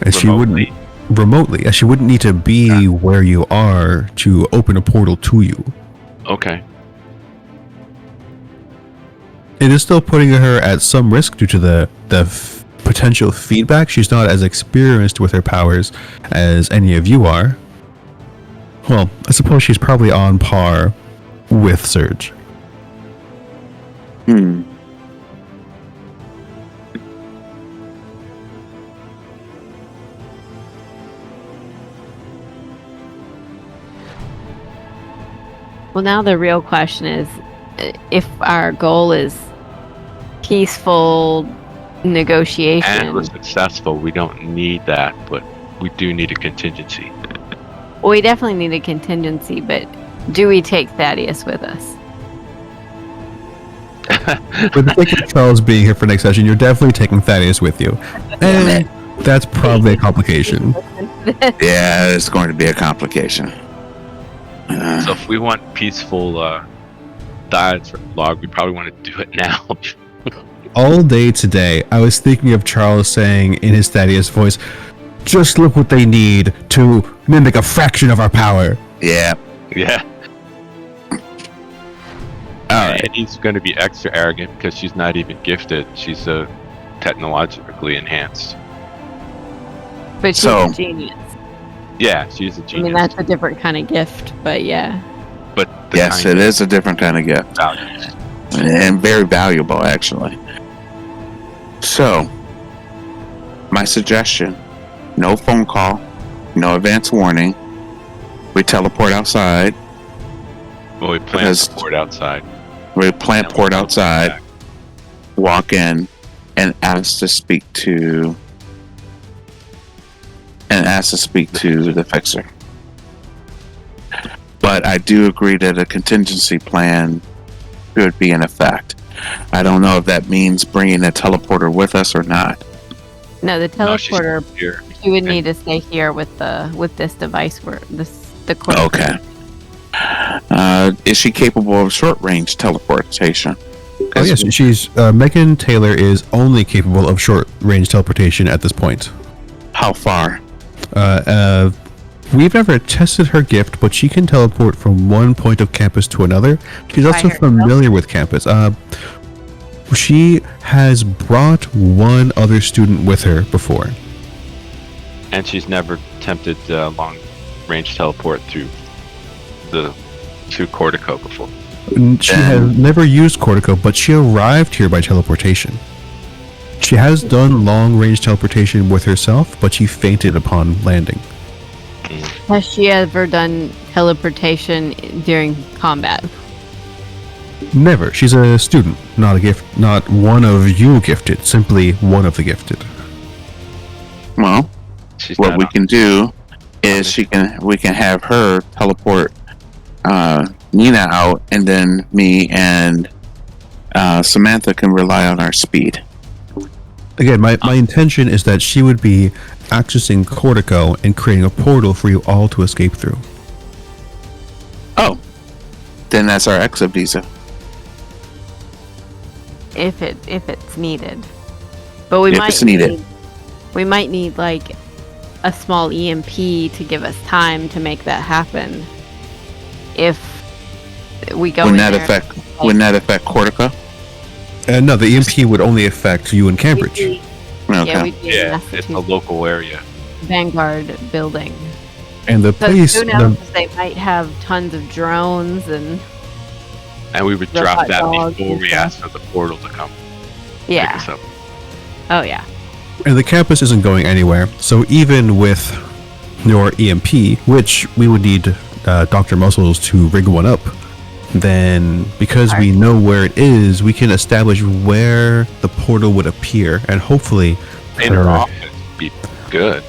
And she wouldn't remotely. She wouldn't need to be where you are to open a portal to you. Okay. It is still putting her at some risk due to the potential feedback. She's not as experienced with her powers as any of you are. Well, I suppose she's probably on par with Surge. Well, now the real question is, if our goal is peaceful negotiation. And we're successful, we don't need that, but we do need a contingency. Well, we definitely need a contingency, but do we take Thaddeus with us? For the sake of Charles being here for next session, you're definitely taking Thaddeus with you. And that's probably a complication. yeah, it's going to be a complication. So if we want peaceful dialogue, we probably want to do it now. All day today, I was thinking of Charles saying in his Thaddeus voice, just look what they need to mimic a fraction of our power. Yeah. Yeah. Alright. And he's going to be extra arrogant because she's not even gifted. She's technologically enhanced. But she's So- a genius. Yeah, she's a I genius. mean, that's a different kind of gift, but yeah. But the Yes, kind it is a different kind of gift. values. And very valuable, actually. So, my suggestion, no phone call, no advance warning. We teleport outside. Well, we plan Because- to port outside. We plant port outside, walk in, and ask to speak to the fixer. But I do agree that a contingency plan should be in effect. I don't know if that means bringing a teleporter with us or not. No, the No, she's teleporter. here. She would need to stay here with this device where the Cortico. Okay. Is she capable of short range teleportation? Oh yes, she's Megan Taylor is only capable of short range teleportation at this point. How far? We've never tested her gift, but she can teleport from one point of campus to another. She's also herself? familiar with campus. She has brought one other student with her before. And she's never attempted long range teleport to Cortico before. She has never used Cortico, but she arrived here by teleportation. She has done long range teleportation with herself, but she fainted upon landing. Has she ever done teleportation during combat? Never. She's a student, not a gift, not one of you gifted, simply one of the gifted. Well, She's what not we on- can do is we can have her teleport Nina out, and then me and Samantha can rely on our speed. Again, my intention is that she would be accessing Cortico and creating a portal for you all to escape through. Oh, then that's our exit visa. If it's needed, but we If might it's needed. we might need like a small EMP to give us time to make that happen. If we go in Wouldn't there, that affect Cortico? No, the EMP would only affect you in Cambridge. Okay. Yeah, we'd be in Yeah, it's a Massachusetts local area. Vanguard building. And the So place, who knows? They might have tons of drones and And we would The drop hot that dogs before and we stuff. asked for the portal to come pick yeah. us up. Oh yeah. and the campus isn't going anywhere. So even with your EMP, which we would need Dr. Muscles to rig one up, then because we know where it is, we can establish where the portal would appear, and hopefully In her office would be good.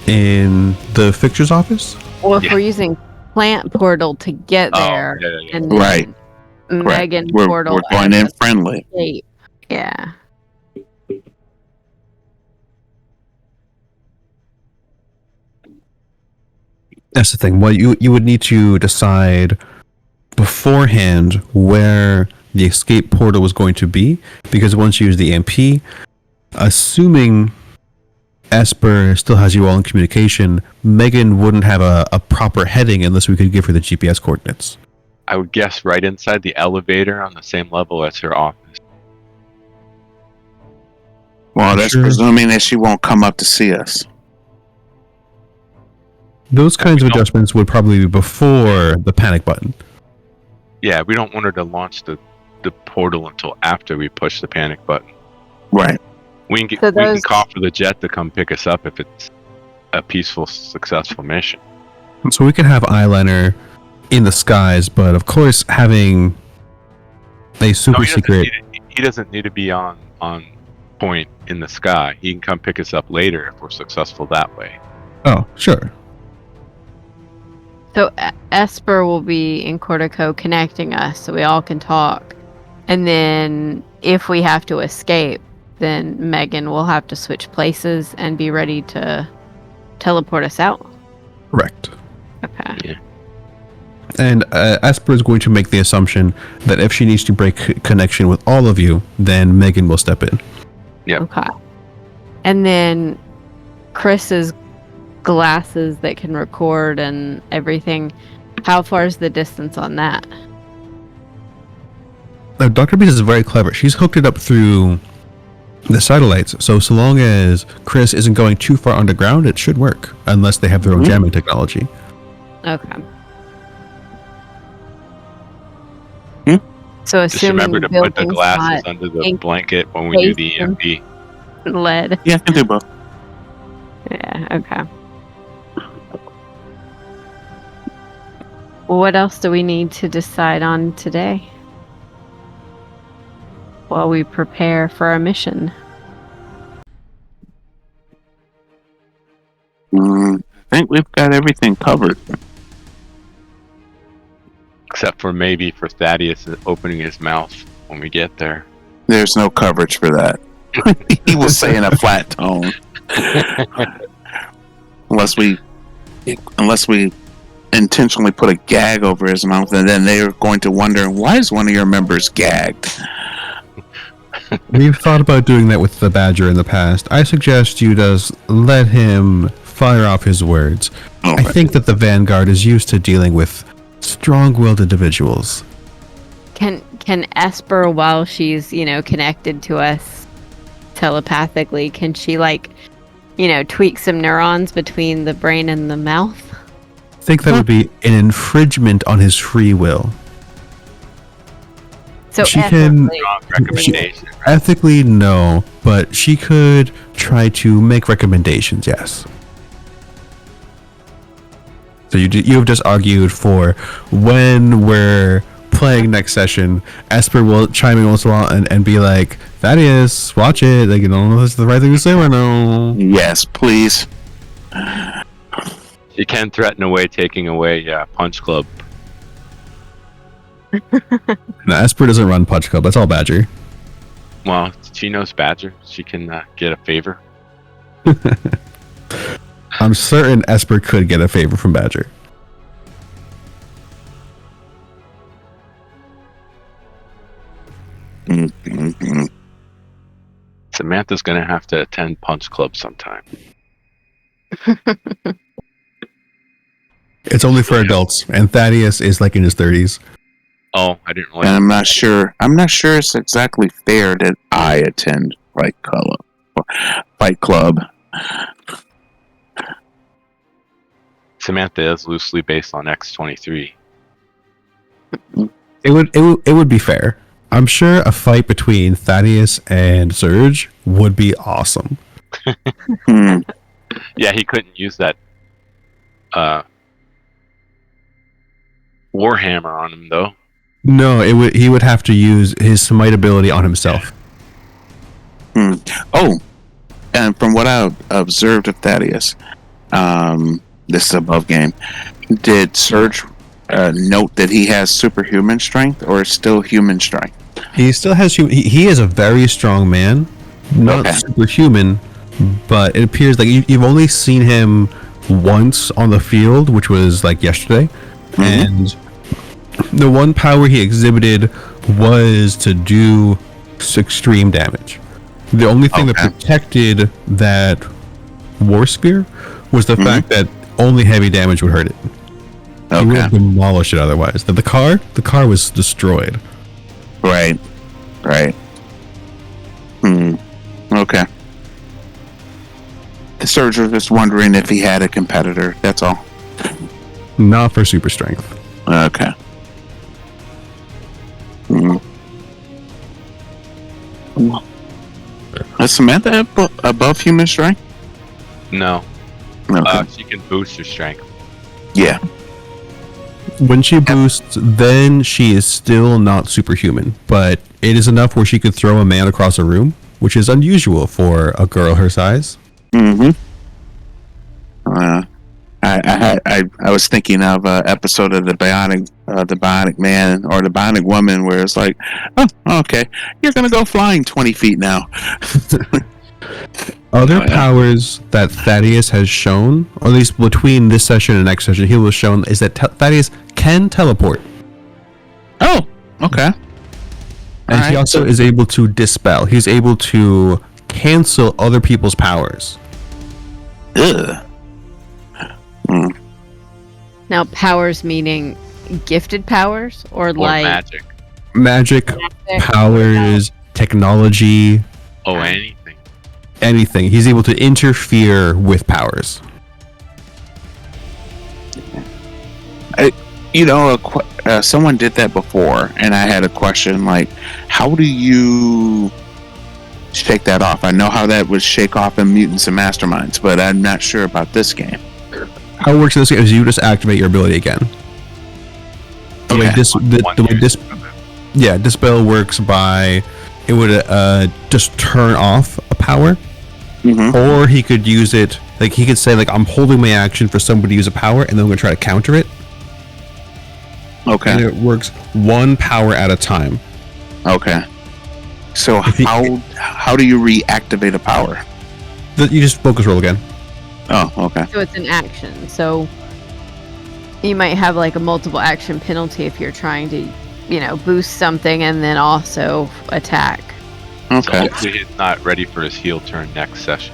in the fixture's office. Or if Yeah. we're using plant portal to get Oh, there, yeah. and then Right. Megan We're portal. going as in a friendly. escape. Yeah. That's the thing. What you would need to decide beforehand where the escape portal was going to be, because once you use the EMP, assuming Esper still has you all in communication, Megan wouldn't have a proper heading unless we could give her the GPS coordinates. I would guess right inside the elevator on the same level as her office. Well, that's Sure. presuming that she won't come up to see us. Those kinds of don't- adjustments would probably be before the panic button. Yeah, we don't want her to launch the portal until after we push the panic button. Right. We can So we can those- call for the jet to come pick us up if it's a peaceful, successful mission. So we can have eyeliner in the skies, but of course having a super secret. He doesn't need to be on point in the sky. He can come pick us up later if we're successful that way. Oh, sure. So Esper will be in Cortico connecting us so we all can talk. And then if we have to escape, then Megan will have to switch places and be ready to teleport us out. Correct. Okay. And Esper is going to make the assumption that if she needs to break connection with all of you, then Megan will step in. Yep. Okay. And then Chris's glasses that can record and everything. How far is the distance on that? Now, Dr. Beast is very clever. She's hooked it up through the satellites, so long as Chris isn't going too far underground, it should work, unless they have their own jamming technology. Okay. Hmm? So Just assuming remember to the put the building's glasses not under the ink blanket when we do the based in- EMP. lead. Yeah, I can do both. Yeah, okay. What else do we need to decide on today? While we prepare for our mission. I think we've got everything covered. Except for maybe for Thaddeus opening his mouth when we get there. There's no coverage for that. He will say in a flat tone. Unless we intentionally put a gag over his mouth, and then they're going to wonder, why is one of your members gagged? We've thought about doing that with the Badger in the past. I suggest you just let him fire off his words. Okay. I think that the Vanguard is used to dealing with strong-willed individuals. Can Esper, while she's, connected to us telepathically, can she tweak some neurons between the brain and the mouth? I think that would be an infringement on his free will. So She can- Strong recommendation. Ethically, no, but she could try to make recommendations, yes. So you have just argued for when we're playing next session, Esper will chime in once in a while and be like, Thaddeus, watch it. Like, that's the right thing to say right now. Yes, please. You can threaten away taking away Punch Club. No, Esper doesn't run Punch Club. That's all Badger. Well, she knows Badger. She can get a favor. I'm certain Esper could get a favor from Badger. Samantha's going to have to attend Punch Club sometime. It's only for adults, and Thaddeus is like in his 30s. Oh, I didn't And realize. I'm not sure. I'm not sure it's exactly fair that I attend Fight Club. Samantha is loosely based on X-23. It would be fair. I'm sure a fight between Thaddeus and Surge would be awesome. Hmm. Yeah, he couldn't use that Warhammer on him, though. No, he would have to use his smite ability on himself. Oh, and from what I observed of Thaddeus, this is above game. Did Surge note that he has superhuman strength, or still human strength? He still has he is a very strong man, not Okay. superhuman, but it appears like you've only seen him once on the field, which was like yesterday, and the one power he exhibited was to do extreme damage. The only thing that Okay. protected that war spear was the fact that only heavy damage would hurt it. He would Okay, have demolished it otherwise. The car was destroyed. right. Okay. The Surge was just wondering if he had a competitor. That's all. Not for super strength. Okay. Is Samantha above human strength? No. Okay. She can boost her strength. Yeah. When she boosts, then she is still not superhuman, but it is enough where she could throw a man across a room, which is unusual for a girl her size. Mm-hmm. I was thinking of an episode of the Bionic Man or the Bionic Woman, where it's like, oh, okay, you're gonna go flying 20 feet now. Other Oh, yeah. powers that Thaddeus has shown, or at least between this session and next session, he was shown is that Thaddeus can teleport, Oh, okay. and he Alright, also is able to dispel. He's able to cancel other people's powers. Ugh. Now, powers meaning gifted powers or Or like magic. Magic, powers, technology, Oh, anything. anything. He's able to interfere with powers. Someone did that before, and I had a question like, how do you shake that off? I know how that would shake off in Mutants and Masterminds, but I'm not sure about this game. How it works in this game is you just activate your ability again. The way Dispel works by it would just turn off a power, or he could use it like he could say like I'm holding my action for somebody to use a power, and then I'm going to try to counter it. and Okay. it works 1 power at a time. Okay. So If you- how do you reactivate a power? You just focus roll again. Oh, okay. So it's an action. So you might have like a multiple action penalty if you're trying to, boost something and then also attack. So Okay. hopefully he's not ready for his heel turn next session.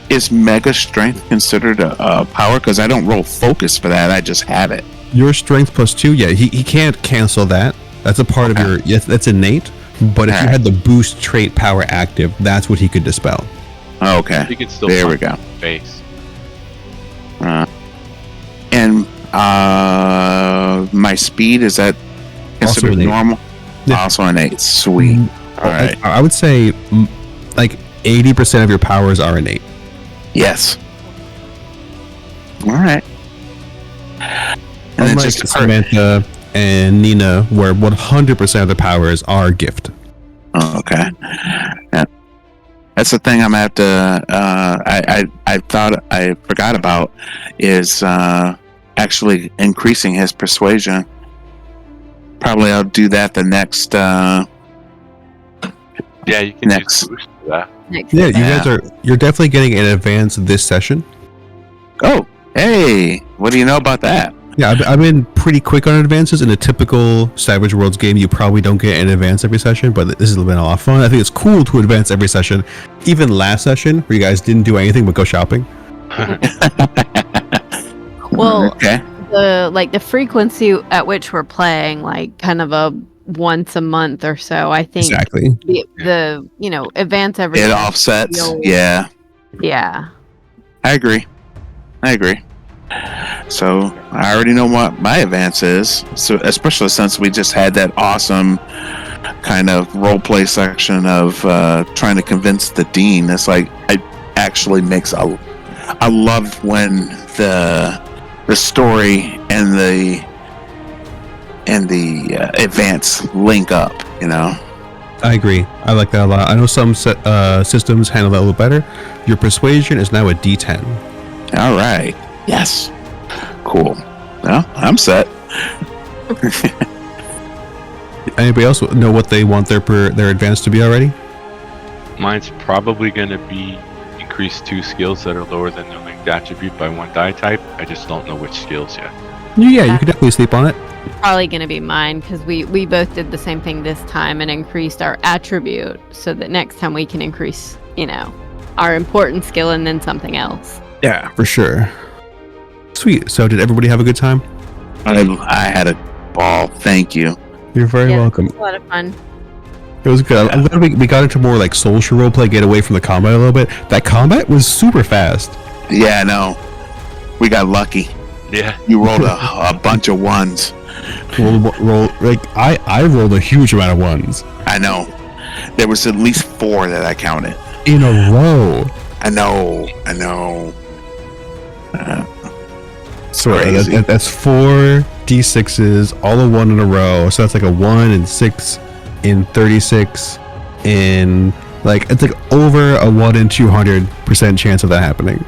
Is Mega Strength considered a power? Because I don't roll focus for that. I just have it. Your strength +2, yeah, he can't cancel that. That's a part of your, yes, that's innate. But if you Alright. had the boost trait power active, that's what he could dispel. Okay. He can still There we punch go. in the face. And my speed, is that Also considered innate. normal? Yeah. Also innate. Sweet. All right. I would say like 80% of your powers are innate. Yes. All right. And then Unlike just Samantha and Nina, where 100% of the powers are gift. okay. Yeah. That's the thing I'm gonna have to. I thought I forgot about is actually increasing his persuasion. Probably I'll do that the next. Yeah, you can Next. use boost for that. Next Yeah, you Yeah. guys you're definitely getting an advance this session. Oh, hey! What do you know about that? Yeah, I've been pretty quick on advances. In a typical Savage Worlds game, you probably don't get an advance every session, but this has been a lot of fun. I think it's cool to advance every session. Even last session, where you guys didn't do anything but go shopping. Well, Okay. the frequency at which we're playing, like kind of a once a month or so, I think Exactly. the advance every It month offsets. feels- Yeah, Yeah. I agree. So I already know what my advance is. So especially since we just had that awesome kind of role play section of trying to convince the dean. It's like it actually makes I love when the story and the advance link up. I agree. I like that a lot. I know some systems handle that a little better. Your persuasion is now a D10. All right. Yes. Cool. Well, I'm set. Anybody else know what they want their advance to be already? Mine's probably going to be increase 2 skills that are lower than the linked attribute by 1 die type. I just don't know which skills yet. Yeah, you could definitely sleep on it. Probably going to be mine because we both did the same thing this time and increased our attribute so that next time we can increase, our important skill and then something else. Yeah, for sure. Sweet. So did everybody have a good time? I had a ball. Thank you. You're very welcome. It was a lot of fun. It was good. I'm glad we got into more like social roleplay, get away from the combat a little bit. That combat was super fast. Yeah, no. We got lucky. Yeah. You rolled a bunch of ones. Roll like I rolled a huge amount of ones I know. There was at least 4 that I counted. in a row. I know. So Crazy. that's 4 d6s, all of 1 in a row. So that's like a 1 in 6 in 36 in like it's like over a 1 in 200% chance of that happening.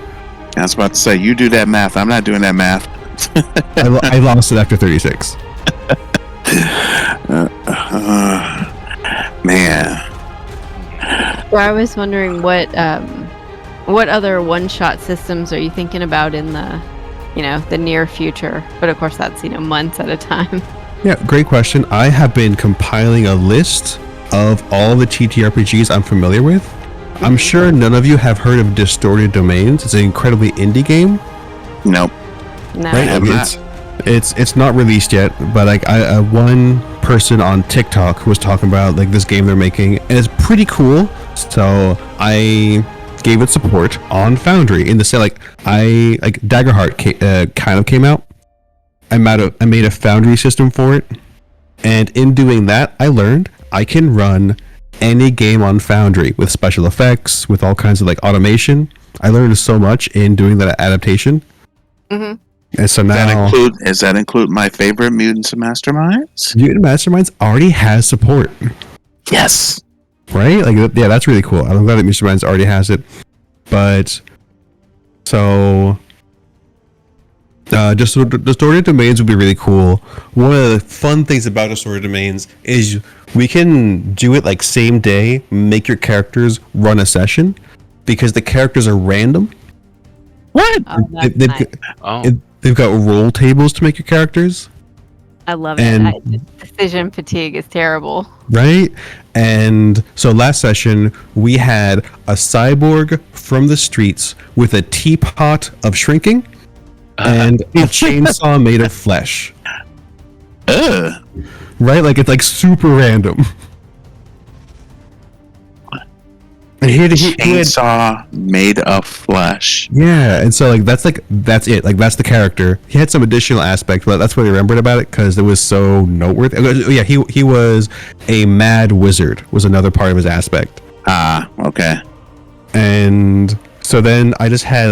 I was about to say, you do that math. I'm not doing that math. I lost it after 36. Man. So I was wondering what other one-shot systems are you thinking about in the near future? But of course that's months at a time. Yeah, great question. I have been compiling a list of all the TTRPGs I'm familiar with. I'm sure none of you have heard of Distorted Domains. It's an incredibly indie game. Nope. No. Right? have Like, it's not released yet, but like one person on TikTok was talking about like this game they're making, and it's pretty cool. So I gave it support on Foundry in the sense like Daggerheart kind of came out. I made a Foundry system for it, and in doing that, I learned I can run any game on Foundry with special effects, with all kinds of like automation. I learned so much in doing that adaptation. Mm-hmm. And so now Does that include my favorite Mutants and Masterminds? Mutant Masterminds already has support, Yes. right? Like, yeah, that's really cool. I'm glad that Masterminds already has it. But so Distorted domains would be really cool. One of the fun things about distorted domains is we can do it like same day, make your characters run a session because the characters are random. What? They've got roll tables to make your characters. I love And- it. Decision fatigue is terrible. Right? And so last session, we had a cyborg from the streets with a teapot of shrinking and a chainsaw made of flesh. Ugh. Right? Like, it's like super random. And he had, Chainsaw made of flesh. yeah, and so that's it. Like, that's the character. He had some additional aspect, but that's what I remembered about it because it was so noteworthy. Oh, yeah, he was a mad wizard, was another part of his aspect. Ah, okay. And so then I just had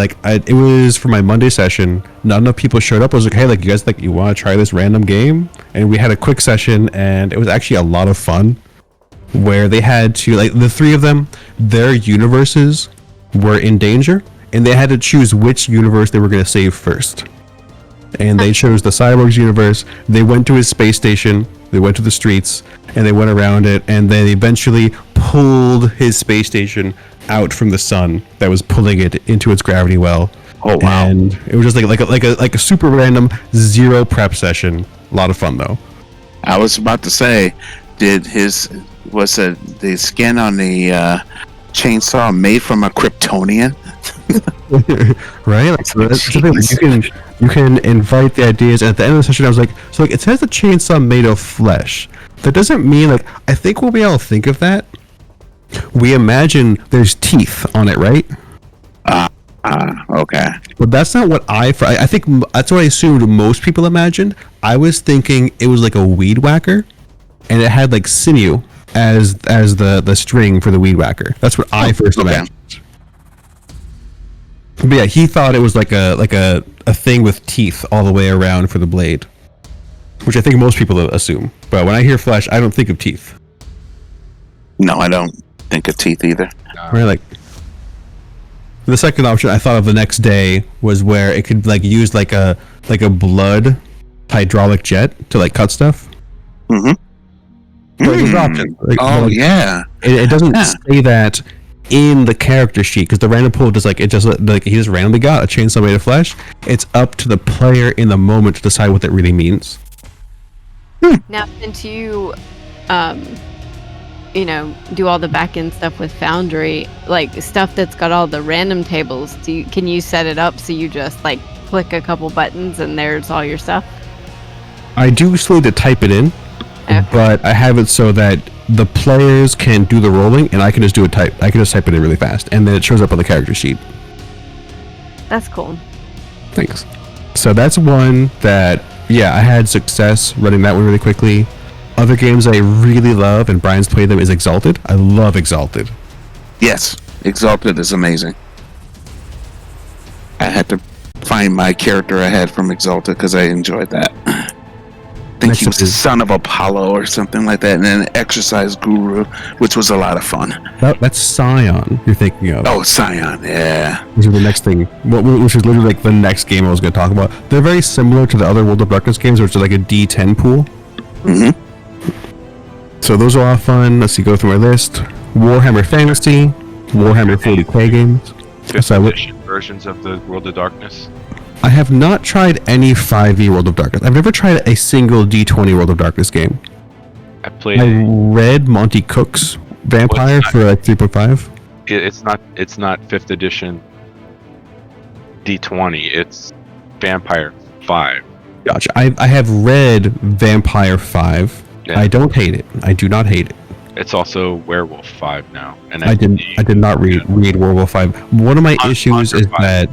it was for my Monday session. Not enough people showed up. I was like, hey, like, you guys you want to try this random game? And we had a quick session, and it was actually a lot of fun. Where they had to the three of them, their universes were in danger, and they had to choose which universe they were going to save first. And they chose the cyborg's universe. They went to his space station. They went to the streets, and they went around it, and they eventually pulled his space station out from the sun that was pulling it into its gravity well. Oh wow! And it was just like a super random zero prep session. A lot of fun though. I was about to say, was the skin on the chainsaw made from a Kryptonian? Right? Like, so that's the thing. Like, you can invite the ideas, and at the end of the session, I was like, so it says the chainsaw made of flesh. That doesn't mean I think when we all think of that, we imagine there's teeth on it, right? Okay. But that's not what I think that's what I assumed most people imagined. I was thinking it was like a weed whacker, and it had like sinew as the string for the weed whacker. That's what I first imagined. But yeah, he thought it was like a thing with teeth all the way around for the blade, which I think most people assume. But when I hear flesh, I don't think of teeth. No, I don't think of teeth either. Right, like the second option I thought of the next day was where it could use like a blood hydraulic jet to cut stuff. Mm-hmm. So there's options. Yeah. It doesn't say that in the character sheet because the random pool just he just randomly got a chainsaw made of flesh. It's up to the player in the moment to decide what that really means. Now, since you, do all the back end stuff with Foundry, stuff that's got all the random tables, can you set it up so you just click a couple buttons and there's all your stuff? I do still need to type it in, but I have it so that the players can do the rolling and I can just type it in really fast and then it shows up on the character sheet. That's cool. Thanks. So that's one that I had success running that one really quickly. Other games I really love, and Brian's played them, is Exalted. I love Exalted. Yes, Exalted is amazing. I had to find my character I had from Exalted because I enjoyed that. I think he was the son of Apollo or something like that, and then an exercise guru, which was a lot of fun. That's Scion you're thinking of. Oh, Scion, yeah. Which is the next thing, which is literally the next game I was going to talk about. They're very similar to the other World of Darkness games, which is like a D10 pool. Mm-hmm. So those are all fun. Let's see, go through my list. Warhammer Fantasy, Warhammer 40k games. Fifth edition versions of the World of Darkness. I have not tried any 5e World of Darkness. I've never tried a single D20 World of Darkness game. I read Monty Cook's Vampire for 3.5. It's not 5th edition D20. It's Vampire 5. Gotcha. I have read Vampire 5. Yeah. I don't hate it. I do not hate it. It's also Werewolf 5 now. And I did not read Werewolf 5. One of my issues is that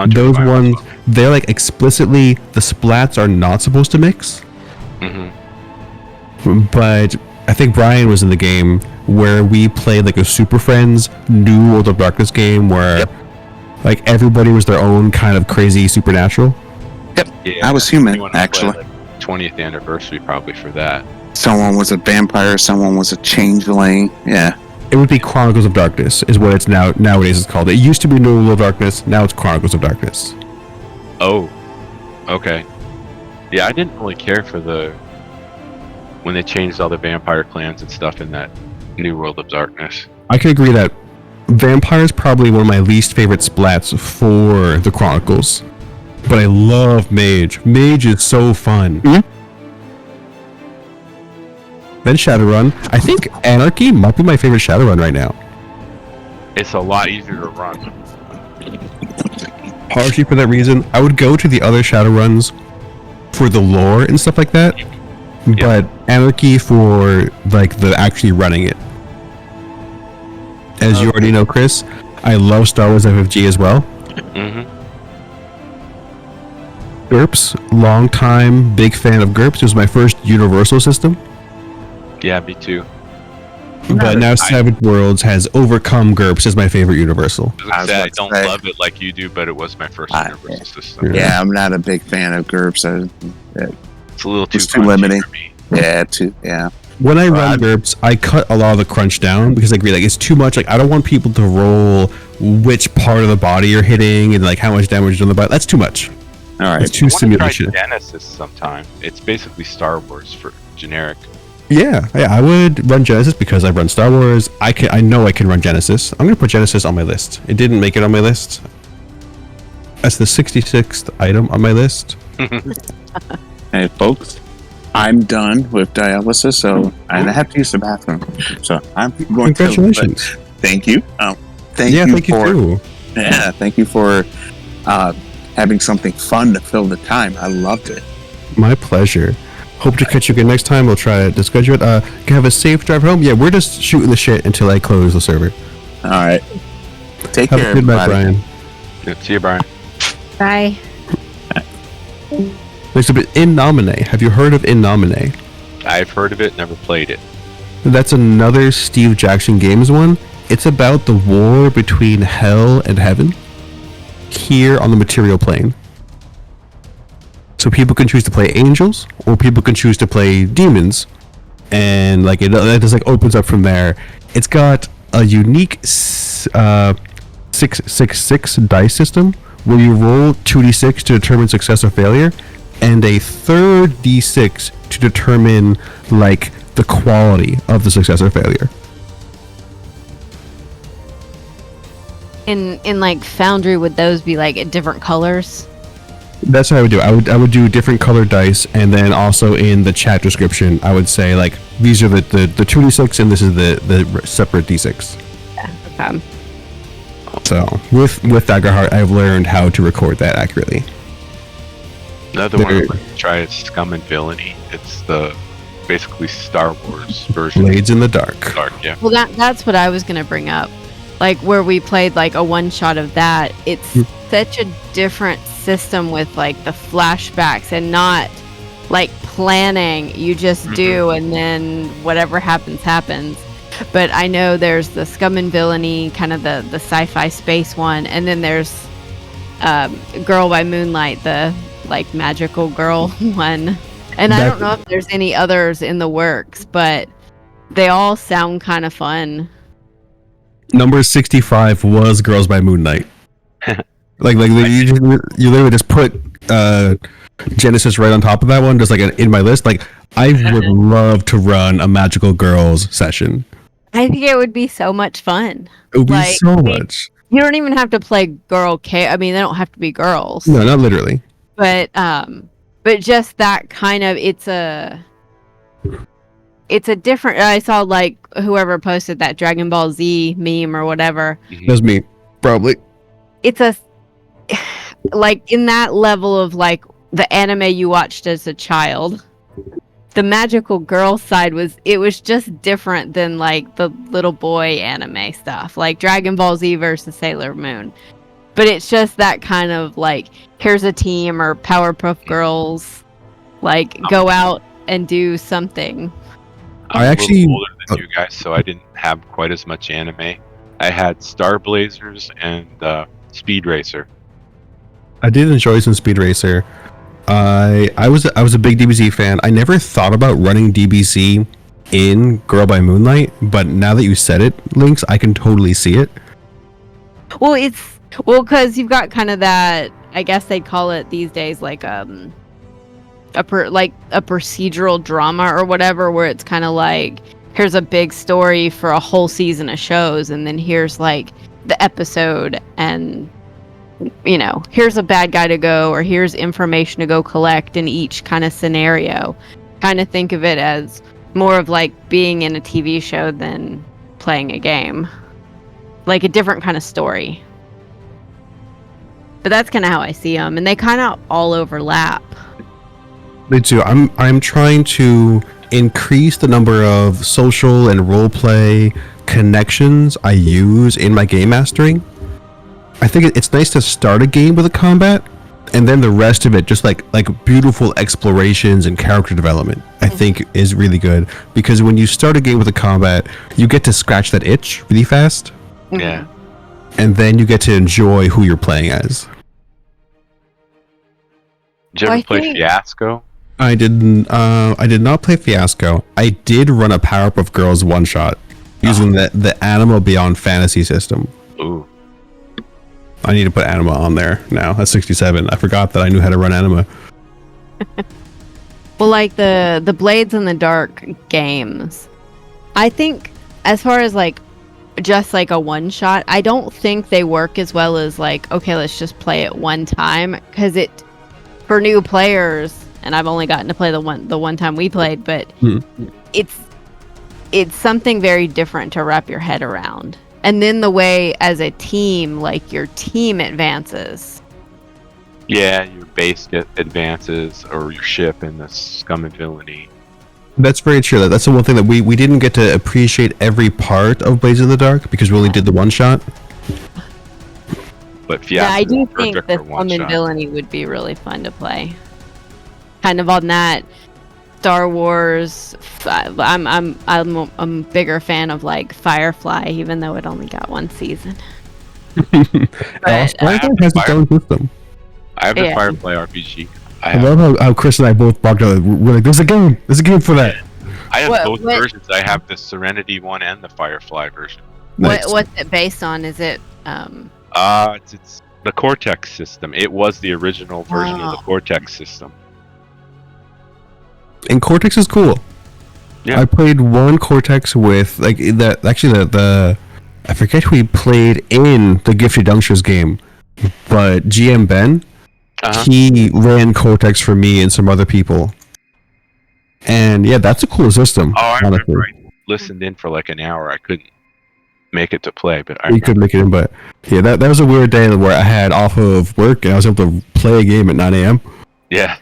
those ones, they're explicitly, the splats are not supposed to mix. Mm-hmm. But I think Brian was in the game where we played a Super Friends new World of Darkness game where everybody was their own kind of crazy supernatural. Yep. Yeah, I was human, actually. 20th anniversary probably for that. Someone was a vampire, someone was a changeling. Yeah. It would be Chronicles of Darkness is what it's nowadays it's called. It used to be New World of Darkness, now it's Chronicles of Darkness. Oh. Okay. Yeah, I didn't really care for when they changed all the vampire clans and stuff in that New World of Darkness. I can agree that Vampire is probably one of my least favorite splats for the Chronicles. But I love Mage. Mage is so fun. Mhm. Then Shadowrun. I think Anarchy might be my favorite Shadowrun right now. It's a lot easier to run. Partially for that reason, I would go to the other Shadowruns for the lore and stuff like that. But Anarchy for like the actually running it. As you already know, Chris, I love Star Wars FFG as well. Mm-hmm. GURPS, long time big fan of GURPS. It was my first Universal system. Yeah, me too. But now Savage Worlds has overcome GURPS as my favorite Universal. I don't love it like you do, but it was my first Universal system. Yeah, I'm not a big fan of GURPS. It's a little too limiting for me. Yeah. When I run GURPS, I cut a lot of the crunch down because I agree, like it's too much. Like I don't want people to roll which part of the body you're hitting and like how much damage is on the body. That's too much. All right. It's too simulation. Genesis sometime. It's basically Star Wars for generic. Yeah, I would run Genesis because I run Star Wars. I know I can run Genesis. I'm gonna put Genesis on my list. It didn't make it on my list. That's the 66th item on my list. Hey, folks. I'm done with dialysis, and I have to use the bathroom. So I'm going Congratulations. to. Thank you. Thank you for having something fun to fill the time. I loved it. My pleasure. Hope to catch you again next time. We'll try to schedule it. Can have a safe drive home. Yeah, we're just shooting the shit until I close the server. All right. Take have care, a good night, everybody. Brian. Yeah, see you, Brian. Bye. Next up, In Nomine. Have you heard of In Nomine? I've heard of it, never played it. That's another Steve Jackson Games one. It's about the war between hell and heaven here on the material plane. So people can choose to play angels, or people can choose to play demons, and like it just like opens up from there. It's got a unique 666 dice system where you roll 2d6 to determine success or failure, and a third d6 to determine like the quality of the success or failure. In like Foundry, would those be like different colors? That's what I would do. I would do different colored dice, and then also in the chat description, I would say like these are the 2d6, and this is the separate d6. Yeah. Okay. So with Daggerheart, I've learned how to record that accurately. Another one I'd like to try is Scum and Villainy. It's the basically Star Wars version. Blades in the Dark. Yeah. Well, that's what I was gonna bring up. Like where we played like a one shot of that. It's such a different system with like the flashbacks and not like planning. You just do, and then whatever happens. But I know there's the Scum and Villainy, kind of the sci-fi space one, and then there's Girl by Moonlight, the like magical girl one. And I don't know if there's any others in the works, but they all sound kind of fun. Number 65 was Girls by Moonlight. like you literally just put Genesis right on top of that one, just like in my list. Like I would love to run a magical girls session. I think it would be so much fun. It would be so much. You don't even have to play girl I mean, they don't have to be girls. No, not literally. But just that kind of it's a different. I saw like whoever posted that Dragon Ball Z meme or whatever. That was me, probably. It's a like in that level of like the anime you watched as a child. The magical girl side was just different than like the little boy anime stuff, like Dragon Ball Z versus Sailor Moon. But it's just that kind of like, here's a team or Powerpuff Girls, like go out and do something. I'm a little older than you guys, so I didn't have quite as much anime. I had Star Blazers and Speed Racer. I did enjoy some Speed Racer. I was a big DBZ fan. I never thought about running DBZ in Girl by Moonlight, but now that you said it, Lynx, I can totally see it. Well, because you've got kind of that I guess they'd call it these days like a procedural drama or whatever, where it's kind of like, here's a big story for a whole season of shows, and then here's like the episode, and here's a bad guy to go, or here's information to go collect in each kind of scenario. Kind of think of it as more of like being in a TV show than playing a game, like a different kind of story. But that's kind of how I see them, and they kind of all overlap. They do. I'm trying to increase the number of social and role play connections I use in my game mastering. I think it's nice to start a game with a combat, and then the rest of it just like beautiful explorations and character development, I think is really good, because when you start a game with a combat, you get to scratch that itch really fast. Yeah. And then you get to enjoy who you're playing as. Did you ever play Fiasco? I didn't. I did not play Fiasco. I did run a Powerpuff Girls one shot using the Anima Beyond Fantasy system. Ooh. I need to put Anima on there now. That's 67. I forgot that I knew how to run Anima. Well, like the Blades in the Dark games, I think as far as like just like a one shot, I don't think they work as well as like, okay, let's just play it one time, because for new players, and I've only gotten to play the one time we played, but it's something very different to wrap your head around. And then the way as a team, like your team advances. Yeah, your base advances, or your ship in the Scum and Villainy. That's very true. That's the one thing that we didn't get to appreciate every part of Blades in the Dark because we only did the one shot. But Fiasco, yeah, I do think the the Scum and Villainy would be really fun to play. Kind of on that Star Wars. I'm a bigger fan of like Firefly, even though it only got one season. Firefly has its own system. I have the Firefly RPG. I love how Chris and I both barked out. We're like, there's a game for that. I have both versions. I have the Serenity one and the Firefly version. Nice. What's it based on? Is it It's the Cortex system. It was the original version of the Cortex system. And Cortex is cool. Yeah. I played one Cortex with like that. Actually, the I forget who he played in the Gifted Youngsters game, but GM Ben, he ran Cortex for me and some other people. And yeah, that's a cool system. Oh, I remember. I listened in for like an hour. I couldn't make it to play, but you couldn't make it in. But yeah, that was a weird day where I had off of work and I was able to play a game at 9 a.m. Yeah.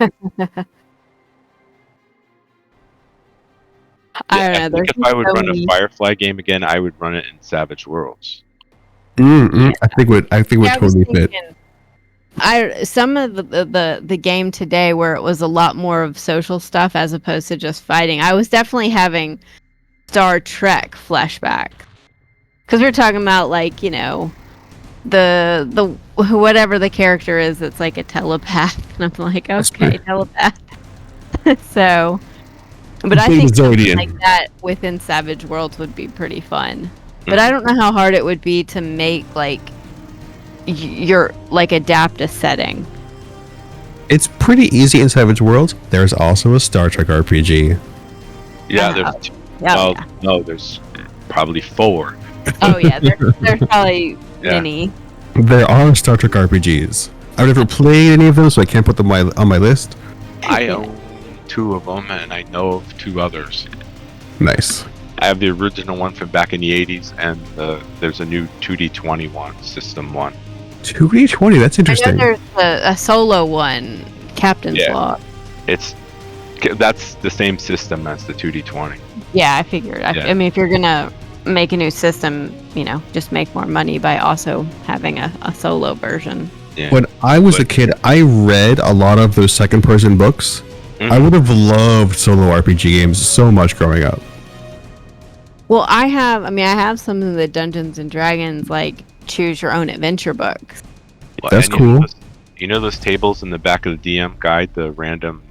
I don't know. If I would run a Firefly game again, I would run it in Savage Worlds. I think would totally fit. Some of the game today where it was a lot more of social stuff as opposed to just fighting. I was definitely having Star Trek flashback, because we were talking about like the whatever the character is that's like a telepath, and I'm like, okay, telepath. So. But I think something like that within Savage Worlds would be pretty fun. But I don't know how hard it would be to make like your adapt a setting. It's pretty easy in Savage Worlds. There's also a Star Trek RPG. Yeah, there's two. No, there's probably 4. Oh yeah, there's probably many. There are Star Trek RPGs. I've never played any of them, so I can't put them on my list. I own 2 of them, and I know of 2 others. Nice. I have the original one from back in the 80s, and there's a new 2D20 one, System 1. 2D20, that's interesting. I know there's a solo one, Captain's Log. That's the same system as the 2D20. Yeah, I figured. I mean, if you're gonna make a new system, just make more money by also having a solo version. Yeah. When I was a kid, I read a lot of those second-person books. I would have loved solo RPG games so much growing up. Well, I have some of the Dungeons and Dragons like choose your own adventure books. Well, that's cool. You know those tables in the back of the DM guide, the random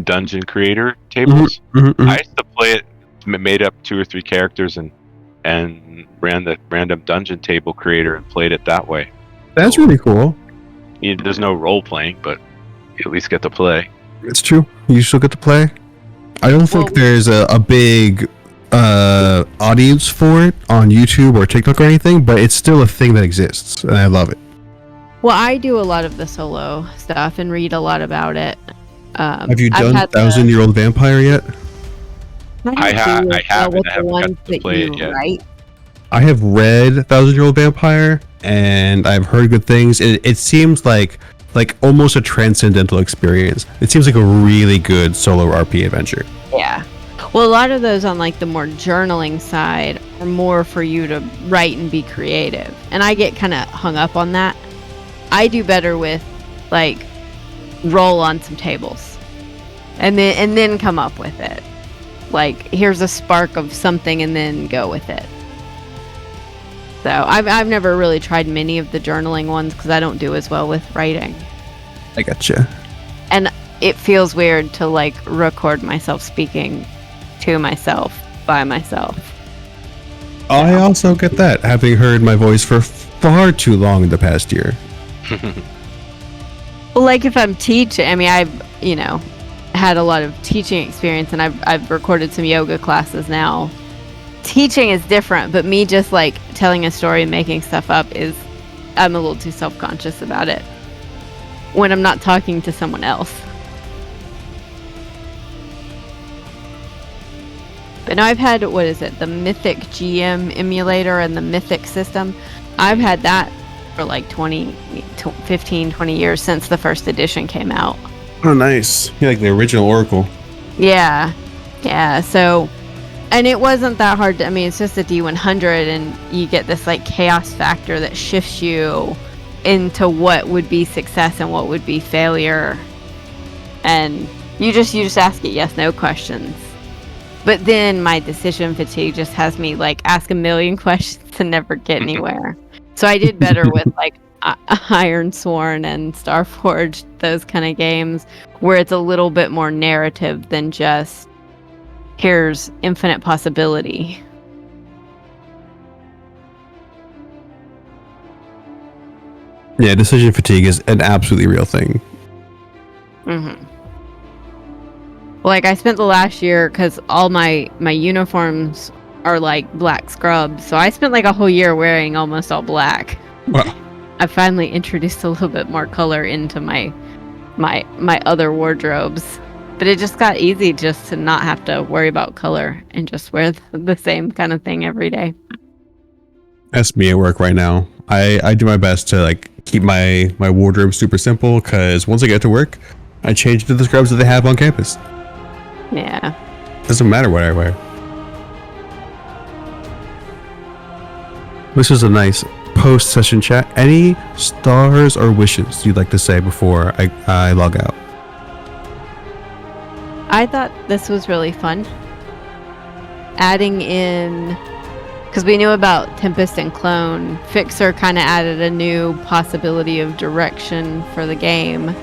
dungeon creator tables? I used to play it, made up 2 or 3 characters and ran the random dungeon table creator and played it that way. That's really cool. There's no role playing, but you at least get to play. It's true. You still get to play. I don't think there's a big audience for it on YouTube or TikTok or anything, but it's still a thing that exists, and I love it. Well, I do a lot of the solo stuff and read a lot about it. Have you done 1,000-Year-Old Vampire yet? I haven't. I haven't got to play it yet. Right? I have read 1,000-Year-Old Vampire, and I've heard good things. It seems like almost a transcendental experience. It seems like a really good solo RP adventure. Yeah. Well, a lot of those on like the more journaling side are more for you to write and be creative. And I get kind of hung up on that. I do better with like roll on some tables and then come up with it. Like here's a spark of something and then go with it. So I've never really tried many of the journaling ones because I don't do as well with writing. I gotcha. And it feels weird to like record myself speaking to myself by myself. I also get that, having heard my voice for far too long in the past year. Well, like if I'm teaching, I mean, I've had a lot of teaching experience, and I've recorded some yoga classes now. Teaching is different, but me just like telling a story and making stuff up I'm a little too self-conscious about it when I'm not talking to someone else. But now I've had, the Mythic GM emulator and the Mythic system. I've had that for like 15, 20 years since the first edition came out. Oh, nice. You're like the original Oracle. Yeah. So, and it wasn't that hard to, it's just a D100 and you get this like chaos factor that shifts you into what would be success and what would be failure. And you just ask it yes/no questions. But then my decision fatigue just has me like ask a million questions and never get anywhere. So I did better with like Iron Sworn and Starforged, those kind of games where it's a little bit more narrative than just here's infinite possibility. Yeah, decision fatigue is an absolutely real thing. Mm-hmm. Like I spent the last year, because all my uniforms are like black scrubs, so I spent like a whole year wearing almost all black. Wow. I finally introduced a little bit more color into my other wardrobes, but it just got easy just to not have to worry about color and just wear the same kind of thing every day. That's me at work right now. I do my best to like keep my wardrobe super simple, because once I get to work, I change to the scrubs that they have on campus. Yeah. Doesn't matter what I wear. This is a nice post-session chat. Any stars or wishes you'd like to say before I log out? I thought this was really fun. Adding in, because we knew about Tempest and Clone, Fixer kind of added a new possibility of direction for the game.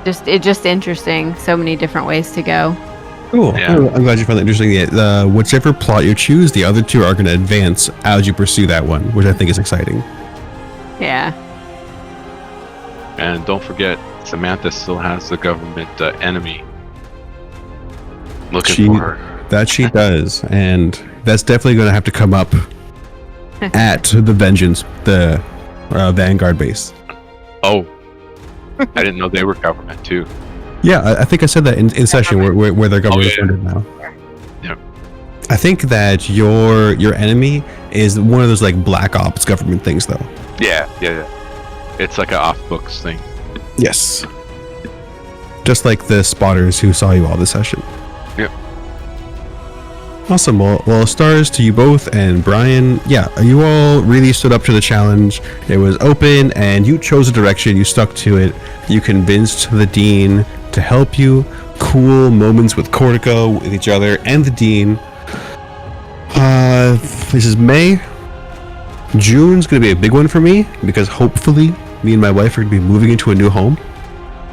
Just interesting. So many different ways to go. Cool. Yeah. I'm glad you found that interesting. Whichever plot you choose, the other two are going to advance as you pursue that one, which I think is exciting. Yeah. And don't forget, Samantha still has the government enemy looking for her. That she does, and that's definitely going to have to come up at the Vengeance, the Vanguard base. Oh, I didn't know they were government too. Yeah, I think I said that in session where they're government funded now. Yep. I think that your enemy is one of those like Black Ops government things, though. Yeah. It's like an off-books thing. Yes. Just like the spotters who saw you all this session. Yep. Awesome. Well, stars to you both, and Brian. Yeah, you all really stood up to the challenge. It was open, and you chose a direction. You stuck to it. You convinced the dean to help you. Cool moments with Cortico, with each other, and the dean. This is May. June's gonna be a big one for me, because hopefully me and my wife are gonna be moving into a new home.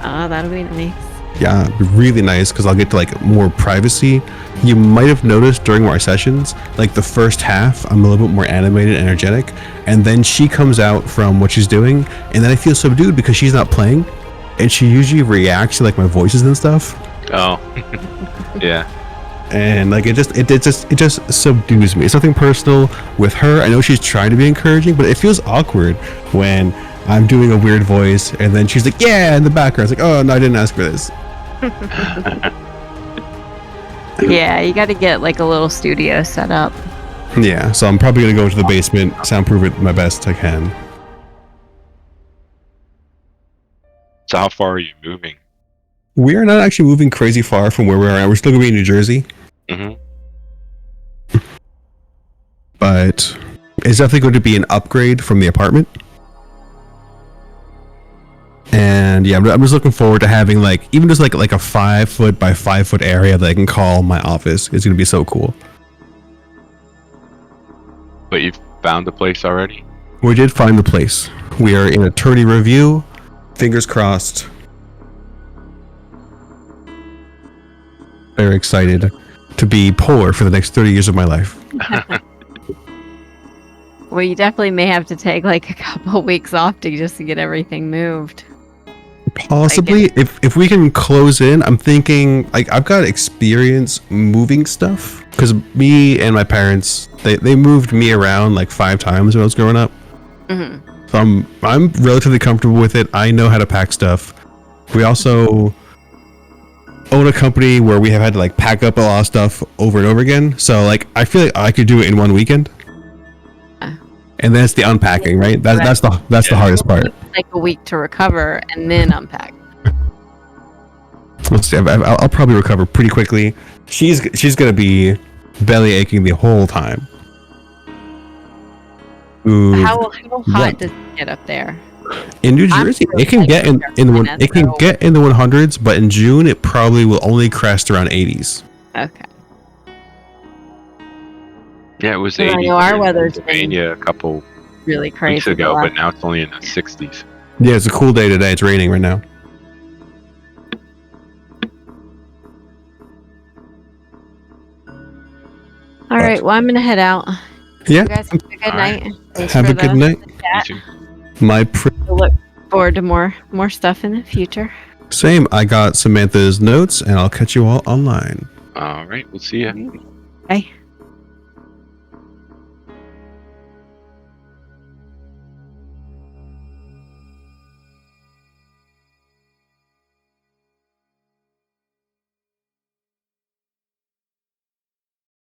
Oh, that'll be nice. Yeah, really nice because I'll get to like more privacy. You might have noticed during our sessions, like the first half, I'm a little bit more animated, energetic, and then she comes out from what she's doing, and then I feel subdued because she's not playing, and she usually reacts to like my voices and stuff, Oh, yeah. and like it just subdues me. It's nothing personal with her. I know she's trying to be encouraging, but it feels awkward when I'm doing a weird voice, and then she's like, "Yeah," in the background. It's like, "Oh no, I didn't ask for this." Yeah, you got to get like a little studio set up. Yeah, so I'm probably gonna go into the basement, soundproof it my best I can. So how far are you moving? We are not actually moving crazy far from where we are at. We're still gonna be in New Jersey, Mm-hmm. but it's definitely going to be an upgrade from the apartment. And yeah, I'm just looking forward to having like even just like a 5 foot by 5 foot area that I can call my office. It's gonna be so cool. But you've found a place already? We did find the place. We are in attorney review. Fingers crossed. Very excited to be polar for the next 30 years of my life. Well, you definitely may have to take like a couple weeks off to get everything moved. Possibly, if we can close in, I'm thinking like I've got experience moving stuff because me and my parents they moved me around like 5 times when I was growing up. Mm-hmm. So I'm relatively comfortable with it. I know how to pack stuff. We also own a company where we have had to like pack up a lot of stuff over and over again. So like I feel like I could do it in one weekend. And then it's the unpacking, right? That's the hardest part. Like a week to recover and then unpack. Let's see. I'll probably recover pretty quickly. She's gonna be belly aching the whole time. Ooh, How hot does it get up there? in New Jersey, it can get in the one. It can get in the 100s, but in June it probably will only crest around 80s. Okay. Yeah, it was Well, I 80 know our here in weather's been Pennsylvania a couple really crazy. weeks ago, but now it's only in the 60s. Yeah, it's a cool day today. It's raining right now. All right. Well, I'm gonna head out. Yeah. You guys have a good All right. night. Thanks Have for a good the night. chat. You too. My I look forward to more stuff in the future. same. I got Samantha's notes, and I'll catch you all online. All right, we'll see you. Bye.